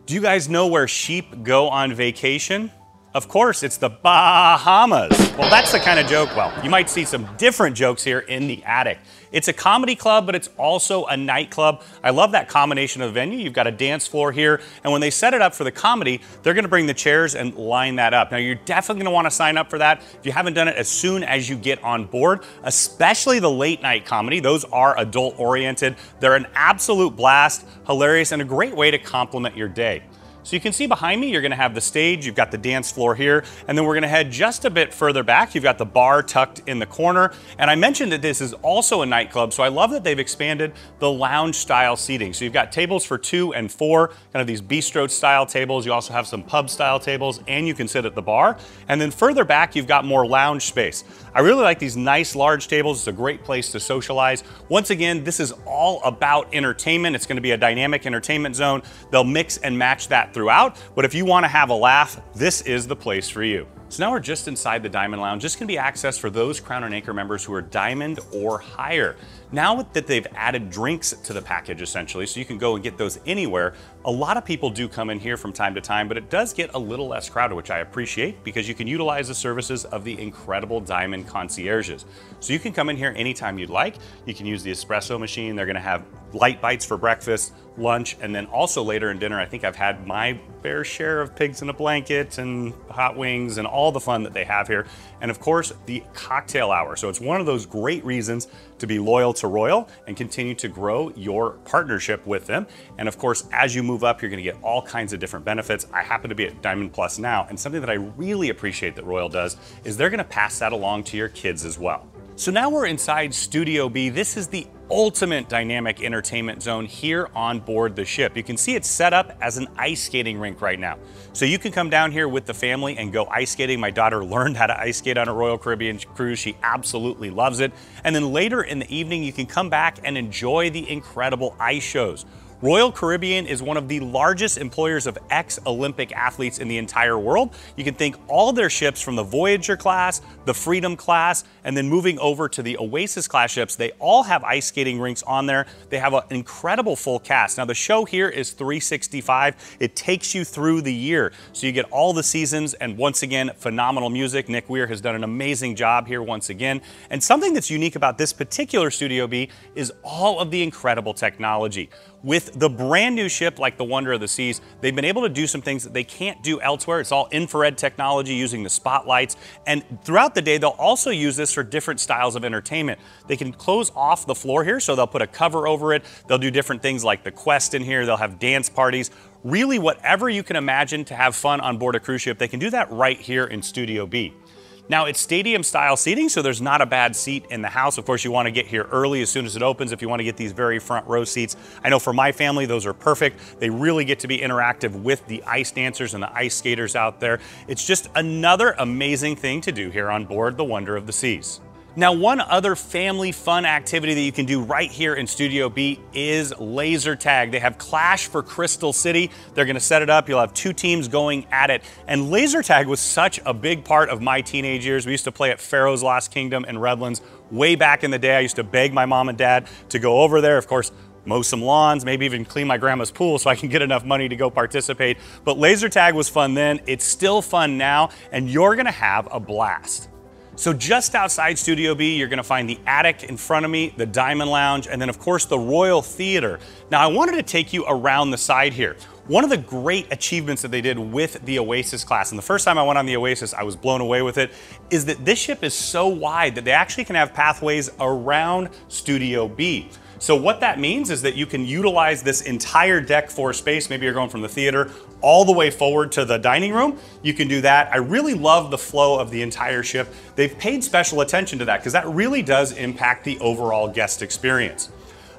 A: Do you guys know where sheep go on vacation? Of course, it's the Bahamas. Well, that's the kind of joke, well, you might see some different jokes here in the attic. It's a comedy club, but it's also a nightclub. I love that combination of the venue. You've got a dance floor here, and when they set it up for the comedy, they're gonna bring the chairs and line that up. Now, you're definitely gonna wanna sign up for that. If you haven't done it, as soon as you get on board, especially the late night comedy, those are adult oriented. They're an absolute blast, hilarious, and a great way to complement your day. So you can see behind me, you're gonna have the stage, you've got the dance floor here, and then we're gonna head just a bit further back. You've got the bar tucked in the corner. And I mentioned that this is also a nightclub, so I love that they've expanded the lounge style seating. So you've got tables for 2 and 4, kind of these bistro style tables. You also have some pub style tables, and you can sit at the bar. And then further back, you've got more lounge space. I really like these nice large tables. It's a great place to socialize. Once again, this is all about entertainment. It's gonna be a dynamic entertainment zone. They'll mix and match that throughout, but if you want to have a laugh, this is the place for you. So now we're just inside the Diamond Lounge. This can be accessed for those Crown and Anchor members who are Diamond or higher. Now that they've added drinks to the package, essentially, so you can go and get those anywhere, a lot of people do come in here from time to time, but it does get a little less crowded, which I appreciate because you can utilize the services of the incredible Diamond concierges. So you can come in here anytime you'd like. You can use the espresso machine. They're gonna have light bites for breakfast, lunch, and then also later in dinner, I think I've had my fair share of pigs in a blanket and hot wings and all the fun that they have here. And of course, the cocktail hour. So it's one of those great reasons to be loyal to Royal and continue to grow your partnership with them. And of course, as you move up, you're gonna get all kinds of different benefits. I happen to be at Diamond Plus now, and something that I really appreciate that Royal does is they're gonna pass that along to your kids as well. So now we're inside Studio B. This is the ultimate dynamic entertainment zone here on board the ship. You can see it's set up as an ice skating rink right now. So you can come down here with the family and go ice skating. My daughter learned how to ice skate on a Royal Caribbean cruise. She absolutely loves it. And then later in the evening, you can come back and enjoy the incredible ice shows. Royal Caribbean is one of the largest employers of ex-Olympic athletes in the entire world. You can think all their ships from the Voyager class, the Freedom class, and then moving over to the Oasis Class ships, they all have ice skating rinks on there. They have an incredible full cast. Now the show here is 365. It takes you through the year. So you get all the seasons, and once again, phenomenal music. Nick Weir has done an amazing job here once again. And something that's unique about this particular Studio B is all of the incredible technology. With the brand new ship like the Wonder of the Seas, they've been able to do some things that they can't do elsewhere. It's all infrared technology using the spotlights. And throughout the day, they'll also use this for different styles of entertainment. They can close off the floor here, so they'll put a cover over it. They'll do different things like the Quest in here. They'll have dance parties. Really, whatever you can imagine to have fun on board a cruise ship, they can do that right here in Studio B. Now it's stadium style seating, so there's not a bad seat in the house. Of course, you want to get here early as soon as it opens if you want to get these very front row seats. I know for my family, those are perfect. They really get to be interactive with the ice dancers and the ice skaters out there. It's just another amazing thing to do here on board the Wonder of the Seas. Now, one other family fun activity that you can do right here in Studio B is laser tag. They have Clash for Crystal City. They're gonna set it up. You'll have two teams going at it. And laser tag was such a big part of my teenage years. We used to play at Pharaoh's Lost Kingdom in Redlands way back in the day. I used to beg my mom and dad to go over there. Of course, mow some lawns, maybe even clean my grandma's pool so I can get enough money to go participate. But laser tag was fun then. It's still fun now, and you're gonna have a blast. So just outside Studio B, you're gonna find the attic in front of me, the Diamond Lounge, and then of course the Royal Theater. Now I wanted to take you around the side here. One of the great achievements that they did with the Oasis class, and the first time I went on the Oasis, I was blown away with it, is that this ship is so wide that they actually can have pathways around Studio B. So what that means is that you can utilize this entire deck for space. Maybe you're going from the theater all the way forward to the dining room. You can do that. I really love the flow of the entire ship. They've paid special attention to that because that really does impact the overall guest experience.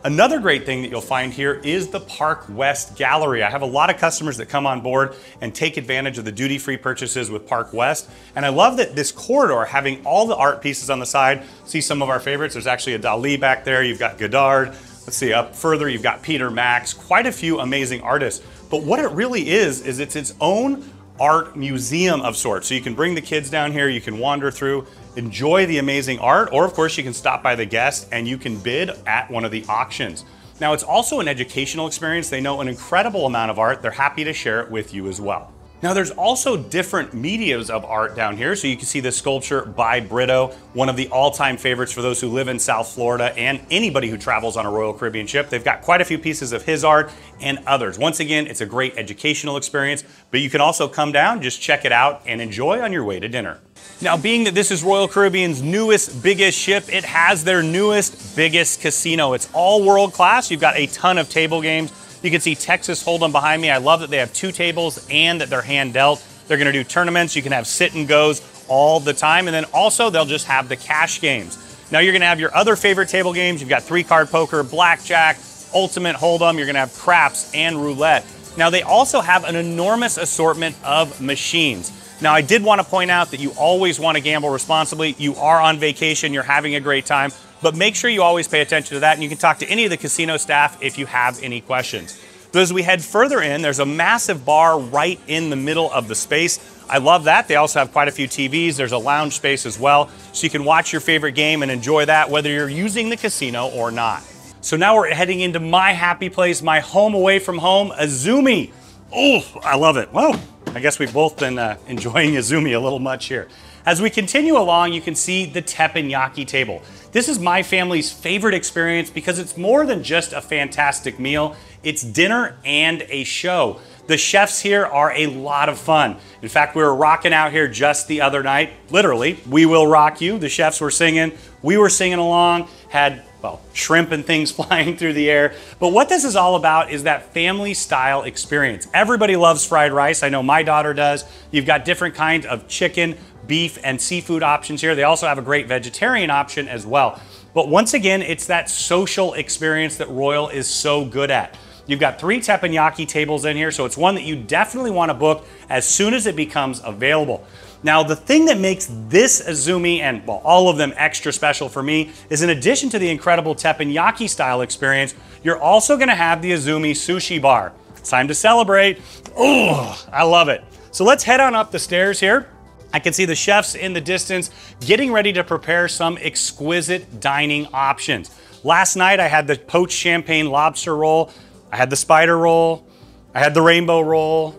A: Another great thing that you'll find here is the Park West Gallery. I have a lot of customers that come on board and take advantage of the duty-free purchases with Park West. And I love that this corridor, having all the art pieces on the side, see some of our favorites. There's actually a Dali back there. You've got Godard. Let's see, up further, you've got Peter Max, quite a few amazing artists. But what it really is it's its own art museum of sorts. So you can bring the kids down here, you can wander through, enjoy the amazing art, or of course you can stop by the guest and you can bid at one of the auctions. Now it's also an educational experience. They know an incredible amount of art. They're happy to share it with you as well. Now there's also different medias of art down here. So you can see this sculpture by Brito, one of the all-time favorites for those who live in South Florida and anybody who travels on a Royal Caribbean ship. They've got quite a few pieces of his art and others. Once again, it's a great educational experience, but you can also come down, just check it out and enjoy on your way to dinner. Now, being that this is Royal Caribbean's newest, biggest ship, it has their newest, biggest casino. It's all world class. You've got a ton of table games. You can see Texas Hold'em behind me. I love that they have two tables and that they're hand dealt. They're gonna do tournaments. You can have sit and goes all the time. And then also they'll just have the cash games. Now you're gonna have your other favorite table games. You've got 3-card poker, blackjack, ultimate Hold'em. You're gonna have craps and roulette. Now they also have an enormous assortment of machines. Now I did wanna point out that you always wanna gamble responsibly. You are on vacation, you're having a great time, but make sure you always pay attention to that, and you can talk to any of the casino staff if you have any questions. But as we head further in, there's a massive bar right in the middle of the space. I love that. They also have quite a few TVs. There's a lounge space as well, so you can watch your favorite game and enjoy that whether you're using the casino or not. So now we're heading into my happy place, my home away from home, Azumi. Oh, I love it. Whoa, I guess we've both been enjoying Azumi a little much here. As we continue along, you can see the teppanyaki table. This is my family's favorite experience because it's more than just a fantastic meal. It's dinner and a show. The chefs here are a lot of fun. In fact, we were rocking out here just the other night. Literally, We Will Rock You. The chefs were singing, we were singing along, had, well, shrimp and things flying through the air. But what this is all about is that family style experience. Everybody loves fried rice. I know my daughter does. You've got different kinds of chicken, beef, and seafood options here. They also have a great vegetarian option as well. But once again, it's that social experience that Royal is so good at. You've got 3 teppanyaki tables in here, so it's one that you definitely want to book as soon as it becomes available. Now, the thing that makes this Azumi and, well, all of them extra special for me is in addition to the incredible teppanyaki style experience, you're also gonna have the Azumi sushi bar. It's time to celebrate. Oh, I love it. So let's head on up the stairs here. I can see the chefs in the distance getting ready to prepare some exquisite dining options. Last night I had the poached champagne lobster roll, I had the spider roll, I had the rainbow roll,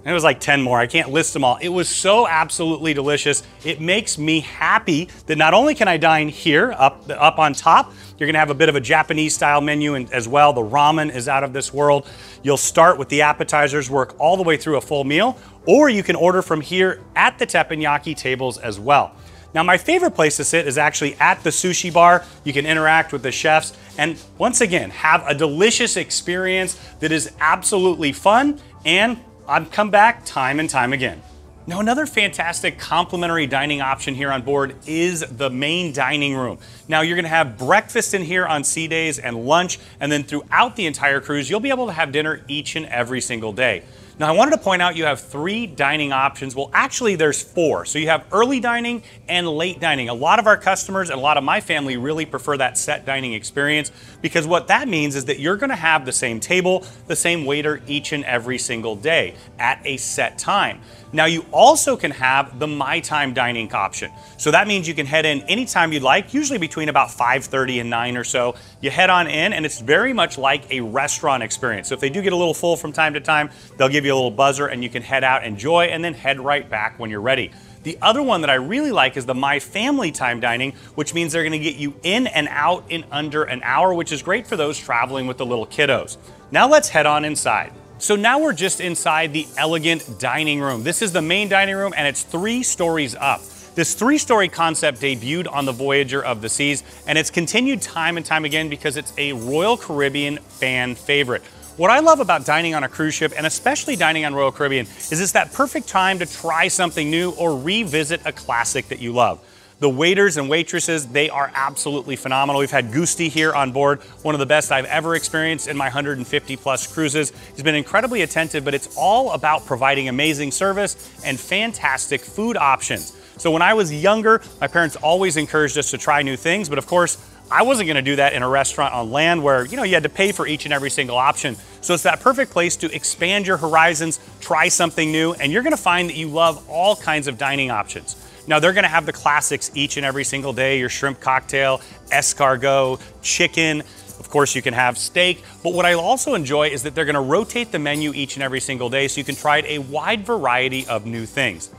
A: and it was like 10 more. I can't list them all. It was so absolutely delicious. It makes me happy that not only can I dine here up on top, you're gonna have a bit of a Japanese style menu as well. The ramen is out of this world. You'll start with the appetizers, work all the way through a full meal, or you can order from here at the teppanyaki tables as well. Now, my favorite place to sit is actually at the sushi bar. You can interact with the chefs and once again, have a delicious experience that is absolutely fun, and I've come back time and time again. Now, another fantastic complimentary dining option here on board is the main dining room. Now, you're gonna have breakfast in here on sea days and lunch, and then throughout the entire cruise, you'll be able to have dinner each and every single day. Now, I wanted to point out you have 3 dining options. Well, actually there's 4. So you have early dining and late dining. A lot of our customers and a lot of my family really prefer that set dining experience, because what that means is that you're gonna have the same table, the same waiter each and every single day at a set time. Now, you also can have the My Time dining option. So that means you can head in anytime you'd like, usually between about 5:30 and 9 or so. You head on in, and it's very much like a restaurant experience. So if they do get a little full from time to time, they'll give you a little buzzer and you can head out, enjoy, and then head right back when you're ready. The other one that I really like is the My Family Time dining, which means they're gonna get you in and out in under an hour, which is great for those traveling with the little kiddos. Now let's head on inside. So now we're just inside the elegant dining room. This is the main dining room, and it's 3 stories up. This 3-story concept debuted on the Voyager of the Seas, and it's continued time and time again because it's a Royal Caribbean fan favorite. What I love about dining on a cruise ship, and especially dining on Royal Caribbean, is it's that perfect time to try something new or revisit a classic that you love. The waiters and waitresses, they are absolutely phenomenal. We've had Gusti here on board, one of the best I've ever experienced in my 150 plus cruises. He's been incredibly attentive, but it's all about providing amazing service and fantastic food options. So when I was younger, my parents always encouraged us to try new things, but of course, I wasn't gonna do that in a restaurant on land where, you had to pay for each and every single option. So it's that perfect place to expand your horizons, try something new, and you're gonna find that you love all kinds of dining options. Now, they're gonna have the classics each and every single day, your shrimp cocktail, escargot, chicken. Of course, you can have steak, but what I also enjoy is that they're gonna rotate the menu each and every single day so you can try a wide variety of new things.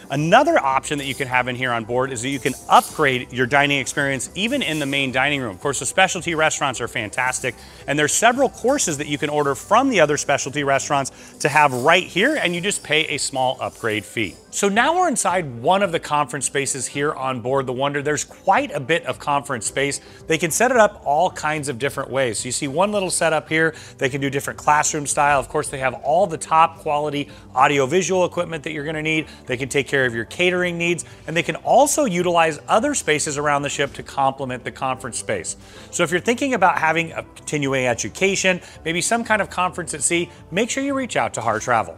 A: Another option that you can have in here on board is that you can upgrade your dining experience even in the main dining room. Of course, the specialty restaurants are fantastic, and there's several courses that you can order from the other specialty restaurants to have right here, and you just pay a small upgrade fee. So now we're inside one of the conference spaces here on board the Wonder. There's quite a bit of conference space. They can set it up all kinds of different ways. So you see one little setup here. They can do different classroom style. Of course, they have all the top quality audio-visual equipment that you're gonna need. They can take care of your catering needs, and they can also utilize other spaces around the ship to complement the conference space. So if you're thinking about having a continuing education, maybe some kind of conference at sea, make sure you reach out to Harr Travel.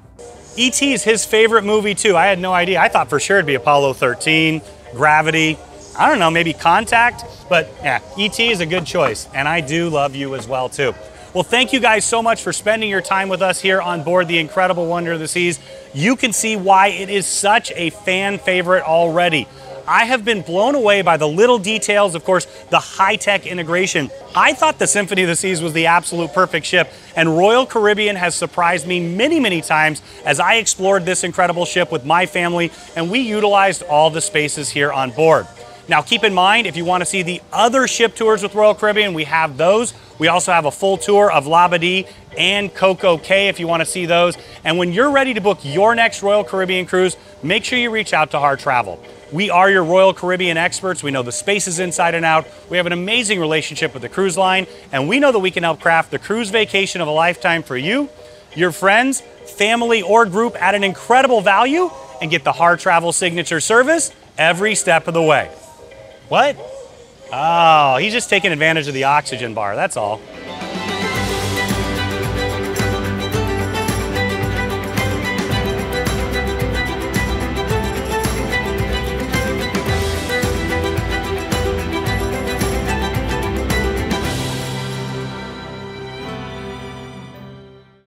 A: E.T. is his favorite movie too. I had no idea. I thought for sure it'd be Apollo 13, Gravity, I don't know, maybe Contact, but yeah, E.T. is a good choice, and I do love you as well too. Well, thank you guys so much for spending your time with us here on board the incredible Wonder of the Seas. You can see why it is such a fan favorite already. I have been blown away by the little details, of course, the high-tech integration. I thought the Symphony of the Seas was the absolute perfect ship, and Royal Caribbean has surprised me many, many times as I explored this incredible ship with my family, and we utilized all the spaces here on board. Now, keep in mind, if you want to see the other ship tours with Royal Caribbean, we have those. We also have a full tour of Labadee and Coco Cay if you want to see those. And when you're ready to book your next Royal Caribbean cruise, make sure you reach out to Harr Travel. We are your Royal Caribbean experts. We know the spaces inside and out. We have an amazing relationship with the cruise line, and we know that we can help craft the cruise vacation of a lifetime for you, your friends, family, or group at an incredible value, and get the Harr Travel signature service every step of the way. What? Oh, he's just taking advantage of the oxygen bar, that's all.